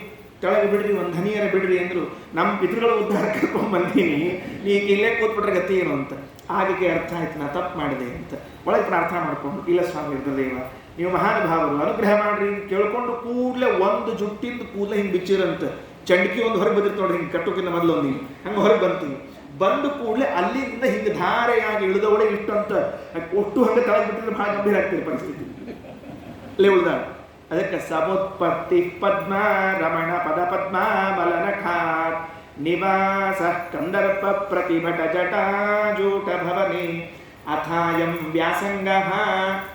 ಕೆಳಗೆ ಬಿಡ್ರಿ, ಒಂದು ಹನಿಯರ ಬಿಡ್ರಿ ಅಂದರು. ನಮ್ಮ ಪಿತೃಗಳ ಉದ್ಧಾರ ಕರ್ಕೊಂಡು ಬಂದೀನಿ, ನೀ ಇಲ್ಲೇ ಕೂತ್ಬಿಟ್ರೆ ಗತಿ ಏನು ಅಂತ. ಹಾಗೆ ಅರ್ಥ ಆಯ್ತು, ನಾ ತಪ್ಪು ಮಾಡಿದೆ ಅಂತ ಒಳಗೆ ಪ್ರಾರ್ಥನೆ ಮಾಡಿಕೊಂಡು, ಇಲ್ಲ ಸ್ವಾಮಿ ರುದ್ರದೇವ ನೀವು ಮಹಾನುಭಾವರು ಅನುಗ್ರಹ ಮಾಡ್ರಿ ಕೇಳ್ಕೊಂಡು ಕೂಡಲೇ ಒಂದು ಜುಟ್ಟಿಂದ ಕೂದಲೇ ಹಿಂಗೆ ಬಿಚ್ಚಿರಂತ. ಚಂಡ್ಕಿ ಒಂದು ಹೊರಗೆ ಬಂದಿರ್ತ ನೋಡ್ರಿ, ಹಿಂಗೆ ಕಟ್ಟೋಕ್ಕಿಂತ ಮೊದಲು ಒಂದು ಹಿಂಗೆ ಹಂಗೆ ಹೊರಗೆ ಬಂತೀವಿ. ಬಂದು ಕೂಡಲೇ ಅಲ್ಲಿಂದ ಹಿಂಗೆ ಧಾರೆಯಾಗಿ ಇಳಿದವಳೆ ಇಷ್ಟು ಅಂತ ಒಟ್ಟು ಹಂಗೆ ತಳಗೆ ಬಿಟ್ಟಿದ್ರೆ ಭಾಳ ಗಂಭೀರ ಆಗ್ತಿದೆ ಪರಿಸ್ಥಿತಿ. ಅಲ್ಲೇ ಉಳ್ದಾಳ. ಅದಕ್ಕೆ ಸಮುತ್ಪತ್ತಿ ಪದ್ಮ ರಮಣ ಪದ ಪದ್ಮ ಬಲನಖಾತ್ ನಿವಾಸ ಕಂದರ್ಪ ಪ್ರತಿಭಟ ಜಟಾಜೂಟ ಭವನೆ ಅಥಾಯಂ ವ್ಯಾಸಂಗ.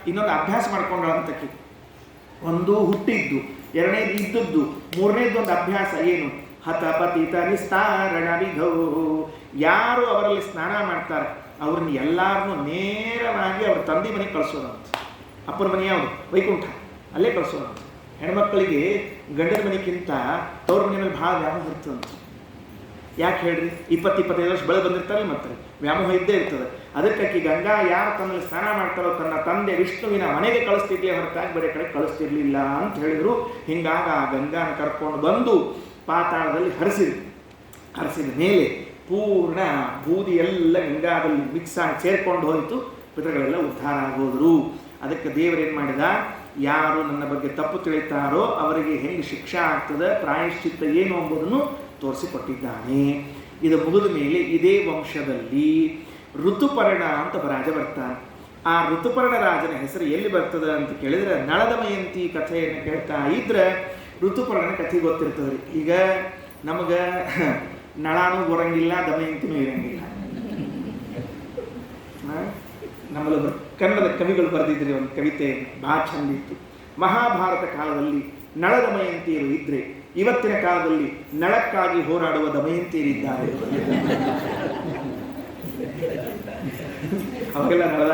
ಇನ್ನೊಂದು ಅಭ್ಯಾಸ ಮಾಡ್ಕೊಂಡಂತಕ್ಕೆ. ಒಂದು ಹುಟ್ಟಿದ್ದು, ಎರಡನೇದು ಇದ್ದದ್ದು, ಮೂರನೇದೊಂದು ಅಭ್ಯಾಸ ಏನು? ಹತಪತಿತ ನಿಸ್ತಾರಣ ವಿಧೌ. ಯಾರು ಅವರಲ್ಲಿ ಸ್ನಾನ ಮಾಡ್ತಾರೆ ಅವ್ರನ್ನ ಎಲ್ಲಾರನ್ನೂ ನೇರವಾಗಿ ಅವ್ರ ತಂದೆ ಮನೆಗೆ ಕಳಿಸೋದಂತ. ಅಪ್ಪನ ಮನೆ ಯಾವುದು? ವೈಕುಂಠ. ಅಲ್ಲೇ ಕಳಿಸೋದಂತ. ಹೆಣ್ಮಕ್ಕಳಿಗೆ ಗಂಡನ ಮನೆಗಿಂತ ತವ್ರ ಮನೆ ಮೇಲೆ ಭಾಳ ವ್ಯಾಮೋಹ ಇರ್ತದಂತ. ಯಾಕೆ ಹೇಳ್ರಿ? 20-25 ವರ್ಷ ಬೆಳೆ ಬಂದಿರ್ತಾರೆ, ಮತ್ತೆ ವ್ಯಾಮೋಹ ಇದ್ದೇ ಇರ್ತದೆ. ಅದಕ್ಕಾಗಿ ಗಂಗಾ ಯಾರು ತನ್ನಲ್ಲಿ ಸ್ನಾನ ಮಾಡ್ತಾರೋ ತನ್ನ ತಂದೆ ವಿಷ್ಣುವಿನ ಮನೆಗೆ ಕಳಿಸ್ತಿರ್ಲಿ, ಹೊರತಾಗಿ ಬೇರೆ ಕಡೆ ಕಳಿಸ್ತಿರ್ಲಿಲ್ಲ ಅಂತ ಹೇಳಿದ್ರು. ಹಿಂಗಾಗ ಆ ಗಂಗಾನ ಕರ್ಕೊಂಡು ಬಂದು ಪಾತಾಳದಲ್ಲಿ ಹರಿಸಿದ ಮೇಲೆ ಪೂರ್ಣ ಬೂದಿ ಎಲ್ಲ ಗಂಗಾದಲ್ಲಿ ಮಿಕ್ಸ್ ಆಗಿ ಸೇರ್ಕೊಂಡು ಹೋಯಿತು. ಪಿತೃಗಳೆಲ್ಲ ಉದ್ಧಾರ ಆಗೋದ್ರು. ಅದಕ್ಕೆ ದೇವರೇನು ಮಾಡಿದ? ಯಾರು ನನ್ನ ಬಗ್ಗೆ ತಪ್ಪು ತಿಳಿತಾರೋ ಅವರಿಗೆ ಹೆಂಗೆ ಶಿಕ್ಷೆ ಆಗ್ತದೆ, ಪ್ರಾಯಶ್ಚಿತ್ತ ಏನು ಎಂಬುದನ್ನು ತೋರಿಸಿಕೊಟ್ಟಿದ್ದಾನೆ. ಇದು ಮುಗಿದ ಮೇಲೆ ಇದೇ ವಂಶದಲ್ಲಿ ಋತುಪರ್ಣ ಅಂತ ರಾಜ ಬರ್ತಾನೆ. ಆ ಋತುಪರ್ಣ ರಾಜನ ಹೆಸರು ಎಲ್ಲಿ ಬರ್ತದೆ ಅಂತ ಕೇಳಿದ್ರೆ, ನಳದಮಯಂತಿ ಕಥೆಯನ್ನು ಕೇಳ್ತಾ ಇದ್ರೆ ಋತುಪರ್ಣನ ಕಥೆ ಗೊತ್ತಿರ್ತದೆ. ಈಗ ನಮಗೆ ನಳನೂ ಬರಂಗಿಲ್ಲ, ದಮಯಂತಿನೂ ಇರಂಗಿಲ್ಲ. ನಮ್ಮಲ್ಲಿ ಕನ್ನಡದ ಕವಿಗಳು ಬರೆದಿದ್ರಿ ಒಂದು ಕವಿತೆ, ಭಾಳ ಚಂದಿತ್ತು. ಮಹಾಭಾರತ ಕಾಲದಲ್ಲಿ ನಳ ದಮಯಂತಿಯರು ಇದ್ರೆ, ಇವತ್ತಿನ ಕಾಲದಲ್ಲಿ ನಳಕ್ಕಾಗಿ ಹೋರಾಡುವ ದಮಯಂತಿಯರಿದ್ದಾರೆ. ಅವಾಗೆಲ್ಲ ನಳ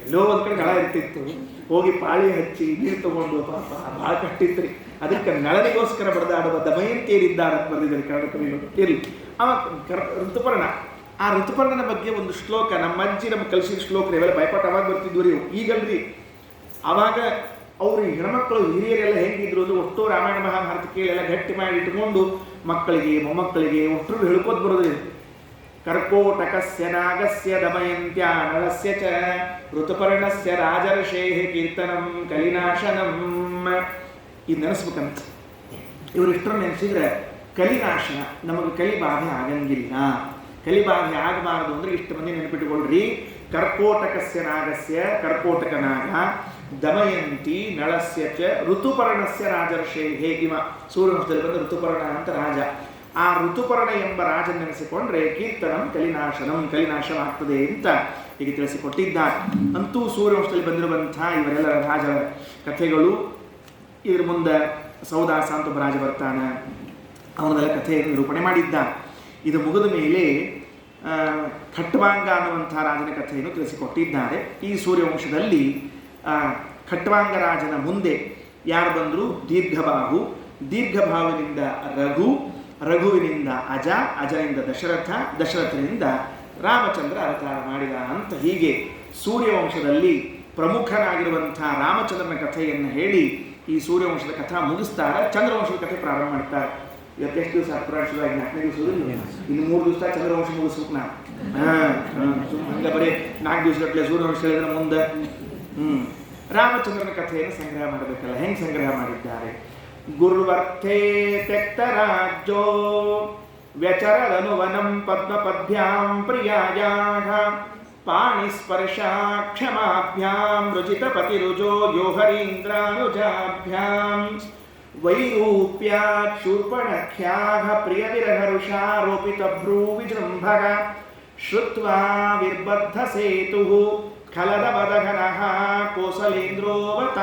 ಎಲ್ಲೋ ಒಂದು ಕಡೆ ನಳ ಇರ್ತಿತ್ತು, ಹೋಗಿ ಪಾಳಿ ಹಚ್ಚಿ ನೀರು ತಗೊಂಡು ಪಾಪ ಭಾಳ ಕಟ್ಟಿತ್ರಿ. ಅದಕ್ಕೆ ನಳನಿಗೋಸ್ಕರ ಬಡದಾಡುವ ದಮಯಂತಿಯರಿದ್ದಾರೆ ಅಂತ ಬರೆದಿದ್ದಾರೆ ಕನ್ನಡ ಕವಿಗಳು. ಇರಲಿ, ಋತುಪರ್ಣ. ಆ ಋತುಪರ್ಣನ ಬಗ್ಗೆ ಒಂದು ಶ್ಲೋಕ ನಮ್ಮ ಅಜ್ಜಿ ನಮ್ಗೆ ಕಲಿಸಿದ ಶ್ಲೋಕ. ಇವೆಲ್ಲ ಭಯಪಟ್ಟು ಅವಾಗ ಬರ್ತಿದ್ವು ರೀ, ಈಗಲ್ರಿ. ಆವಾಗ ಅವರು ಹೆಣ್ಮಕ್ಕಳು ಹಿರಿಯರೆಲ್ಲ ಹೆಂಗಿದ್ರು ಅಂದ್ರೆ ಒಟ್ಟು ರಾಮಾಯಣ ಮಹಾಭಾರತ ಕೇಳಿ ಎಲ್ಲ ಗಟ್ಟಿ ಮಾಡಿ ಇಟ್ಕೊಂಡು ಮಕ್ಕಳಿಗೆ ಮೊಮ್ಮಕ್ಕಳಿಗೆ ಒಟ್ಟರು ಹೇಳ್ಕೋತ ಬರೋದ್ರಿ. ಕರ್ಕೋಟಕಸ್ಯ ನಾಗಸ್ಯ ದಮಯಂತ್ಯಾ ನಳಸ್ಯ ಚ ಋತುಪರ್ಣಸ್ಯ ರಾಜರ್ಷೇಃ ಕೀರ್ತನಂ ಕಲಿನಾಶನಂ. ಇದು ನೆನೆಸ್ಬೇಕಂತ. ಇವರಿಷ್ಟನ್ನು ನೆನೆಸಿದ್ರೆ ಕಲಿನಾಶನ, ನಮಗೆ ಕಲಿಬಾಧೆ ಆಗಂಗಿಲ್ಲ. ಕಲಿಬಾಧೆ ಆಗಬಾರದು ಅಂದರೆ ಇಷ್ಟು ಮಂದಿ ನೆನಪಿಟ್ಟುಕೊಳ್ರಿ. ಕರ್ಕೋಟಕಸ್ಯ ನಾಗಸ್ಯ, ಕರ್ಕೋಟಕ ನಾಗ, ದಮಯಂತಿ ನಳಸ್ಯ ಚ ಋತುಪರ್ಣಸ್ಯ ರಾಜರ್ಷೇಃ. ಇವ ಸೂರ್ಯವಂಶದಲ್ಲಿ ಬಂದ ಋತುಪರ್ಣ ಅಂತ ರಾಜ. ಆ ಋತುಪರ್ಣ ಎಂಬ ರಾಜ ನೆನೆಸಿಕೊಂಡ್ರೆ ಕೀರ್ತನಂ ಕಲಿನಾಶನಂ, ಕಲಿನಾಶವಾಗ್ತದೆ ಅಂತ ಹೀಗೆ ತಿಳಿಸಿಕೊಟ್ಟಿದ್ದಾರೆ. ಅಂತೂ ಸೂರ್ಯವಂಶದಲ್ಲಿ ಬಂದಿರುವಂಥ ಇವರೆಲ್ಲ ರಾಜರ ಕಥೆಗಳು. ಇದ್ರ ಮುಂದೆ ಸೌದಾಸ ಅಂತ ಒಬ್ಬ ರಾಜ ಬರ್ತಾನೆ, ಅವನೆಲ್ಲ ಕಥೆಯನ್ನು ನಿರೂಪಣೆ ಮಾಡಿದ್ದಾನೆ. ಇದು ಮುಗಿದ ಮೇಲೆ ಖಟ್ವಾಂಗ ಅನ್ನುವಂಥ ರಾಜನ ಕಥೆಯನ್ನು ತಿಳಿಸಿಕೊಟ್ಟಿದ್ದಾರೆ. ಈ ಸೂರ್ಯವಂಶದಲ್ಲಿ ಖಟ್ವಾಂಗ ರಾಜನ ಮುಂದೆ ಯಾರು ಬಂದರು? ದೀರ್ಘಬಾಹು, ದೀರ್ಘಬಾಹುವಿನಿಂದ ರಘು, ರಘುವಿನಿಂದ ಅಜ, ಅಜನಿಂದ ದಶರಥ, ದಶರಥನಿಂದ ರಾಮಚಂದ್ರ ಅವತಾರ ಮಾಡಿದ ಅಂತ ಹೀಗೆ ಸೂರ್ಯವಂಶದಲ್ಲಿ ಪ್ರಮುಖನಾಗಿರುವಂಥ ರಾಮಚಂದ್ರನ ಕಥೆಯನ್ನು ಹೇಳಿ ಈ ಸೂರ್ಯವಂಶದ ಕಥಾ ಮುಗಿಸ್ತಾರೆ. ಚಂದ್ರವಂಶದ ಕಥೆ ಪ್ರಾರಂಭ ಮಾಡ್ತಾರೆ. ಇವತ್ತು ಎಷ್ಟು ದಿವಸ ಅಪರಾಧಿಸುವಾಗ 4ನೇ ದಿವಸ ಇನ್ನು 3 ದಿವಸ ಚಂದ್ರವಂಶ ಮುಗಿಸ್ಬೇಕು. ಹಂಗೆ ಬರೀ 4 ದಿವಸಗಟ್ಟಲೆ ಸೂರ್ಯವಂಶ ಹೇಳಿದ್ರೆ ಮುಂದೆ ರಾಮಚಂದ್ರನ ಕಥೆಯನ್ನು ಸಂಗ್ರಹ ಮಾಡಬೇಕಲ್ಲ. ಹೆಂಗೆ ಸಂಗ್ರಹ ಮಾಡಿದ್ದಾರೆ? ಗುರುವರ್ಥೇ ತ್ಯಕ್ತರಾಜ್ಯೋ ವ್ಯಚರದನುವನಂ ಪದ್ಮಪದ್ಭ್ಯಾಂ ಪ್ರಿಯಾಯಾಘ ಪಾಣಿಸ್ಪರ್ಶಾ ಕ್ಷಮಾಭ್ಯಾಂ ರುಚಿತಪತಿರುಜೋ ಯೋಹರೀಂದ್ರಾನುಜಾಭ್ಯಾಂ ವೈರೂಪ್ಯಾತ್ ಶೂರ್ಪಣಖ್ಯಾಘ ಪ್ರಿಯವಿರಹರುಷಾರೋಪಿತಭ್ರೂ ವಿಜೃಂಭಗ ಶ್ರುತ್ವಾ ವಿರ್ಬದ್ಧ ಸೇತುಃ ಖಲದಬದಘನಃ ಕೋಸಲೇಂದ್ರೋವತಾನ್ನಃ.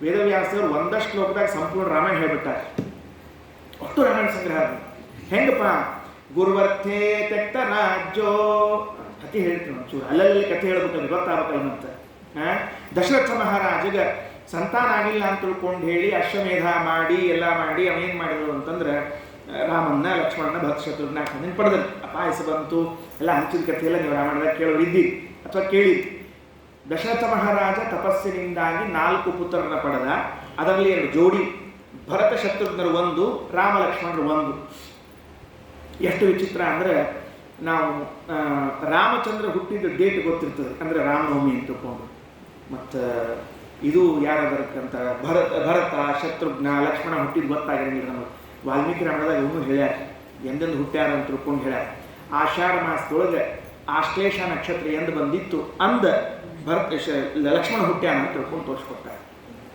ವೇದವ್ಯಾಸರು ಒಂದಷ್ಟು ಶ್ಲೋಕದಾಗ ಸಂಪೂರ್ಣ ರಾಮಾಯಣ ಹೇಳ್ಬಿಟ್ಟಾರೆ. ಅಷ್ಟು ರಾಮಾಯಣ ಸಂಗ್ರಹ. ಹೆಂಗಪ್ಪ? ಗುರುವರ್ಥೇ ತೆಕ್ತ ರಾಜ್ಯೋ ಕಥೆ ಹೇಳ್ತೀವಿ ಒಂಚೂರು, ಅಲ್ಲಲ್ಲಿ ಕಥೆ ಹೇಳ್ಬೇಕಂದ್ರೆ ಗೊತ್ತಾಗಬೇಕಲ್ಲ. ಮತ್ತೆ ದಶರಥ ಮಹಾರಾಜಗ ಸಂತಾನ ಆಗಿಲ್ಲ ಅಂತ ತಿಳ್ಕೊಂಡು ಹೇಳಿ ಅಶ್ವಮೇಧ ಮಾಡಿ ಎಲ್ಲ ಮಾಡಿ ಅವೇನು ಮಾಡಿದ್ರು ಅಂತಂದ್ರೆ ರಾಮನ್ನ, ಲಕ್ಷ್ಮಣನ, ಭರತ, ಶತ್ರುಘ್ನ ಪಡೆದ್ರು. ಪಾಯಸ ಬಂತು ಎಲ್ಲ ಹಂಚಿದ ಕಥೆಯೆಲ್ಲ ನೀವು ರಾಮಾಯಣದಾಗ ಕೇಳೋರಿದ್ದೀರಿ ಅಥವಾ ಕೇಳಿ. ದಶರಥ ಮಹಾರಾಜ ತಪಸ್ಸಿನಿಂದಾಗಿ 4 ಪುತ್ರರನ್ನ ಪಡೆದ. ಅದರಲ್ಲಿ 2 ಜೋಡಿ, ಭರತ ಶತ್ರುಘ್ನರು 1, ರಾಮ ಲಕ್ಷ್ಮಣರು 1. ಎಷ್ಟು ವಿಚಿತ್ರ ಅಂದರೆ ನಾವು ರಾಮಚಂದ್ರ ಹುಟ್ಟಿದ ಡೇಟ್ ಗೊತ್ತಿರ್ತದೆ, ಅಂದರೆ ರಾಮನವಮಿ ಅಂತ ತಿಳ್ಕೊಂಡು. ಮತ್ತು ಇದು ಯಾರದಕ್ಕಂತ ಭರತ ಶತ್ರುಘ್ನ ಲಕ್ಷ್ಮಣ ಹುಟ್ಟಿದ ಗೊತ್ತಾಗಿರಂಗಿಲ್ಲ ನಮಗೆ. ವಾಲ್ಮೀಕಿ ರಾಮಾಯಣದಾಗ ಇವನು ಹೇಳ್ಯಾರ ಎಂದೆಂದು ಹುಟ್ಟ್ಯಾರ ಅಂತ ತಿಳ್ಕೊಂಡು ಹೇಳ್ಯಾರ. ಆಷಾಢ ಮಾಸದೊಳಗೆ ಆಶ್ಲೇಷ ನಕ್ಷತ್ರ ಎಂದು ಬಂದಿತ್ತು ಅಂದ ಲಕ್ಷ್ಮಣ ಹುಟ್ಟ್ಯಾನ ಅಂತ ತಿಳ್ಕೊಂಡು ತೋರಿಸ್ಕೊಡ್ತಾರೆ.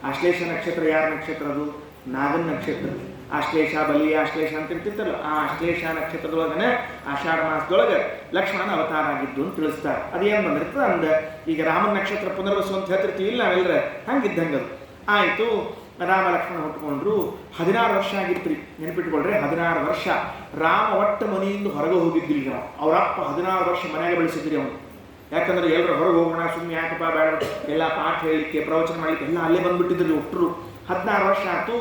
ಆಶ್ಲೇಷ ನಕ್ಷತ್ರ ಯಾರ ನಕ್ಷತ್ರ? ಅದು ನಾಗನ ನಕ್ಷತ್ರ. ಆಶ್ಲೇಷ, ಬಲಿ, ಆಶ್ಲೇಷ ಅಂತ ಇರ್ತಿತ್ತಲ್ಲ, ಆ ಆಶ್ಲೇಷ ನಕ್ಷತ್ರದೊಳಗನೆ ಆಷಾಢ ಮಾಸದೊಳಗೆ ಲಕ್ಷ್ಮಣನ ಅವತಾರ ಆಗಿದ್ದು ಅಂತ ತಿಳಿಸ್ತಾರೆ. ಅದೇನು ಬಂದಿರ್ತದೆ ಅಂದ ಈಗ ರಾಮನ ನಕ್ಷತ್ರ ಪುನರ್ವಸು ಅಂತ ಹೇಳ್ತಿರ್ತೀವಿ ಇಲ್ಲ ನಾವೆಲ್ಲರ ಹಂಗಿದ್ದಂಗೆ ಅದು ಆಯಿತು. ರಾಮ ಲಕ್ಷ್ಮಣ ಹುಟ್ಕೊಂಡ್ರು. 16 ವರ್ಷ ಆಗಿತ್ತು ರೀ, ನೆನಪಿಟ್ಕೊಳ್ರಿ. 16 ವರ್ಷ ರಾಮ ಒಟ್ಟು ಮನೆಯಿಂದ ಹೊರಗೆ ಹೋಗಿದ್ದಿಲ್ಲ ನಾವು. ಅವರಪ್ಪ 16 ವರ್ಷ ಮನೆಯಾಗೆ ಬೆಳೆಸಿದ್ರಿ ಅವನು. ಯಾಕಂದ್ರೆ ಎಲ್ಲರೂ ಹೊರಗೆ ಹೋಗೋಣ, ಸುಮ್ಮನೆ ಯಾಕಪ್ಪ ಬೇಡ, ಎಲ್ಲ ಪಾಠ ಹೇಳಲಿಕ್ಕೆ, ಪ್ರವಚನ ಮಾಡಲಿಕ್ಕೆ ಎಲ್ಲ ಅಲ್ಲೇ ಬಂದುಬಿಟ್ಟಿದ್ರಿ ಒಟ್ಟರು. 16 ವರ್ಷ ಆಯ್ತು.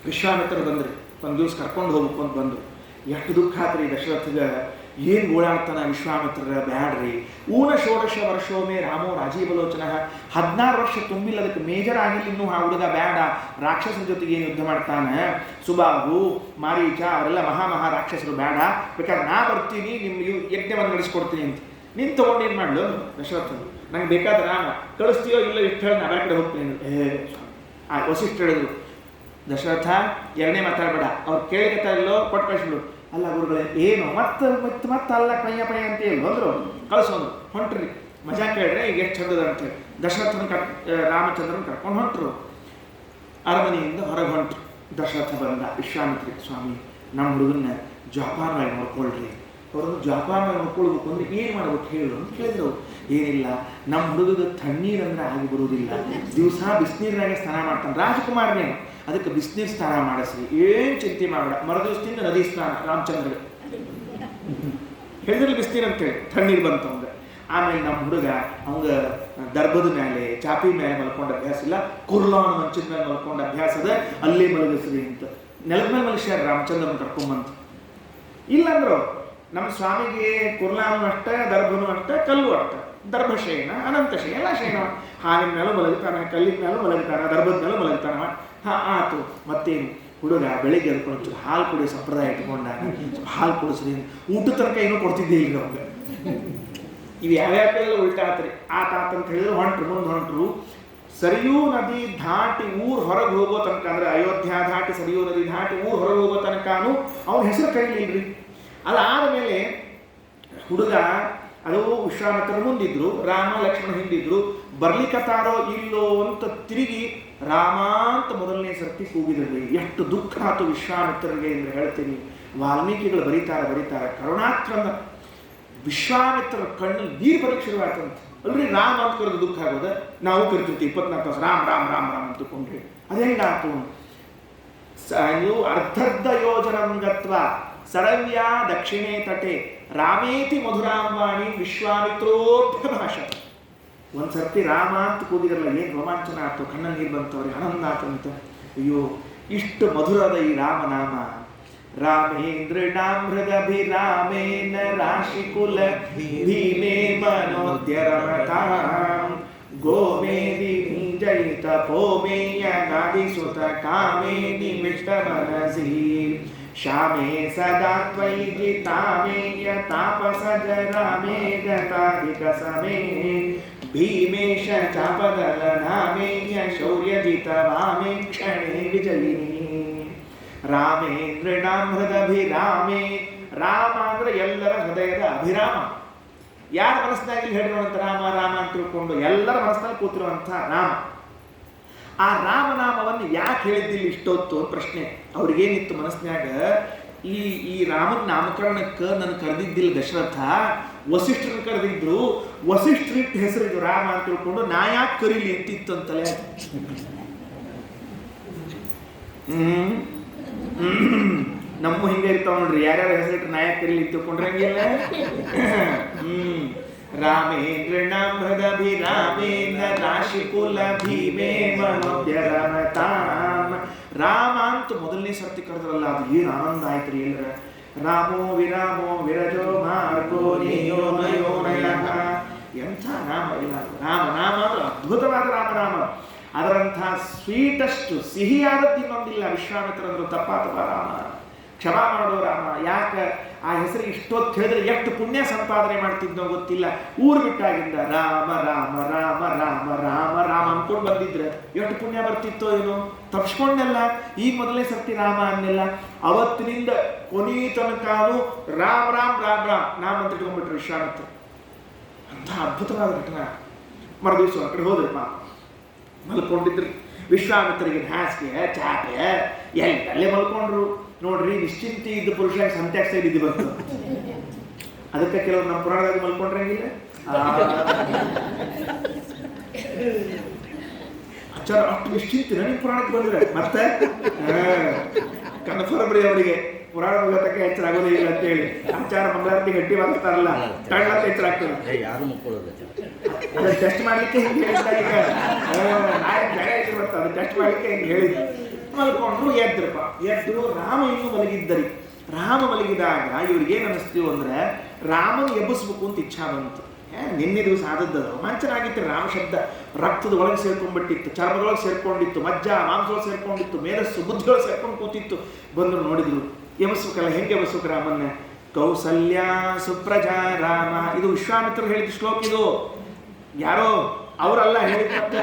ವಿಶ್ವಾಮಿತ್ರರು ಬಂದ್ರಿ, ಒಂದು ದಿವಸ ಕರ್ಕೊಂಡು ಹೋಗ್ಬೇಕು ಅಂತ ಬಂದರು. ಎಷ್ಟು ದುಃಖ ಆತ್ರಿ ದಶರಥಗೆ. ಏನು ಓಡಾಡ್ತಾನ ವಿಶ್ವಾಮಿತ್ರರ, ಬ್ಯಾಡ್ರಿ. ಊನಷೋಡಶ ವರ್ಷೋಮೆ ರಾಮೋ ರಾಜೀವಲೋಚನ. 16 ವರ್ಷ ತುಂಬಿಲ್ಲ, ಅದಕ್ಕೆ ಮೇಜರ್ ಆಗಿಲ್ಲ ಇನ್ನೂ. ಆ ಹುಡುಗ ಬ್ಯಾಡ, ರಾಕ್ಷಸರ ಜೊತೆಗೆ ಏನು ಯುದ್ಧ ಮಾಡ್ತಾನೆ. ಸುಬಾಹು, ಮಾರೀಚ ಅವರೆಲ್ಲ ಮಹಾ ರಾಕ್ಷಸರು, ಬೇಡ, ಬೇಕಾದ್ರೆ ನಾ ಬರ್ತೀನಿ, ನಿಮ್ಗೆ ಯಜ್ಞವನ್ನು ನಡೆಸ್ಕೊಡ್ತೀನಿ ಅಂತ. ನಿನ್ನ ತೊಗೊಂಡು ಏನು ಮಾಡಲು ದಶರಥನು? ನಂಗೆ ಬೇಕಾದ ರಾಮ ಕಳಿಸ್ತೀಯೋ ಇಲ್ಲ ಇಷ್ಟು ಹೇಳಿ ನಾ ಬೇರೆ ಕಡೆ ಹೋಗ್ತೀನಿ. ವಸಿಷ್ಠ ಹೇಳಿದ್ರು, ದಶರಥ 2ನೇ ಮಾತಾಡಬೇಡ, ಅವ್ರು ಕೇಳಿಕತ್ತಾ ಇಲ್ಲೋ ಕೊಟ್ಟು ಕಳಿಸ್ಬಿಡು. ಅಲ್ಲ ಗುರುಗಳೇ ಏನು ಮತ್ತೆ ಅಲ್ಲ ಪಯ್ಯ ಅಂತ ಹೇಳಿ ಬಂದರು, ಕಳಿಸೋದು ಹೊಂಟ್ರಿ. ಮಜಾ ಕೇಳ್ರೆ ಈಗ ಎಷ್ಟು ಚಂದದ ಅಂತೇಳಿ ದಶರಥನ ರಾಮಚಂದ್ರನ ಕರ್ಕೊಂಡು ಹೊಂಟ್ರು. ಅರಮನೆಯಿಂದ ಹೊರಗೆ ಹೊಂಟ್ರು. ದಶರಥ ಬಂದ, ವಿಶ್ವಾಮಿತ್ರಿ, ಸ್ವಾಮಿ ನಮ್ಮ ಹುಡುಗನ್ನ ಜೋಪಾನವಾಗಿ ನೋಡ್ಕೊಳ್ರಿ. ಅವರನ್ನು ಜೋಪಾನವಾಗಿ ನೋಡ್ಕೊಳ್ಬೇಕು ಅಂದರೆ ಏನು ಮಾಡ್ಬೇಕು ಹೇಳು ಅಂತ ಕೇಳಿದ್ರು. ಏನಿಲ್ಲ, ನಮ್ಮ ಹುಡುಗದ ತಣ್ಣೀರಂದ್ರೆ ಆಗಿ ಬರುವುದಿಲ್ಲ, ದಿವಸ ಬಿಸಿನೀರಿನಾಗೆ ಸ್ನಾನ ಮಾಡ್ತಾನೆ, ರಾಜಕುಮಾರನೇನು, ಅದಕ್ಕೆ ಬಿಸಿನೀರು ಸ್ನಾನ ಮಾಡಿಸ್ರಿ, ಏನು ಚಿಂತೆ ಮಾಡಬೇಡ. ಮರುದಿವಸದಿಂದ ನದಿ ಸ್ನಾನ ರಾಮಚಂದ್ರ ಹೇಳಿದ್ರಲ್ಲಿ ಬಿಸಿನೀರು ಅಂತೇಳಿ ತಣ್ಣೀರು ಬಂತು ಅವಂಗೆ. ಆಮೇಲೆ ನಮ್ಮ ಹುಡುಗ ಅವಂಗ ದರ್ಭದ ಮೇಲೆ ಚಾಪಿ ಮೇಲೆ ಮಲ್ಕೊಂಡು ಅಭ್ಯಾಸ ಇಲ್ಲ, ಕುರ್ಲಾನ್ ಮಂಚದ ಮೇಲೆ ಮಲ್ಕೊಂಡು ಅಭ್ಯಾಸದ, ಅಲ್ಲೇ ಮಲಗಿಸ್ರಿ ಅಂತ ನೆಲದ ಮೇಲೆ ಮನುಷ್ಯ ರಾಮಚಂದ್ರನ ಕರ್ಕೊಂಬಂತ. ಇಲ್ಲಂದ್ರು ನಮ್ಮ ಸ್ವಾಮಿಗೆ ಕುರ್ಲಾನು ಅಷ್ಟೇ, ದರ್ಭನು ಅಷ್ಟೇ, ಕಲ್ಲು ಅಷ್ಟೇ. ದರ್ಭಶಯನ, ಅನಂತಶಯನ, ಎಲ್ಲ ಶಯನ. ಹಾಲಿನ ಮೇಲೂ ಮಲಗುತ್ತಾನೆ, ಕಲ್ಲಿನ ಮೇಲೂ ಮಲಗುತ್ತಾನೆ, ದರ್ಭದ ಮೇಲೂ ಮಲಗುತ್ತಾನ. ಆತು ಮತ್ತೇನು ಹುಡುಗ ಬೆಳಿಗ್ಗೆ ಎದ್ಕೊಂಡು ಹಾಲು ಕುಡಿಯೋ ಸಂಪ್ರದಾಯ ಇಟ್ಕೊಂಡಾಗ ಹಾಲು ಕುಡಿಸ್ರಿ, ಊಟ ತನಕ ಏನೂ ಕೊಡ್ತಿದ್ದೇ ಇಲ್ಲ ಅವ್ರಿಗೆ. ಇವು ಯಾವ್ಯಾವ ಉಲ್ಟಾ ಆತ್ರಿ ಅಂತ ಹೇಳಿದ್ರೆ ಮುಂದೆ ಹೊಂಟ್ರು. ಸರಿಯೂ ನದಿ ದಾಟಿ ಊರು ಹೊರಗೆ ಹೋಗೋ ತನಕ, ಅಂದ್ರೆ ಅಯೋಧ್ಯ ದಾಟಿ ಸರಿಯೂ ನದಿ ದಾಟಿ ಊರು ಹೊರಗೆ ಹೋಗೋ ತನಕನೂ ಅವನ ಹೆಸರು ಕರೀಲಿಲ್ರಿ. ಅದಾದ ಮೇಲೆ ಹುಡುಗ ಅದು ವಿಶ್ವಾಮಿತ್ರರ ಮುಂದಿದ್ರು, ರಾಮ ಲಕ್ಷ್ಮಣ ಹಿಂದಿದ್ರು, ಬರ್ಲಿಕ್ಕತ್ತಾರೋ ಇಲ್ಲೋ ಅಂತ ತಿರುಗಿ ರಾಮ ಅಂತ ಮೊದಲನೇ ಸರ್ತಿ ಕೂಗಿದ್ರಿ. ಎಷ್ಟು ದುಃಖ ಆಯ್ತು ವಿಶ್ವಾಮಿತ್ರರಿಗೆ ಎಂದು ಹೇಳ್ತೀನಿ. ವಾಲ್ಮೀಕಿಗಳು ಬರೀತಾರೆ ಕರುಣಾಕ್ರಂದ ವಿಶ್ವಾಮಿತ್ರರ ಕಣ್ಣು ನೀರು ಬರಕ್ಕೆ ಶುರುವಾಯ್ತಂತ. ಅಲ್ರಿ ರಾಮ ಅಂತ ಕರೆದು ದುಃಖ ಆಗೋದ, ನಾವು ಕರಿತಿರ್ತೀವಿ 24 ತಾಸು ರಾಮ್ ರಾಮ್ ರಾಮ್ ರಾಮ್ ಅಂತಕೊಂಡ್ರಿ. ಅದು ಹೆಂಗಾತು? ನೀವು ಅರ್ಧರ್ಧ ಯೋಜನಂ ಗತ್ವ ಸರವ್ಯಾ ದಕ್ಷಿಣೇ ತಟೆ ರಾಮೇತಿ ಮಧುರಾಂವಾಣಿ ವಿಶ್ವಾಮಿತ್ರೋಭ್ಯಭಾಷ. ಒಂದ್ಸರ್ತಿ ರಾಮ ಅಂತ ಕೂಗಿದ್ರಲ್ಲ, ಏನು ರೋಮಾಂಚನ ಆಯ್ತು, ಕಣ್ಣ ನೀರು ಬಂತವ್ರಿಗೆ, ಆನಂದ ಆತಂತ. ಅಯ್ಯೋ ಇಷ್ಟು ಮಧುರದ ಈ ರಾಮನಾಮ. ರಾಮೇಂದ್ರನಾಂ ಹೃದಭಿರಾಮೇನ ರಾಶಿಕುಲ ಭೀಮೇ ಮನೋದ್ಯರಮತಾಂ ಗೋಮೇದಿ ನಿಜಯಿತ ಭೋಮೇಯ ಗಾದಿಸುತ ಕಾಮೇ ನಿಮಿಷ್ಟ ಮನಸಿ ಶ್ಯಾಮೇ ಸದಾ ತ್ವಯಿ ತಾಮೇಯ ತಾಪಸ ಜರಾಮೇ ಗತಾಧಿಕ ಸಮೇ ಭೀಮೇಶ ಚಾಪದಲ ನಾಮೇಯ ಶೌರ್ಯಜಿತ ವಾಮೇ ಕ್ಷಣೇ ವಿಜಯಿನಿ. ರಾಮೇಂದ್ರನಾಂ ಹೃದಭಿರಾಮೇ. ರಾಮ ಅಂದ್ರೆ ಎಲ್ಲರ ಹೃದಯದ ಅಭಿರಾಮ. ಯಾರ ಮನಸ್ಸಿನಾಗಿ ಹೇಳಿರುವಂಥ ರಾಮ ರಾಮ ಅಂತ ತಿಳ್ಕೊಂಡು ಎಲ್ಲರ ಮನಸ್ಸಿನಲ್ಲಿ ಕೂತಿರುವಂಥ ರಾಮ. ಆ ರಾಮನಾಮವನ್ನು ಯಾಕೆ ಹೇಳಿದ್ದಿಲ್ಲ ಇಷ್ಟೊತ್ತು ಪ್ರಶ್ನೆ ಅವ್ರಿಗೇನಿತ್ತು ಮನಸ್ಸಿನಾಗ? ಈ ರಾಮನ ನಾಮಕರಣಕ್ಕೆ ನನ್ನ ಕರೆದಿದ್ದಿಲ್ಲ ದಶರಥ, ವಸಿಷ್ಠರನ್ನು ಕರೆದಿದ್ರು. ವಸಿಷ್ಠರಿಟ್ಟು ಹೆಸರಿದ್ದು ರಾಮ ಅಂತ ತಿಳ್ಕೊಂಡು ನಾ ಯಾಕೆ ಕರೀಲಿ ಅಂತಿತ್ತು ಅಂತಲೇ. ನಮ್ಮ ಹಿಂಗೆ ಇರ್ತಾವ ನೋಡ್ರಿ, ಯಾರ್ಯಾರ ಹೆಸರಿಟ್ಟು ನಾಯಕ ಕರೀಲಿ ತಿಳ್ಕೊಂಡ್ರೆ ಹಂಗಿಲ್ಲ. ರಾಮೇಂದ್ರನಾಂ ಹೃದಭಿರಾಮೇನ ರಾಶಿಕುಲ ಭೀಮೇ ಮನೋದ್ಯರಮತಾಂ. ರಾಮ ಅಂತ ಮೊದಲನೇ ಸರ್ತಿ ಕರೆದ್ರಲ್ಲ, ಅದು ಏನು ಆನಂದ ಆಯ್ತು ರೀ ಎಲ್ಲರ. ರಾಮೋ ವಿರಾಮೋ ವಿರಜೋ ಮಾರ್ಗೋ ನಿಯೋ ನಯೋ ನಯಃ. ಎಂಥ ನಾಮ ಇಲ್ಲ, ರಾಮನಾಮ ಅಂದ್ರೆ ಅದ್ಭುತವಾದ ರಾಮನಾಮ. ಅದರಂಥ ಸ್ವೀಟಷ್ಟು ಸಿಹಿಯಾದದ್ದು ಇನ್ನೊಂದಿಲ್ಲ. ವಿಶ್ವಾಮಿತ್ರಂದ್ರು ತಪ್ಪಾತವ ರಾಮ, ಕ್ಷಮಾ ಮಾಡೋ ರಾಮ. ಯಾಕೆ ಆ ಹೆಸರಿಗೆ ಇಷ್ಟೊತ್ತು ಹೇಳಿದ್ರೆ ಎಷ್ಟು ಪುಣ್ಯ ಸಂಪಾದನೆ ಮಾಡ್ತಿದ್ನೋ ಗೊತ್ತಿಲ್ಲ. ಊರು ಬಿಟ್ಟಾಗಿಂದ ರಾಮ ರಾಮ ರಾಮ ರಾಮ ರಾಮ ರಾಮ ಅನ್ಕೊಂಡು ಬಂದಿದ್ರೆ ಎಷ್ಟು ಪುಣ್ಯ ಬರ್ತಿತ್ತೋ ಏನೋ. ತಪ್ಸ್ಕೊಂಡೆಲ್ಲ ಈಗ ಮೊದಲನೇ ಸರ್ತಿ ರಾಮ ಅನ್ನೆಲ್ಲ. ಅವತ್ತಿನಿಂದ ಕೊನೆ ತನಕನೂ ರಾಮ್ ರಾಮ್ ರಾಮ್ ರಾಮ್ ನಾಮ ಅಂತ ಇಟ್ಕೊಂಡ್ಬಿಟ್ರು ವಿಶ್ವಾಮಿತ್ರ. ಅಂತ ಅದ್ಭುತವಾದ ಘಟನಾ. ಮರುದಿವ್ಸ ಆ ಕಡೆ ಹೋದ್ರಿ ಪಾಪ, ಮಲ್ಕೊಂಡಿದ್ರು. ವಿಶ್ವಾಮಿತ್ರಿಗೆ ಹಾಸಿಗೆ ಚಾಪೆ ಎಲ್ಲೇ ಮಲ್ಕೊಂಡ್ರು. ನೋಡ್ರಿ, ನಿಶ್ಚಿಂತೆ ಇದ್ದ ಪುರುಷ ಸಂತ್ಯಾಗ ಸೈಡ್ ಇದ್ದು ಬಂತು. ಅದಕ್ಕೆ ಕೆಲವರು ನಮ್ಮ ಪುರಾಣದಾಗ ಮಲ್ಕೊಂಡ್ರಂಗಿಲ್ಲ. ಆಚಾರ ಅಷ್ಟು ನಿಶ್ಚಿಂತೆ ನನಗೆ ಪುರಾಣಕ್ಕೆ ಬಂದ್ರೆ ಮತ್ತೆ ಕನ್ಫರ್ಮ್ ರೀ ಅವರಿಗೆ ಪುರಾಣ ಮುಗತಕ್ಕೆ ಎಚ್ಚರ ಆಗೋದೇ ಇಲ್ಲ ಅಂತ ಹೇಳಿ. ಆಚಾರ ಮಂಗಳಾರತಿ ಗಟ್ಟಿ ಬರ್ತಾರಲ್ಲ, ತಳ್ಳಕ್ಕೆ ಎಚ್ಚರ ಆಗ್ತದೆ. ಅದನ್ನ ಟೆಸ್ಟ್ ಮಾಡ್ಲಿಕ್ಕೆ ಹಿಂಗೆ ಹೇಳ್ತಾ ಈಗ ಬರ್ತದೆ, ಟೆಸ್ಟ್ ಮಾಡ್ಲಿಕ್ಕೆ ಹಿಂಗೆ ಹೇಳಿದ್ರು. ಮಲ್ಕೊಂಡ್ರು, ಎದ್ರಪ್ಪ. ಎದ್ದು ರಾಮ ಇನ್ನೂ ಮಲಗಿದ್ದರಿ. ರಾಮ ಮಲಗಿದಾಗ ಇವ್ರಿಗೇನು ಅನ್ನಿಸ್ತೀವಿ ಅಂದ್ರೆ ರಾಮನ ಎಬ್ಬಿಸ್ಬೇಕು ಅಂತ ಇಚ್ಛಾ ಬಂತು. ನಿನ್ನೆ ದಿವಸ ಆದದ್ದು ರೋಮಾಂಚನ ಆಗಿತ್ತು. ರಾಮ ಶಬ್ದ ರಕ್ತದ ಒಳಗೆ ಸೇರ್ಕೊಂಡ್ಬಿಟ್ಟಿತ್ತು, ಚರ್ಮದೊಳಗೆ ಸೇರ್ಕೊಂಡಿತ್ತು, ಮಜ್ಜ ಮಾಂಸದೊಳಗೆ ಸೇರ್ಕೊಂಡಿತ್ತು, ಮೇಧಸ್ಸು ಬುದ್ಧಿಯೊಳಗೆ ಸೇರ್ಕೊಂಡು ಕೂತಿತ್ತು. ಬಂದರು ನೋಡಿದ್ರು, ಎಬ್ಬಿಸ್ಬೇಕಲ್ಲ. ಹೆಂಗೆ ಎಬ್ಬಿಸ್ಬೇಕು ರಾಮನ್ನ? ಕೌಸಲ್ಯ ಸುಪ್ರಜಾ ರಾಮ. ಇದು ವಿಶ್ವಾಮಿತ್ರರು ಹೇಳಿದ ಶ್ಲೋಕ. ಇದು ಯಾರೋ ಅವರಲ್ಲ ಹೇಳಿದ, ಮತ್ತೆ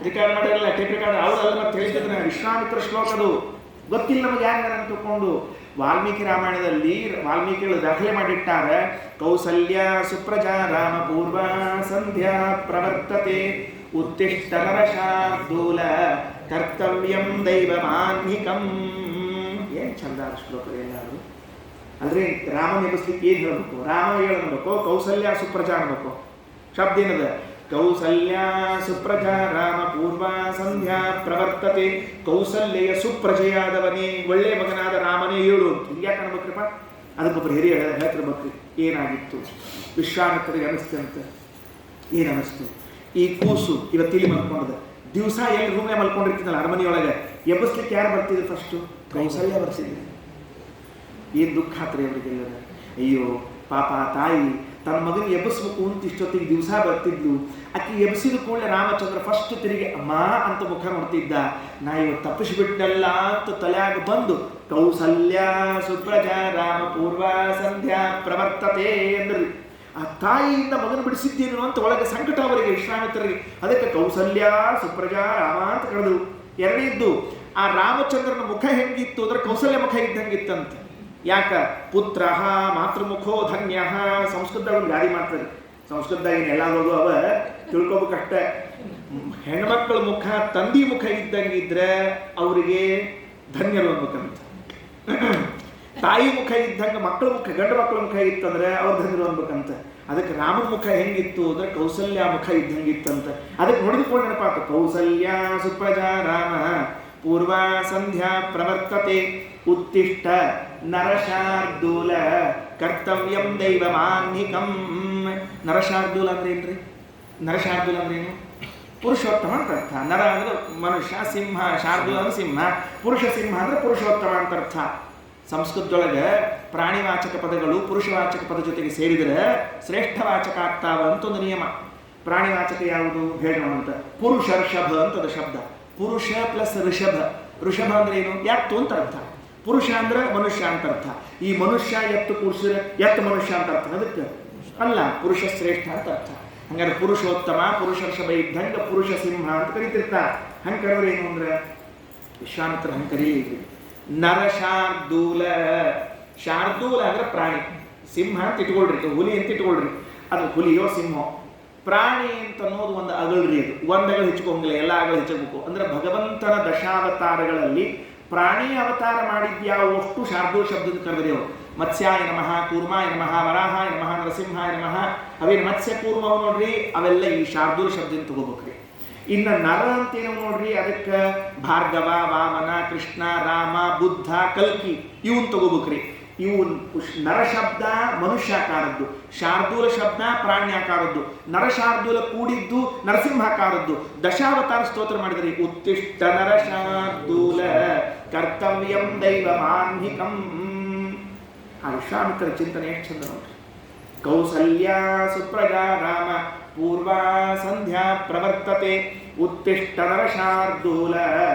ರಿಕಾರ್ಡ್ ಮಾಡಿರಲ್ಲ, ಟೇಪ್ ರಿಕಾರ್ಡ್ ಅವರಲ್ಲ ಮತ್ತೆ ಹೇಳಿದ್ರೆ ವಿಶ್ವಾಮಿತ್ರ ಶ್ಲೋಕ. ಅದು ಗೊತ್ತಿಲ್ಲ ನಮಗೆ ಯಾರು ಅಂತ ತಿಳ್ಕೊಂಡು ವಾಲ್ಮೀಕಿ ರಾಮಾಯಣದಲ್ಲಿ ವಾಲ್ಮೀಕಿಗಳು ದಾಖಲೆ ಮಾಡಿಟ್ಟಾರೆ. ಕೌಸಲ್ಯ ಸುಪ್ರಜಾ ರಾಮ ಪೂರ್ವ ಸಂಧ್ಯಾ ಪ್ರವರ್ತತೆ ಉತ್ತಿಷ್ಟ ನರಶಾರ್ದೂಲ ಕರ್ತವ್ಯಂ ದೈವಮಾನ್ಹಿಕಂ. ಏನು ಚಂದ ಶ್ಲೋಕ ಎಲ್ಲಾದ್ರು. ಅಂದ್ರೆ ರಾಮನ ಎಬ್ಬಿಸ್ಲಿಕ್ಕೆ ಏನು ಹೇಳ್ಬೇಕು? ರಾಮ ಹೇಳಬೇಕು, ಕೌಸಲ್ಯ ಸುಪ್ರಜಾ ಅನ್ಬೇಕು. ಶಬ್ದ ಏನದ? ಕೌಸಲ್ಯ ಸುಪ್ರಜಾ ರಾಮ ಪೂರ್ವ ಸಂಧ್ಯಾ ಪ್ರವರ್ತತೆ. ಕೌಸಲ್ಯ ಸುಪ್ರಜೆಯಾದವನೇ, ಒಳ್ಳೆ ಮಗನಾದ ರಾಮನೇ ಹೇಳು ಅಂತ. ಹಿಂಗ್ಯಾಕೆ ಅನ್ಬೇಕ್ರಿಪ್ಪ? ಅದಕ್ಕೊಬ್ಬರು ಹಿರಿಯ ಹೇಳ್ತಿರ್ಬೇಕ್ರಿ. ಏನಾಗಿತ್ತು ವಿಶ್ವಾಮಿತ್ರರಿಗೆ ಅನಿಸ್ತಂತ? ಏನು ಅನಿಸ್ತು? ಈ ಕೂಸು ಇವತ್ತಿಲ್ಲಿ ಮಲ್ಕೊಂಡದ, ದಿವಸ ಎಲ್ಲಿ ರೂಮ್ನೇ ಮಲ್ಕೊಂಡಿರ್ತಿದ್ದಲ್ಲ ಅರಮನೆಯೊಳಗೆ, ಎಬ್ಬಿಸ್ಲಿಕ್ಕೆ ಯಾರು ಬರ್ತಿದ್ರು? ಫಸ್ಟು ಕೌಸಲ್ಯ ಬರ್ಸಿದ್ರು. ಏನು ದುಃಖ ಆತ್ರಿ ಅವರಿಗೆಲ್ಲರ. ಅಯ್ಯೋ ಪಾಪ ತಾಯಿ ತನ್ನ ಮಗನ ಎಬ್ಬಿಸ್ಬೇಕು ಅಂತ ಇಷ್ಟೊತ್ತಿಗೆ ದಿವಸ ಬರ್ತಿದ್ಲು. ಆಕೆ ಎಬ್ಸಿದ ಕೂಡಲೇ ರಾಮಚಂದ್ರ ಫಸ್ಟ್ ತಿರುಗಿ ಅಮ್ಮ ಅಂತ ಮುಖ ನೋಡ್ತಿದ್ದ. ನಾ ಇವತ್ತು ತಪ್ಪಿಸಿಬಿಟ್ಟಲ್ಲ ಅಂತ ತಲೆಯಾಗ ಬಂದು ಕೌಸಲ್ಯ ಸುಪ್ರಜಾ ರಾಮ ಪೂರ್ವ ಸಂಧ್ಯಾ ಪ್ರವರ್ತತೆ ಎಂದ್ರಿ. ಆ ತಾಯಿಯಿಂದ ಮಗನ ಬಿಡಿಸಿದ್ದೇನು ಅಂತ ಒಳಗೆ ಸಂಕಟ ಅವರಿಗೆ, ವಿಶ್ವಾಮಿತ್ರರಿಗೆ. ಅದಕ್ಕೆ ಕೌಸಲ್ಯ ಸುಪ್ರಜಾ ರಾಮ ಅಂತ ಕರೆದ್ರು. ಎರಡನೇದ್ದು, ಆ ರಾಮಚಂದ್ರನ ಮುಖ ಹೆಂಗಿತ್ತು ಅಂದ್ರೆ ಕೌಸಲ್ಯ ಮುಖ ಇದ್ದಂಗಿತ್ತಂತೆ. ಯಾಕ? ಪುತ್ರ ಮಾತೃಮುಖೋ ಧನ್ಯ. ಸಂಸ್ಕೃತದಾಗ ಒಂದು ಗಾಡಿ ಮಾಡ್ತಾರೆ. ಸಂಸ್ಕೃತದಾಗ ಎಲ್ಲಾದ್ರು ಅವ ತಿಳ್ಕೊಬೇಕಷ್ಟೆ. ಹೆಣ್ಮಕ್ಳ ಮುಖ ತಂದಿ ಮುಖ ಇದ್ದಂಗಿದ್ರೆ ಅವರಿಗೆ ಧನ್ಯರು ಅನ್ಬೇಕಂತ. ತಾಯಿ ಮುಖ ಇದ್ದಂಗೆ ಮಕ್ಕಳ ಮುಖ, ಗಂಡು ಮಕ್ಕಳ ಮುಖ ಇತ್ತಂದ್ರೆ ಅವ್ರು ಧನ್ಯರು ಅನ್ಬೇಕಂತ. ಅದಕ್ಕೆ ರಾಮನ ಮುಖ ಹೆಂಗಿತ್ತು ಅಂದ್ರೆ ಕೌಸಲ್ಯ ಮುಖ ಇದ್ದಂಗಿತ್ತಂತ. ಅದಕ್ಕೆ ನೋಡಿದುಕೊಂಡು ನೆನಪಾತ ಕೌಸಲ್ಯ ಸುಪ್ರಜಾ ರಾಮ ಪೂರ್ವ ಸಂಧ್ಯಾ ಪ್ರವರ್ತತೆ ಉತ್ತಿಷ್ಠ ನರಶಾರ್ದೂಲ ಕರ್ತವ್ಯಂ ದೈವ ಮಾನ್ಹಿಕಂ. ನರಶಾರ್ದೂಲ ಅಂದ್ರೆ ಏನ್ರಿ? ನರಶಾರ್ದೂಲ ಅಂದ್ರೆ ಏನು? ಪುರುಷೋತ್ತಮ ಅಂತ ಅರ್ಥ. ನರ ಅಂದ್ರೆ ಮನುಷ್ಯ, ಸಿಂಹ, ಶಾರ್ದೂಲ ಅಂದ್ರೆ ಸಿಂಹ, ಪುರುಷ ಸಿಂಹ ಅಂದ್ರೆ ಪುರುಷೋತ್ತಮ ಅಂತ ಅರ್ಥ. ಸಂಸ್ಕೃತದೊಳಗೆ ಪ್ರಾಣಿವಾಚಕ ಪದಗಳು ಪುರುಷವಾಚಕ ಪದ ಜೊತೆಗೆ ಸೇರಿದರೆ ಶ್ರೇಷ್ಠವಾಚಕ ಆಗ್ತಾವ ಅಂತ ಒಂದು ನಿಯಮ. ಪ್ರಾಣಿವಾಚಕ ಯಾವುದು ಹೇಳೋಣ ಅಂತ. ಪುರುಷ ಋಷಭ ಅಂತದ ಶಬ್ದ. ಪುರುಷ ಪ್ಲಸ್ ಋಷಭ. ಋಷಭ ಅಂದ್ರೆ ಏನು? ಎತ್ತು ಅಂತ ಅರ್ಥ. ಪುರುಷ ಅಂದ್ರೆ ಮನುಷ್ಯ ಅಂತ ಅರ್ಥ. ಈ ಮನುಷ್ಯ ಎತ್ತು ಕೂಡಿಸಿದ್ರೆ ಎತ್ತು ಮನುಷ್ಯ ಅಂತ ಅರ್ಥ. ಅದಕ್ಕೆ ಅಲ್ಲ, ಪುರುಷ ಶ್ರೇಷ್ಠ ಅಂತ ಅರ್ಥ. ಹಂಗಾರೆ ಪುರುಷೋತ್ತಮ, ಪುರುಷ ಋಷಭ ಇದ್ದಂಗೆ ಪುರುಷ ಸಿಂಹ ಅಂತ ಕರಿತಿರ್ತಾರೆ. ಹಂಗೆ ಕರೆದ್ರೆ ಏನು ಅಂದ್ರೆ ವಿಶ್ವಾಮಿತ್ರ ಹಂಗೆ ಕರೀಲಿ. ನರಶಾರ್ದೂಲ. ಶಾರ್ದೂಲ ಅಂದ್ರೆ ಪ್ರಾಣಿ. ಸಿಂಹ ಅಂತ ಇಟ್ಕೊಳ್ರಿ, ಹುಲಿ ಅಂತ ಇಟ್ಕೊಳ್ರಿ. ಅದು ಹುಲಿಯೋ ಸಿಂಹೋ. ಪ್ರಾಣಿ ಅಂತ ಅನ್ನೋದು ಒಂದು ಅಗಳ್ರಿ. ಅದು ಒಂದು ಅಗಳು ಹೆಚ್ಚಿಕೊಂಗಿಲ್ಲ, ಎಲ್ಲ ಅಗಳು ಹೆಚ್ಚಬೇಕು. ಅಂದ್ರೆ ಭಗವಂತನ ದಶಾವತಾರಗಳಲ್ಲಿ ಪ್ರಾಣಿ ಅವತಾರ ಮಾಡಿದ್ಯಾವಷ್ಟು ಶಾರ್ದೂಲ ಶಬ್ದದ ಕರೆದ್ರಿ ಅವರು. ಮತ್ಸ್ಯಾಯ ನಮಃ, ಕೂರ್ಮಾಯ ನಮಃ, ವರಾಹಾಯ ನಮಃ, ನರಸಿಂಹಾಯ ನಮಃ. ಅವೇನು ಮತ್ಸ್ಯ ಕೂರ್ಮವು ನೋಡ್ರಿ, ಅವೆಲ್ಲ ಈ ಶಾರ್ದೂಲ ಶಬ್ದದಿಂದ ತಗೋಬೇಕ್ರಿ. ಇನ್ನು ನರ ಅಂತೇನು ನೋಡ್ರಿ, ಅದಕ್ಕೆ ಭಾರ್ಗವ, ವಾಮನ, ಕೃಷ್ಣ, ರಾಮ, ಬುದ್ಧ, ಕಲ್ಕಿ ಇವನ್ ತಗೋಬೇಕ್ರಿ. ಇವು ನರ ಶಬ್ದ ಮನುಷ್ಯಾಕಾರದ್ದು, ಶಾರ್ದೂಲ ಶಬ್ದ ಪ್ರಾಣ್ಯಾಕಾರದ್ದು, ನರಶಾರ್ದೂಲ ಕೂಡಿದ್ದು ನರಸಿಂಹಾಕಾರದ್ದು. ದಶಾವತಾರ ಸ್ತೋತ್ರ ಮಾಡಿದರೆ ಉತ್ತಿಷ್ಠ ನರಶಾರ್ದೂಲ ಕರ್ತವ್ಯಂ ದೈವ ಮಾನ್ಹಿಕಂ. ಆ ವಿಶ್ವಾಮಿತ್ರ ಚಿಂತನೆ ಎಷ್ಟು ಚಂದ ನೋಡ್ರಿ. ಕೌಸಲ್ಯ ಸುಪ್ರಜಾ ರಾಮ ಪೂರ್ವ ಸಂಧ್ಯಾ ಪ್ರವರ್ತತೆ ಉತ್ತಿಷ್ಠ ನರಶಾರ್ದೂಲ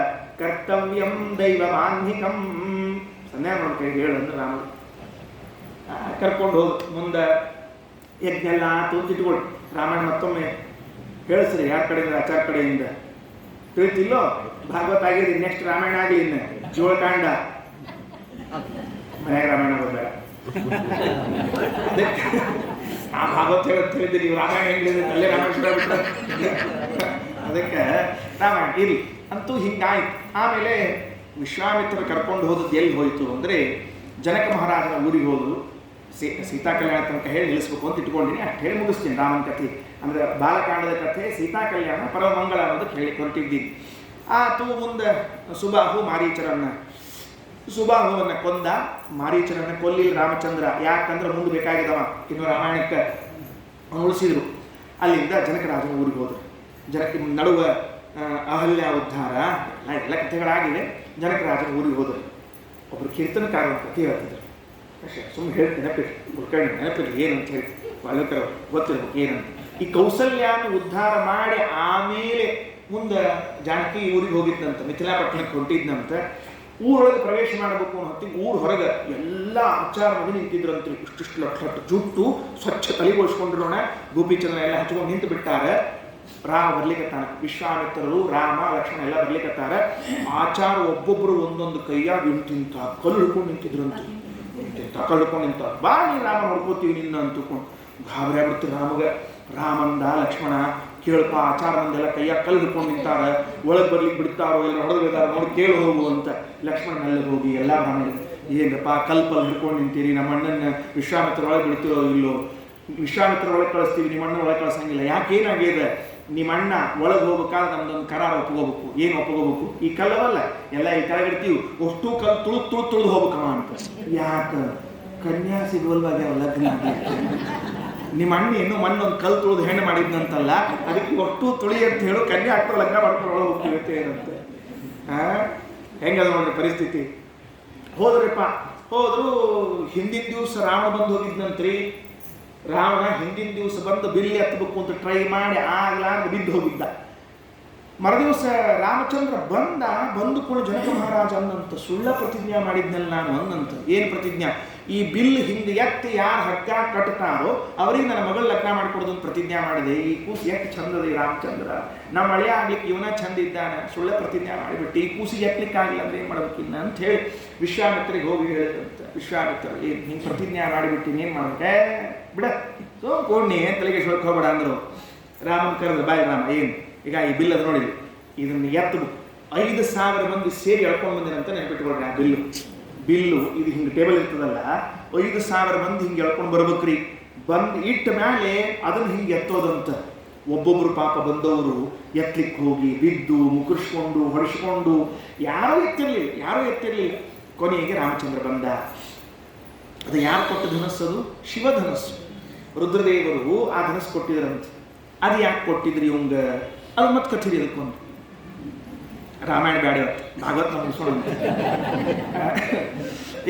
ಕರ್ತವ್ಯಂ ದೈವ ಮಾನ್ಹಿಕಂ. ಸಂಧ್ಯಾ ನೋಡ್ಕೈ ಹೇಳಂದ್ರೆ ರಾಮ ಕರ್ಕೊಂಡು ಹೋಗಿ ಮುಂದೆ ಯಜ್ಞ ಎಲ್ಲ ತುಂಬಿಟ್ಕೊಳ್ರಿ. ರಾಮಾಯಣ ಮತ್ತೊಮ್ಮೆ ಹೇಳಿಸ್ರಿ, ಯಾರ ಕಡೆಯಿಂದ? ಆಚಾರ ಕಡೆಯಿಂದ. ತಿಳಿತಿಲ್ಲೋ? ಭಾಗವತ ಆಗಿದೆ, ನೆಕ್ಸ್ಟ್ ರಾಮಾಯಣ ಆಗಲಿ. ಇನ್ನು ಜೋಳಕಾಂಡ ಮನ್ಯಾಗ ರಾಮಾಯಣ ಬಂದ ಆ ಭಾಗವತ ಹೇಳಿದ್ದೆ. ನೀವು ರಾಮಾಯಣ ಹೆಂಗಿದೆ ಅಲ್ಲೇ ರಾಮಾಯಣ ಶುರು ಆಗ್ಬಿಟ್ರೆ ಅದಕ್ಕೆ ರಾಮಾಯಣ ಇರಿ ಅಂತೂ ಹಿಂಗಾಯ್ತು. ಆಮೇಲೆ ವಿಶ್ವಾಮಿತ್ರ ಕರ್ಕೊಂಡು ಹೋದದ್ದು ಎಲ್ಲಿ ಹೋಯಿತು ಅಂದರೆ ಜನಕ ಮಹಾರಾಜನ ಊರಿಗೆ ಹೋದ್ರು. ಸೀತಾ ಕಲ್ಯಾಣ ತನಕ ಹೇಳಿ ನಿಲ್ಲಿಸ್ಬೇಕು ಅಂತ ಇಟ್ಕೊಂಡಿನಿ. ಅಷ್ಟು ಹೇಳಿ ಮುಗಿಸ್ತೀನಿ ರಾಮನ ಕಥೆ. ಅಂದರೆ ಬಾಲಕಾಂಡದ ಕಥೆ, ಸೀತಾ ಕಲ್ಯಾಣ, ಪರಮಂಗಳ ಅನ್ನೋದಕ್ಕೆ ಹೇಳಿ ಹೊರಟಿದ್ದೀನಿ. ಆತು ಮುಂದೆ ಸುಬಾಹು ಸುಬಾಹುವನ್ನು ಕೊಂದ. ಮಾರೀಚರನ್ನು ಕೊಲ್ಲಿಲ್ಲ ರಾಮಚಂದ್ರ. ಯಾಕಂದ್ರೆ ಮುಂದೆ ಬೇಕಾಗಿದ್ದವ, ಇನ್ನು ರಾಮಾಯಣಕ್ಕೆ ಉಳಿಸಿದ್ರು. ಅಲ್ಲಿಂದ ಜನಕರಾಜನ ಊರಿಗೆ ಹೋದ್ರು. ನಡುವ ಅಹಲ್ಯ ಉದ್ಧಾರ ಎಲ್ಲ ಕಥೆಗಳಾಗಿವೆ. ಜನಕರಾಜನ ಊರಿಗೆ ಹೋದರು. ಒಬ್ಬರು ಕೀರ್ತನಕಾರ ಕಥೆ ಹೇಳ್ತಿದ್ರು. ಅಷ್ಟೇ, ಸುಮ್ಮನೆ ಹೇಳ್ತೀನಿ, ನೆನಪಿರ್ಲಿ ಏನಂತ ಹೇಳಿ. ಬಾಲಕರು ಗೊತ್ತಿರ್ಬೇಕು ಏನಂತ. ಈ ಕೌಸಲ್ಯನ ಉದ್ಧಾರ ಮಾಡಿ ಆಮೇಲೆ ಮುಂದೆ ಜಾನಕಿ ಊರಿಗೆ ಹೋಗಿದ್ದಂತ, ಮಿಥಿಲಾಪಟ್ಟಣಕ್ಕೆ ಹೊಂಟಿದ್ನಂತ. ಊರೊಳಗೆ ಪ್ರವೇಶ ಮಾಡಬೇಕು ಅನ್ನೋ ಹೊತ್ತಿಗೆ ಊರು ಹೊರಗೆ ಎಲ್ಲ ಆಚಾರ ಮಗಿ ನಿಂತಿದ್ರಂತೆ. ಇಷ್ಟಿಷ್ಟು ಲಟ್ಟು ಜುಟ್ಟು ಸ್ವಚ್ಛ ತಲೆಗೊಳಿಸ್ಕೊಂಡಿರೋಣ, ಗೋಪಿಚಂದ್ರ ಎಲ್ಲ ಹಚ್ಕೊಂಡು ನಿಂತು ಬಿಟ್ಟಾರೆ. ರಾಮ ಬರ್ಲಿಕ್ಕತ್ತಾನ. ವಿಶ್ವಾಮಿತ್ರರು, ರಾಮ, ಲಕ್ಷ್ಮಣ ಎಲ್ಲ ಬರ್ಲಿಕ್ಕತ್ತಾರ. ಆಚಾರ ಒಬ್ಬೊಬ್ಬರು ಒಂದೊಂದು ಕೈಯಾಗ ಇಂತಿಂತ ಕಲ್ಲು ಹಿಡ್ಕೊಂಡು ನಿಂತಿದ್ರಂತೆ. ಇಂತಿಂತ ಕಲ್ಲು ಹಿಡ್ಕೊಂಡು ನಿಂತ. ಬಾ ನೀನು ರಾಮ ನೋಡ್ಕೋತೀವಿ ನಿನ್ನ ಅಂತಕೊಂಡು ಗಾಬರಿ ಆಗ್ಬಿಡ್ತೀವಿ ರಾಮಗೆ. ರಾಮಂದ ಲಕ್ಷ್ಮಣ ಕೇಳಪ್ಪ, ಆಚಾರ ಮಂದೆಲ್ಲ ಕೈಯಾಗ ಕಲ್ಲು ಹಿಡ್ಕೊಂಡು ನಿಂತಾರ, ಒಳಗೆ ಬರ್ಲಿಕ್ಕೆ ಬಿಡ್ತಾರೋ ಎಲ್ಲ ಹೊಡೆದಿದ್ದಾರ ನೋಡಿ ಕೇಳಿ ಹೋಗು ಅಂತ. ಲಕ್ಷ್ಮಣನಲ್ಲಿ ಹೋಗಿ ಎಲ್ಲ ಬ್ರಾಹ್ಮಣ, ಏನಪ್ಪ ಕಲ್ಪಲ್ಲಿ ಹಿಡ್ಕೊಂಡು ನಿಂತೀರಿ, ನಮ್ಮ ಅಣ್ಣನ ವಿಶ್ವಾಮಿತ್ರ ಒಳಗೆ ಬಿಡ್ತೀರೋ ಇಲ್ಲೋ? ವಿಶ್ವಾಮಿತ್ರ ಒಳಗೆ ಕಳಿಸ್ತೀವಿ, ನಿಮ್ಮ ಅಣ್ಣ ಒಳಗೆ ಕಳಿಸಂಗಿಲ್ಲ. ಯಾಕೆ ಏನಾಗಿದೆ? ನಿಮ್ಮ ಅಣ್ಣ ಒಳಗೆ ಹೋಗ್ಬೇಕಾದ್ರೆ ನಮ್ದೊಂದು ಕರಾರ ಒಪ್ಕೋಬೇಕು. ಏನು ಒಪ್ಕೋಬೇಕು? ಈ ಕಲ್ಲವಲ್ಲ ಎಲ್ಲ ಈ ಕೆಳಗಿಡ್ತೀವಿ, ಅಷ್ಟು ಕಲ್ಲು ತುಳಿದು ಹೋಗ್ಬೇಕವ ಅಂತ. ಯಾಕೆ? ಕನ್ಯಾ ಸಿಗುವಲ್ವಾಗ್ಯಾವ ಲಗ್ನ. ನಿಮ್ಮ ಅಣ್ಣ ಇನ್ನೂ ಮಣ್ಣೊಂದು ಕಲ್ಲು ತುಳಿದು ಹೆಣ್ಣು ಮಾಡಿದ್ನಂತಲ್ಲ, ಅದಕ್ಕೆ ಒಟ್ಟು ತುಳಿ ಅಂತ ಹೇಳು, ಕನ್ಯಾ ಹಾಕ್ತಾರೆ ಲಗ್ನ ಮಾಡ್ಕೊಂಡು ಒಳಗೆ ಹೋಗ್ತೀವಿ ಏನಂತೆ. ಹೆಂಗದ ನೋಡ್ರಿ ಪರಿಸ್ಥಿತಿ. ಹೋದ್ರಿಪ್ಪ, ಹೋದ್ರು. ಹಿಂದಿನ ದಿವಸ ರಾವಣ ಬಂದು ಹೋಗಿದ್ನಂತ್ರಿ. ರಾವಣ ಹಿಂದಿನ ದಿವಸ ಬಂದು ಬಿಲ್ಲಿ ಎತ್ತಬೇಕು ಅಂತ ಟ್ರೈ ಮಾಡಿ ಆಗ್ಲಾರ್ದು ಬಿದ್ದು ಹೋಗಿದ್ದ. ಮರುದಿವಸ ರಾಮಚಂದ್ರ ಬಂದು ಕೂಡ ಜನಕ ಮಹಾರಾಜ ಅನ್ನಂತ ಸುಳ್ಳ ಪ್ರತಿಜ್ಞೆ ಮಾಡಿದ್ನಲ್ಲ ನಾನು ಅನ್ನಂತ. ಏನು ಪ್ರತಿಜ್ಞೆ? ಈ ಬಿಲ್ ಹಿಂದೆ ಎತ್ತಿ ಯಾರು ಹಗ್ಗ ಕಟ್ತಾರೋ ಅವರಿಗೆ ನನ್ನ ಮಗಳು ಲಗ್ನ ಮಾಡಿಕೊಡೋದು ಅಂತ ಪ್ರತಿಜ್ಞೆ ಮಾಡಿದೆ. ಈ ಕೂಸು ಎಷ್ಟು ಚಂದದ ಈ ರಾಮಚಂದ್ರ, ನಮ್ಮ ಮಳೆ ಆಗ್ಲಿಕ್ಕೆ ಇವನ ಚಂದ ಇದ್ದಾನೆ, ಸುಳ್ಳ ಪ್ರತಿಜ್ಞೆ ಮಾಡಿಬಿಟ್ಟು ಈ ಕೂಸಿಗೆ ಎತ್ತಲಿಕ್ಕೆ ಆಗಲಿಲ್ಲ ಅಂದ್ರೆ ಏನು ಮಾಡ್ಬೇಕಿನ್ನ ಅಂತ ಹೇಳಿ ವಿಶ್ವಾಮಿತ್ರಿಗೆ ಹೋಗಿ ಹೇಳಿದಂತೆ. ವಿಶ್ವಾಮಿತ್ರ ಏನು ಹಿಂಗೆ ಪ್ರತಿಜ್ಞೆ ಮಾಡಿಬಿಟ್ಟು ಏನು ಮಾಡ್ಬೇಕೆ ಬಿಡ ಕೋಣಿ ತಲೆಗೆ ಶೋಕ್ ಹೋಗ್ಬೇಡ ಅಂದರು. ರಾಮನ್ ಕರೆದ್ರು, ಬಾಯ್ ರಾಮ ಏನು ಈಗ ಈ ಬಿಲ್ ಅದು ನೋಡಿದ್ವಿ, ಇದನ್ನು ಎತ್ತು 5,000 ಮಂದಿ ಸೇರಿ ಎಳ್ಕೊಂಡು ಬಂದಿರಂತ ನೆನಪಿಟ್ಕೊಳ್ರಿ. ಆ ಬಿಲ್ಲು ಇದು ಹಿಂಗೆ ಟೇಬಲ್ ಇರ್ತದಲ್ಲ, 5,000 ಮಂದಿ ಹಿಂಗೆ ಎಳ್ಕೊಂಡು ಬರ್ಬೇಕ್ರಿ. ಬಂದು ಇಟ್ಟ ಮೇಲೆ ಅದನ್ನು ಹಿಂಗೆ ಎತ್ತೋದಂತ. ಒಬ್ಬೊಬ್ರು ಪಾಪ ಬಂದವರು ಎತ್ತಲಿಕ್ಕೆ ಹೋಗಿ ಬಿದ್ದು ಮುಕುರ್ಸ್ಕೊಂಡು ಹೊಡಿಸ್ಕೊಂಡು ಯಾರೂ ಎತ್ತಿರಲಿಲ್ಲ. ಕೊನೆಗೆ ರಾಮಚಂದ್ರ ಬಂದ. ಅದು ಯಾರು ಕೊಟ್ಟ ಧನಸ್ಸು? ಅದು ಶಿವಧನಸ್ಸು. ರುದ್ರದೇವರು ಆ ಧನಸ್ಸು ಕೊಟ್ಟಿದ್ರಂತ. ಅದು ಯಾಕೆ ಕೊಟ್ಟಿದ್ರಿ ಇವಂಗ? ಅದು ಮತ್ತೆ ಕಥೆ ಅದಕ್ಕೊಂದು ರಾಮಾಯಣ ಬ್ಯಾಡ ಭಾಗವತ್ ಮುಗಿಸೋಣ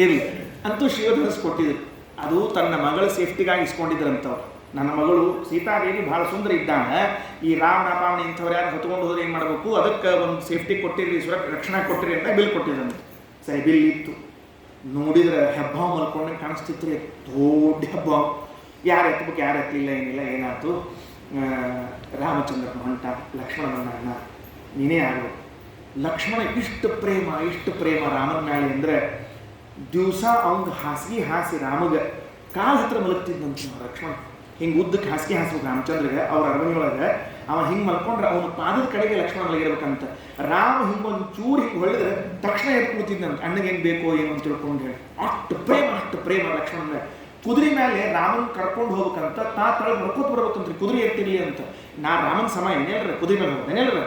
ಇರಲಿ. ಅಂತೂ ಶಿವಧನಸ್ಸು ಕೊಟ್ಟಿದ್ರು. ಅದು ತನ್ನ ಮಗಳ ಸೇಫ್ಟಿಗಾಗಿ ಇಸ್ಕೊಂಡಿದ್ರಂತವ್ರು. ನನ್ನ ಮಗಳು ಸೀತಾದೇವಿ ಬಹಳ ಸುಂದರ ಇದ್ದಾಳೆ, ಈ ರಾವಣ ಪಾವಣಿ ಇಂಥವ್ರು ಯಾರು ಹೊತ್ಕೊಂಡು ಹೋದ್ರೆ ಏನು ಮಾಡಬೇಕು, ಅದಕ್ಕೆ ಒಂದು ಸೇಫ್ಟಿ ಕೊಟ್ಟಿರಿ, ರಕ್ಷಣೆ ಕೊಟ್ಟಿರಿ ಅಂತ ಬಿಲ್ ಕೊಟ್ಟಿದ್ರಂತ. ಸರಿ, ಬಿಲ್ ಇತ್ತು. ನೋಡಿದ್ರೆ ಹೆಬ್ಬಾವು ಮಲ್ಕೊಂಡೆ ಕಾಣಿಸ್ತಿತ್ತು ರೀ, ದೊಡ್ಡ ಹೆಬ್ಬಾವು. ಯಾರು ಎತ್ತಬೇಕು, ಯಾರು ಎತ್ತಲಿಲ್ಲ, ಏನಿಲ್ಲ. ಏನಾಯ್ತು? ರಾಮಚಂದ್ರನ ಹೊಂಟ, ಲಕ್ಷ್ಮಣ ಬಂದ, ನೀನೇ ಆಗು. ಲಕ್ಷ್ಮಣ ಇಷ್ಟು ಪ್ರೇಮ ರಾಮನ ಮ್ಯಾಲೆ ಅಂದರೆ ದಿವಸ ಅವ್ನಿಗೆ ಹಾಸಿ ರಾಮಗೆ ಕಾಲು ಹತ್ರ ಮಲಗ್ತಿದ್ದಂತ ಲಕ್ಷ್ಮಣ. ಹಿಂಗೆ ಉದ್ದಕ್ಕೆ ಹಾಸ್ಬೇಕು ರಾಮಚಂದ್ರಿಗೆ. ಅವ್ರ ಅರಮನೆಯೊಳಗೆ ಅವ ಹಿಂಗೆ ಮಲ್ಕೊಂಡ್ರೆ ಅವನ ಪಾದದ ಕಡೆಗೆ ಲಕ್ಷ್ಮಣ ಮಲಗಿರ್ಬೇಕಂತ. ರಾಮ ಹಿಂಗೊಂದು ಚೂರು ಹಿಂಗೆ ಹೊಳೆದ್ರೆ ತಕ್ಷಣ ಎದ್ದು ಕೂತಿದ್ದಂತ, ಅಣ್ಣಗೇನು ಬೇಕೋ ಏನು ಅಂತ ತಿಳ್ಕೊಂಡು ಹೇಳಿ. ಅಷ್ಟು ಪ್ರೇಮ ಲಕ್ಷ್ಮಣ. ಕುದುರೆ ಮೇಲೆ ರಾಮನ್ ಕರ್ಕೊಂಡು ಹೋಗ್ಬೇಕಂತ ತಳಗೆ ನಡ್ಕೋತ ಬರ್ಬೇಕಂತ್ರಿ, ಕುದುರೆ ಎತ್ತಿರಿ ಅಂತ. ನಾ ರಾಮನ ಸಮ ಏನೇಳ್ರಿ ಕುದುರೆ ಮೇಲೆ ಹೋಗ್ತೇನೇಳ್ರಿ.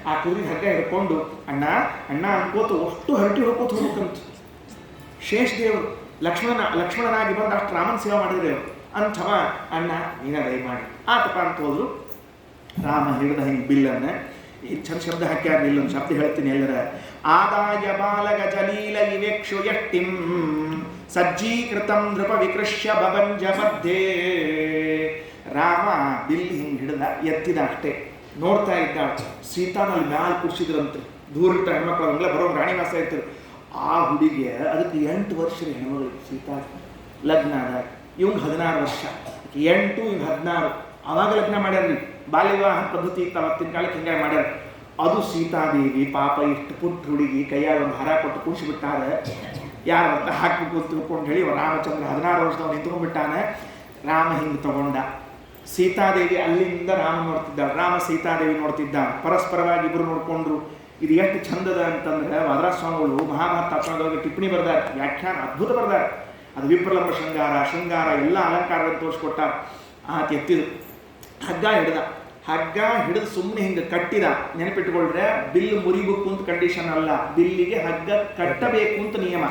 ಆ ಕುದುರೆ ಹಗ್ಗ ಹಿಡ್ಕೊಂಡು ಅಣ್ಣ ಅನ್ಕೋತ ಅಷ್ಟು ಹರಟಿ ಹೊಡ್ಕೋತ ಹೋಗ್ಬೇಕಂತ. ಶೇಷದೇವರು ಲಕ್ಷ್ಮಣನಾಗಿ ಬಂದು ಅಷ್ಟು ರಾಮನ ಸೇವೆ ಮಾಡಿದ್ರೆ ಅಂಥವ ಅಣ್ಣ ನೀನ ದಯ ಮಾಡಿ ಆತಪ್ಪ ಅಂತ ಹೋದ್ರು. ರಾಮ ಹಿಡಿದ ಹಿಂಗೆ ಬಿಲ್ಲನ್ನು ಈ ಚಂದ ಶಬ್ದ ಹಾಕ್ಯಾರ. ಇಲ್ಲೊಂದು ಶಬ್ದ ಹೇಳ್ತೀನಿ ಎಲ್ಲರ. ಆದಾಯ ಬಾಲಗ ಜಲೀಲ ವಿವೇಕ್ಷು ಯಷ್ಟಿಂ ಸಜ್ಜೀಕೃತಂ ನೃಪ ವಿಕೃಷ್ಯ ಬಭಂಜ ಮಧ್ಯೆ. ರಾಮ ಬಿಲ್ ಹಿಂಗೆ ಹಿಡಿದ, ಎತ್ತಿದ ಅಷ್ಟೇ. ನೋಡ್ತಾ ಇದ್ದ ಸೀತಾನಲ್ಲಿ ಮ್ಯಾಲೆ ಕೂರಿಸಿದ್ರಂತ್ರಿ. ದೂರಿಟ್ಟ ಹೆಣ್ಮಕ್ಳು ಅವೆಲ್ಲ ಬರೋ ರಾಣಿವಾಸ ಇರ್ತಾರೆ. ಆ ಹುಡುಗಿಯ ಅದಕ್ಕೆ 8 ವರ್ಷ ರೀ ಹೆಣ್ಮಗಳಿಗೆ. ಸೀತಾ ಲಗ್ನ ಆದಾಗ ಇವಂಗೆ 16 ವರ್ಷ, 8 ಇವ್ಗೆ 16. ಅವಾಗ ಲಗ್ನ ಮಾಡ್ಯಾರ್ರಿ. ಬಾಲ್ಯ ವಿವಾಹ ಪದ್ಧತಿ ಇತ್ತು ಅವತ್ತಿನ ಕಾಲಕ್ಕೆ, ಹಿಂಗಾಗಿ ಮಾಡ್ಯಾರ. ಅದು ಸೀತಾದೇವಿ ಪಾಪ ಇಷ್ಟು ಪುಟ್ಟ ಹುಡುಗಿ ಕೈಯಾಗ ಒಂದು ಹರ ಕೊಟ್ಟು ಕೂಡಿಸಿಬಿಟ್ಟಾರೆ. ಯಾರು ಅಂತ ಹಾಕಬೇಕು ಅಂತ ತಿಳ್ಕೊಂಡು ಹೇಳಿ ರಾಮಚಂದ್ರ 16 ವರ್ಷದವ್ನು ನಿಂತ್ಕೊಂಡ್ಬಿಟ್ಟಾನೆ. ರಾಮ ಹಿಂಗೆ ತಗೊಂಡ. ಸೀತಾದೇವಿ ಅಲ್ಲಿಂದ ರಾಮ ನೋಡ್ತಿದ್ದಾಳೆ, ರಾಮ ಸೀತಾದೇವಿ ನೋಡ್ತಿದ್ದ. ಪರಸ್ಪರವಾಗಿ ಇಬ್ಬರು ನೋಡ್ಕೊಂಡ್ರು. ಇದು ಎಷ್ಟು ಚಂದದ ಅಂತಂದ್ರೆ ವಾದರಾಜ ಸ್ವಾಮಿಗಳು ಮಹಾಭಾರತ ಅಪ್ಪಣದೊಳಗೆ ಟಿಪ್ಪಣಿ ಬರ್ದಾರೆ, ವ್ಯಾಖ್ಯಾನ ಅದ್ಭುತ ಬರ್ದಾರೆ. ಅದು ವಿಪ್ರಲಂಬ ಶೃಂಗಾರ ಎಲ್ಲ ಅಲಂಕಾರವನ್ನು ತೋರಿಸ್ಕೊಟ್ಟಾರ. ಆತ ಎತ್ತಿದ್ರು, ಹಗ್ಗ ಹಿಡಿದು ಸುಮ್ಮನೆ ಹಿಂಗೆ ಕಟ್ಟಿದ. ನೆನಪಿಟ್ಕೊಳ್ರೆ, ಬಿಲ್ ಮುರಿಬೇಕು ಅಂತ ಕಂಡೀಷನ್ ಅಲ್ಲ, ಬಿಲ್ಲಿಗೆ ಹಗ್ಗ ಕಟ್ಟಬೇಕು ಅಂತ ನಿಯಮ.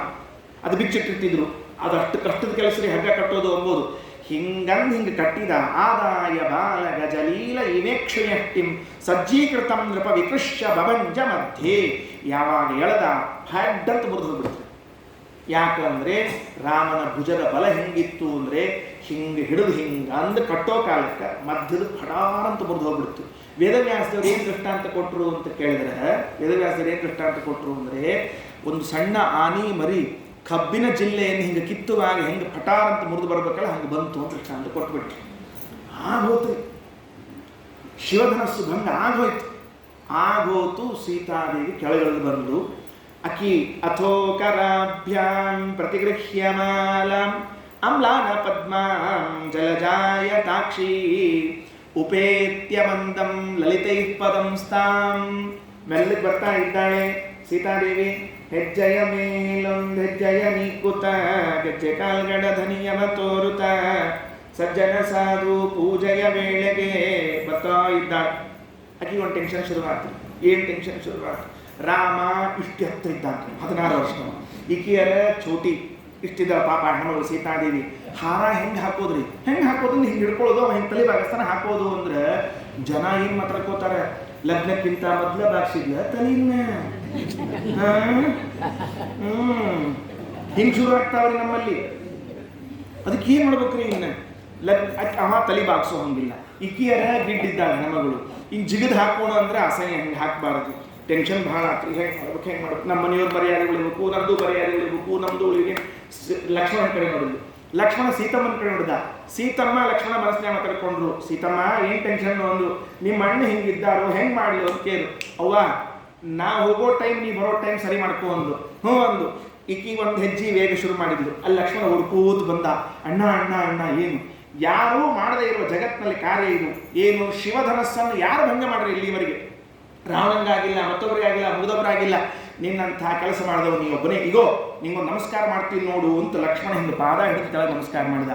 ಅದು ಬಿಚ್ಚಿಟ್ಟಿರ್ತಿದ್ರು. ಅದು ಅಷ್ಟು ಕಷ್ಟದ ಕೆಲಸ ರೀ ಹಗ್ಗ ಕಟ್ಟೋದು ಅಂಬೋದು. ಹಿಂಗೆ ಕಟ್ಟಿದ. ಆದಾಯ ಬಾಲ ಗಜಲೀಲ ಇವೇಕ್ಷಯಷ್ಟಿಂ ಸಜ್ಜೀಕೃತಂ ನೃಪ ವಿಕೃಷ್ಯ ಬಭಂಜ ಮಧ್ಯೆ. ಯಾವಾಗ ಎಳೆದ ಹೆಡ್ಡಂತ ಮುರಿದು ಹೋಗ್ಬಿಡ್ತು. ಯಾಕಂದ್ರೆ ರಾಮನ ಭುಜದ ಬಲ ಹೆಂಗಿತ್ತು ಅಂದ್ರೆ ಹಿಂಗೆ ಹಿಡಿದು ಅಂದು ಕಟ್ಟೋ ಕಾಲಕ್ಕೆ ಮಧ್ಯದ ಫಡಾರಂತ ಮುರಿದು ಹೋಗ್ಬಿಡ್ತು. ವೇದವ್ಯಾಸದವ್ರು ಏನು ದೃಷ್ಟಾಂತ ಕೊಟ್ಟರು ಅಂತ ಕೇಳಿದ್ರೆ, ಅಂದ್ರೆ ಒಂದು ಸಣ್ಣ ಆನಿ ಮರಿ ಕಬ್ಬಿನ ಜಿಲ್ಲೆಯನ್ನು ಹಿಂಗೆ ಕಿತ್ತುವಾಗ ಹೆಂಗೆ ಫಟಾರ್ ಅಂತ ಮುರಿದು ಬರ್ಬೇಕಲ್ಲ ಹಂಗೆ ಬಂತು ಅಂತ ದೃಷ್ಟಾಂತ ಕೊಟ್ಬಿಟ್ರು. ಆಗೋತು ಶಿವಧನಸ್ಸು ಭಂಗ ಆಗೋತು. ಸೀತಾದೇವಿ ಕೆಳಗಿಳಿದು ಬಂದು ಅಕಿ ಅಥೋಕರಾಭ್ಯಾಂ ಪ್ರತಿಗೃಹ್ಯಮಾಲಾಂ ಅಮ್ಲಾನ ಪದ್ಮಾಂ ಜಲಜಾಯತಾಕ್ಷಿ ಉಪೇತ್ಯ ಮಂದಂ ಲಲಿತೈಃ ಪದಂ ಸ್ಥಾಂ. ಮೆಲ್ಲಗೆ ಬರ್ತಾ ಇದ್ದಾಳೆ ಸೀತಾದೇವಿ. ಹೆಜ್ಜೆಯ ಮೇಲೊಂದು ಹೆಜ್ಜೆಯ ನೀಕುತ, ಗೆಜ್ಜೆ ಕಾಲ್ಗಡ ಧನಿಯವ ತೋರುತ, ಸಜ್ಜನ ಸಾಧು ಪೂಜೆಯ ವೇಳೆಗೆ ಬರ್ತಾ ಇದ್ದಾಳೆ. ಆಕೆ ಒಂದು ಟೆನ್ಷನ್ ಶುರುವಾಯ್ತು. ಏನು ಟೆನ್ಷನ್ ಶುರುವಾಯ್ತು? ರಾಮ ಇಷ್ಟು ಹತ್ರ ಇದ್ದಾನೆ, 16 ವರ್ಷ. ಈಕೆಯರ ಚೋಟಿ ಇಷ್ಟಿದ್ದಾಳ ಪಾಪ ಹೆಣ್ಮಗಳು ಸೀತಾದೇವಿ. ಹಾರ ಹೆಂಗೆ ಹಾಕೋದ್ರಿ? ಹಿಂಗೆ ಹಿಡ್ಕೊಳ್ಳೋದು, ಹಿಂಗೆ ತಲೆ ಬಾಗಸ್ತಾನ ಹಾಕೋದು ಅಂದ್ರೆ ಜನ ಏನು ಮಾತಾಡ್ಕೋತಾರೆ, ಲಗ್ನಕ್ಕಿಂತ ಮೊದಲ ಬಾಗಿಸಿದ್ಲ ತಲೆಯನ್ನ. ಹಿಂಗೆ ಶುರು ಆಗ್ತಾವ್ರಿ ನಮ್ಮಲ್ಲಿ. ಅದಕ್ಕೆ ಏನು ಮಾಡ್ಬೇಕ್ರಿ? ಇನ್ನು ಅವ ತಲೆ ಬಾಗಿಸೋ ಹಂಗಿಲ್ಲ. ಇಕ್ಕಿಯರ ಗಿಡ್ಡಿದ್ದಾಳೆ ಹೆಣ್ಮಗಳು. ಹಿಂಗೆ ಜಿಗಿದು ಹಾಕೋಣ ಅಂದರೆ ಅಸಹ್ಯ, ಹಂಗೆ ಹಾಕಬಾರ್ದು. ಟೆನ್ಷನ್ ಭಾಳ ಆಗ್ತದೆ. ಹೆಂಗೆ ಮಾಡ್ಬೇಕು, ನಮ್ಮ ಮನೆಯವ್ರ ಮರ್ಯಾದೆ ಉಳಿಬೇಕು, ನಮ್ಮದು ಮರ್ಯಾದೆ ಉಳಿಬೇಕು, ನಮ್ಮದು ಉಳಿಗೆ. ಲಕ್ಷ್ಮಣನ ಕಡೆ ನೋಡಿದ್ಲು. ಲಕ್ಷ್ಮಣ ಸೀತಮ್ಮನ ಕಡೆ ನೋಡಿದ. ಸೀತಮ್ಮ ಲಕ್ಷ್ಮಣ ಮನಸ್ಸಿನಾಗ ಮಾತಾಡ್ಕೊಂಡ್ರು. ಸೀತಮ್ಮ ಏನು ಟೆನ್ಷನ್ ಅಂದು, ನಿಮ್ಮ ಅಣ್ಣ ಹಿಂಗಿದ್ದಾರೋ ಹೆಂಗೆ ಮಾಡಲಿ ಅಂತ ಕೇಳು. ಅವ್ವ ನಾ ಹೋಗೋ ಟೈಮ್ ನೀ ಬರೋ ಟೈಮ್ ಸರಿ ಮಾಡ್ಕೊ ಅಂದು. ಹ್ಞೂ ಅಂದು. ಈಕಿ ಒಂದು ಹೆಜ್ಜೆ ವೇಗ ಶುರು ಮಾಡಿದ್ಲು. ಅಲ್ಲಿ ಲಕ್ಷ್ಮಣ ಹುಡ್ಕೂತ್ ಬಂದ. ಅಣ್ಣ ಅಣ್ಣ ಅಣ್ಣ ಏನು, ಯಾರೂ ಮಾಡದೇ ಇರುವ ಜಗತ್ತಿನಲ್ಲಿ ಕಾರ್ಯ ಇದು ಏನು? ಶಿವಧನಸ್ಸನ್ನು ಯಾರು ಭಂಗ ಮಾಡ್ರಿ ಇಲ್ಲಿವರೆಗೆ? ರಾವಣಂಗಾಗಿಲ್ಲ, ಮತ್ತೊಬ್ಬರಿಗಾಗಿಲ್ಲ, ಮುಗಿದೊಬ್ಬರಾಗಿಲ್ಲ. ನಿನ್ನಂಥ ಕೆಲಸ ಮಾಡಿದವು ನೀ ಒಬ್ಬನೇ. ಈಗೋ ನಿಂಗೊಂದು ನಮಸ್ಕಾರ ಮಾಡ್ತೀನಿ ನೋಡು ಅಂತ ಲಕ್ಷ್ಮಣ ಹಿಂಗೆ ಪಾದ ಹಿಡಿದು ಕೆಳಗೆ ನಮಸ್ಕಾರ ಮಾಡಿದ.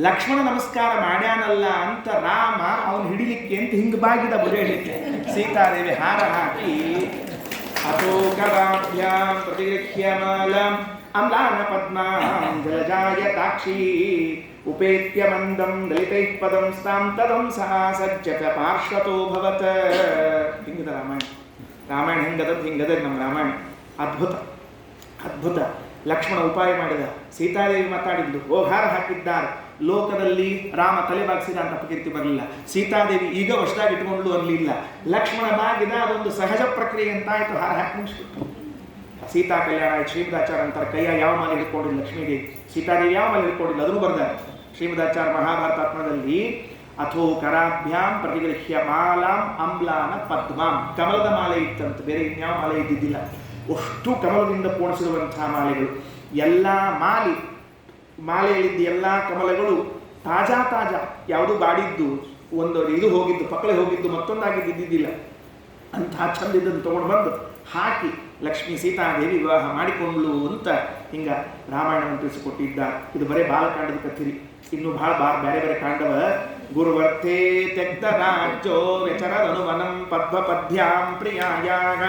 ಲಕ್ಷ್ಮಣ ನಮಸ್ಕಾರ ಮಾಡ್ಯಾನಲ್ಲ ಅಂತ ರಾಮ ಅವನು ಹಿಡಿಲಿಕ್ಕೆ ಅಂತ ಹಿಂಗೆ ಬಾಗಿದ ಬುರೆ ಹಿಡಿಲಿಕ್ಕೆ. ಸೀತಾದೇವಿ ಹಾರ ಹಾಕಿ ಅಥೋ ಕರಾಭ್ಯಾಂ ಪ್ರತಿಗೃಹ್ಯ ಮಾಲಂ ಅಮ್ಲಾನ ಪದ್ಮಾಂ ಜಲಜಾಯತಾಕ್ಷಿ ಉಪೇತ್ಯ ಮಂದಂ ದಲಿತೈಃ ಪದಂ ಸ್ತಾಂ ತದಂ ಸಹ ಸಜ್ಜತ ಪಾರ್ಶ್ವತೋ ಭವತ. ಹಿಂಗದ ರಾಮಾಯಣ ಹಿಂಗದ ನಮ್ಮ ರಾಮಾಯಣ. ಅದ್ಭುತ ಅದ್ಭುತ. ಲಕ್ಷ್ಮಣ ಉಪಾಯ ಮಾಡಿದ, ಸೀತಾದೇವಿ ಮಾತಾಡಿದ್ದು, ಹಾರ ಹಾಕಿದ್ದಾರೆ. ಲೋಕದಲ್ಲಿ ರಾಮ ತಲೆ ಬಾಗಿಸಿದ ಅಂತ ಅಪಕೀರ್ತಿ ಬರಲಿಲ್ಲ. ಸೀತಾದೇವಿ ಈಗ ವಶದಾಗಿ ಇಟ್ಕೊಂಡ್ಲು ಅನ್ನಲಿಲ್ಲ. ಲಕ್ಷ್ಮಣ ಬಾಗಿದ, ಅದೊಂದು ಸಹಜ ಪ್ರಕ್ರಿಯೆ ಅಂತ ಆಯಿತು. ಹಾರ ಹಾಕಿ ಮುಗಿಸ್ಬಿಟ್ಟು ಸೀತಾ ಕಲ್ಯಾಣ ಆಯ್ತು. ಶ್ರೀಮದಾಚಾರ್ಯ ಅಂತಾರೆ ಕೈಯ ಯಾವ ಮಾಲೆ ಹಿಡ್ಕೊಂಡಿಲ್ಲ ಲಕ್ಷ್ಮೀದೇವಿ, ಸೀತಾದೇವಿ ಯಾವ ಮಾಲೆ ಹಿಡ್ಕೊಂಡಿಲ್ಲ ಅದನ್ನು ಬರ್ದಾರೆ ಶ್ರೀಮದಾಚಾರ್ಯ ಮಹಾಭಾರತಾತ್ಮದಲ್ಲಿ. ಅಥೋ ಕರಾಭ್ಯಾಂ ಪ್ರತಿಗೃಹ್ಯ ಮಾಲಾಂ ಅಮ್ಲಾನ ಪದ್ಮಾಂ. ಕಮಲದ ಮಾಲೆ ಇತ್ತಂತ, ಬೇರೆ ಇನ್ಯಾವ ಮಾಲೆ ಇದ್ದಿದ್ದಿಲ್ಲ. ಅಷ್ಟು ಕಮಲದಿಂದ ಪೋಣಿಸಿರುವಂತಹ ಮಾಲೆಗಳು. ಎಲ್ಲ ಮಾಲೆಯಲ್ಲಿದ್ದ ಎಲ್ಲ ಕಮಲಗಳು ತಾಜಾ ತಾಜಾ, ಯಾವುದು ಬಾಡಿದ್ದು, ಒಂದು ಇದು ಹೋಗಿದ್ದು, ಪಕ್ಕಳೆ ಹೋಗಿದ್ದು, ಮತ್ತೊಂದಾಗಿದ್ದು ಇದ್ದಿದ್ದಿಲ್ಲ. ಅಂತಹ ಚಂದಿದ್ದನ್ನು ತೊಗೊಂಡು ಬಂದು ಹಾಕಿ ಲಕ್ಷ್ಮೀ ಸೀತಾದೇವಿ ವಿವಾಹ ಮಾಡಿಕೊಂಡ್ಲು ಅಂತ ಹಿಂಗ ರಾಮಾಯಣವನ್ನು ತಿಳಿಸಿಕೊಟ್ಟಿದ್ದಾರೆ. ಇದು ಬರೀ ಬಾಲಕಾಂಡದ ಕಥಿರಿ. ಇನ್ನು ಬಹಳ ಬೇರೆ ಬೇರೆ ಕಾಂಡವ. ಗುರುವರ್ಥೇ ತ್ಯಕ್ತ ರಾಜ್ಯೋ ವ್ಯಚರದನುವನಂ ಪದ್ಮಪದ್ಭ್ಯಾಂ ಪ್ರಿಯಾಯಾಗ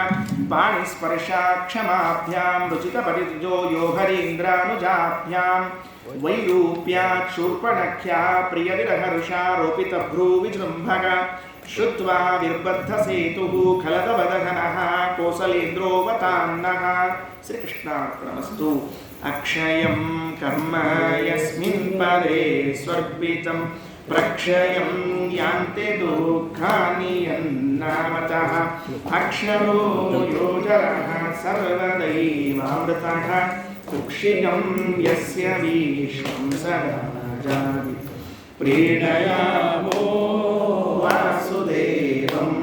ಪಾಣಿ ಸ್ಪರ್ಶ ಕ್ಷಮಾಭ್ಯಾಂ ರುಚಿತ ಪರಿಜೋ ಯೋ ಹರೀಂದ್ರಾನುಜಾಭ್ಯಾಂ ವೈರೂಪ್ಯಾತ್ ಶೂರ್ಪಣಖ್ಯಾ ಪ್ರಿಯ ವಿರಹರುಷಾರೋಪಿತ ಭ್ರೂ ವಿಜೃಂಭಗ ಶ್ರುತ್ವಾ ವಿರ್ಬದ್ಧ ಸೇತುಃ ಖಲದವದಘನಃ ಕೋಸಲೇಂದ್ರೋವತಾನ್ನಃ. ಶ್ರೀಕೃಷ್ಣಾರ್ಪಣಮಸ್ತು. ಅಕ್ಷಯಂ ಕರ್ಮ ಯಸ್ಮಿನ್ ಪರೇ ಸ್ವರ್ಪಿತಂ ಪ್ರಕ್ಷಯಂ ಯಾಂತೆ ದುಃಖಾನಿ ಯನ್ನಾಮತಃ ಅಕ್ಷರೋ ಯೋಜರಃ ಸರ್ವದೈವಾಮೃತಃ ಕುಕ್ಷಿಗಂ ಯಸ್ಯ ವಿಶ್ವಂ ಸದಾ ಜಾತಿ ಪ್ರೀಣಯಾಮೋ ವಾಸುದೇವಂ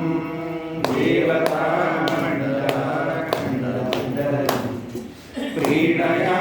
ದೇವತಾ ಮಂಡಲ ಪ್ರೀಣಯಾ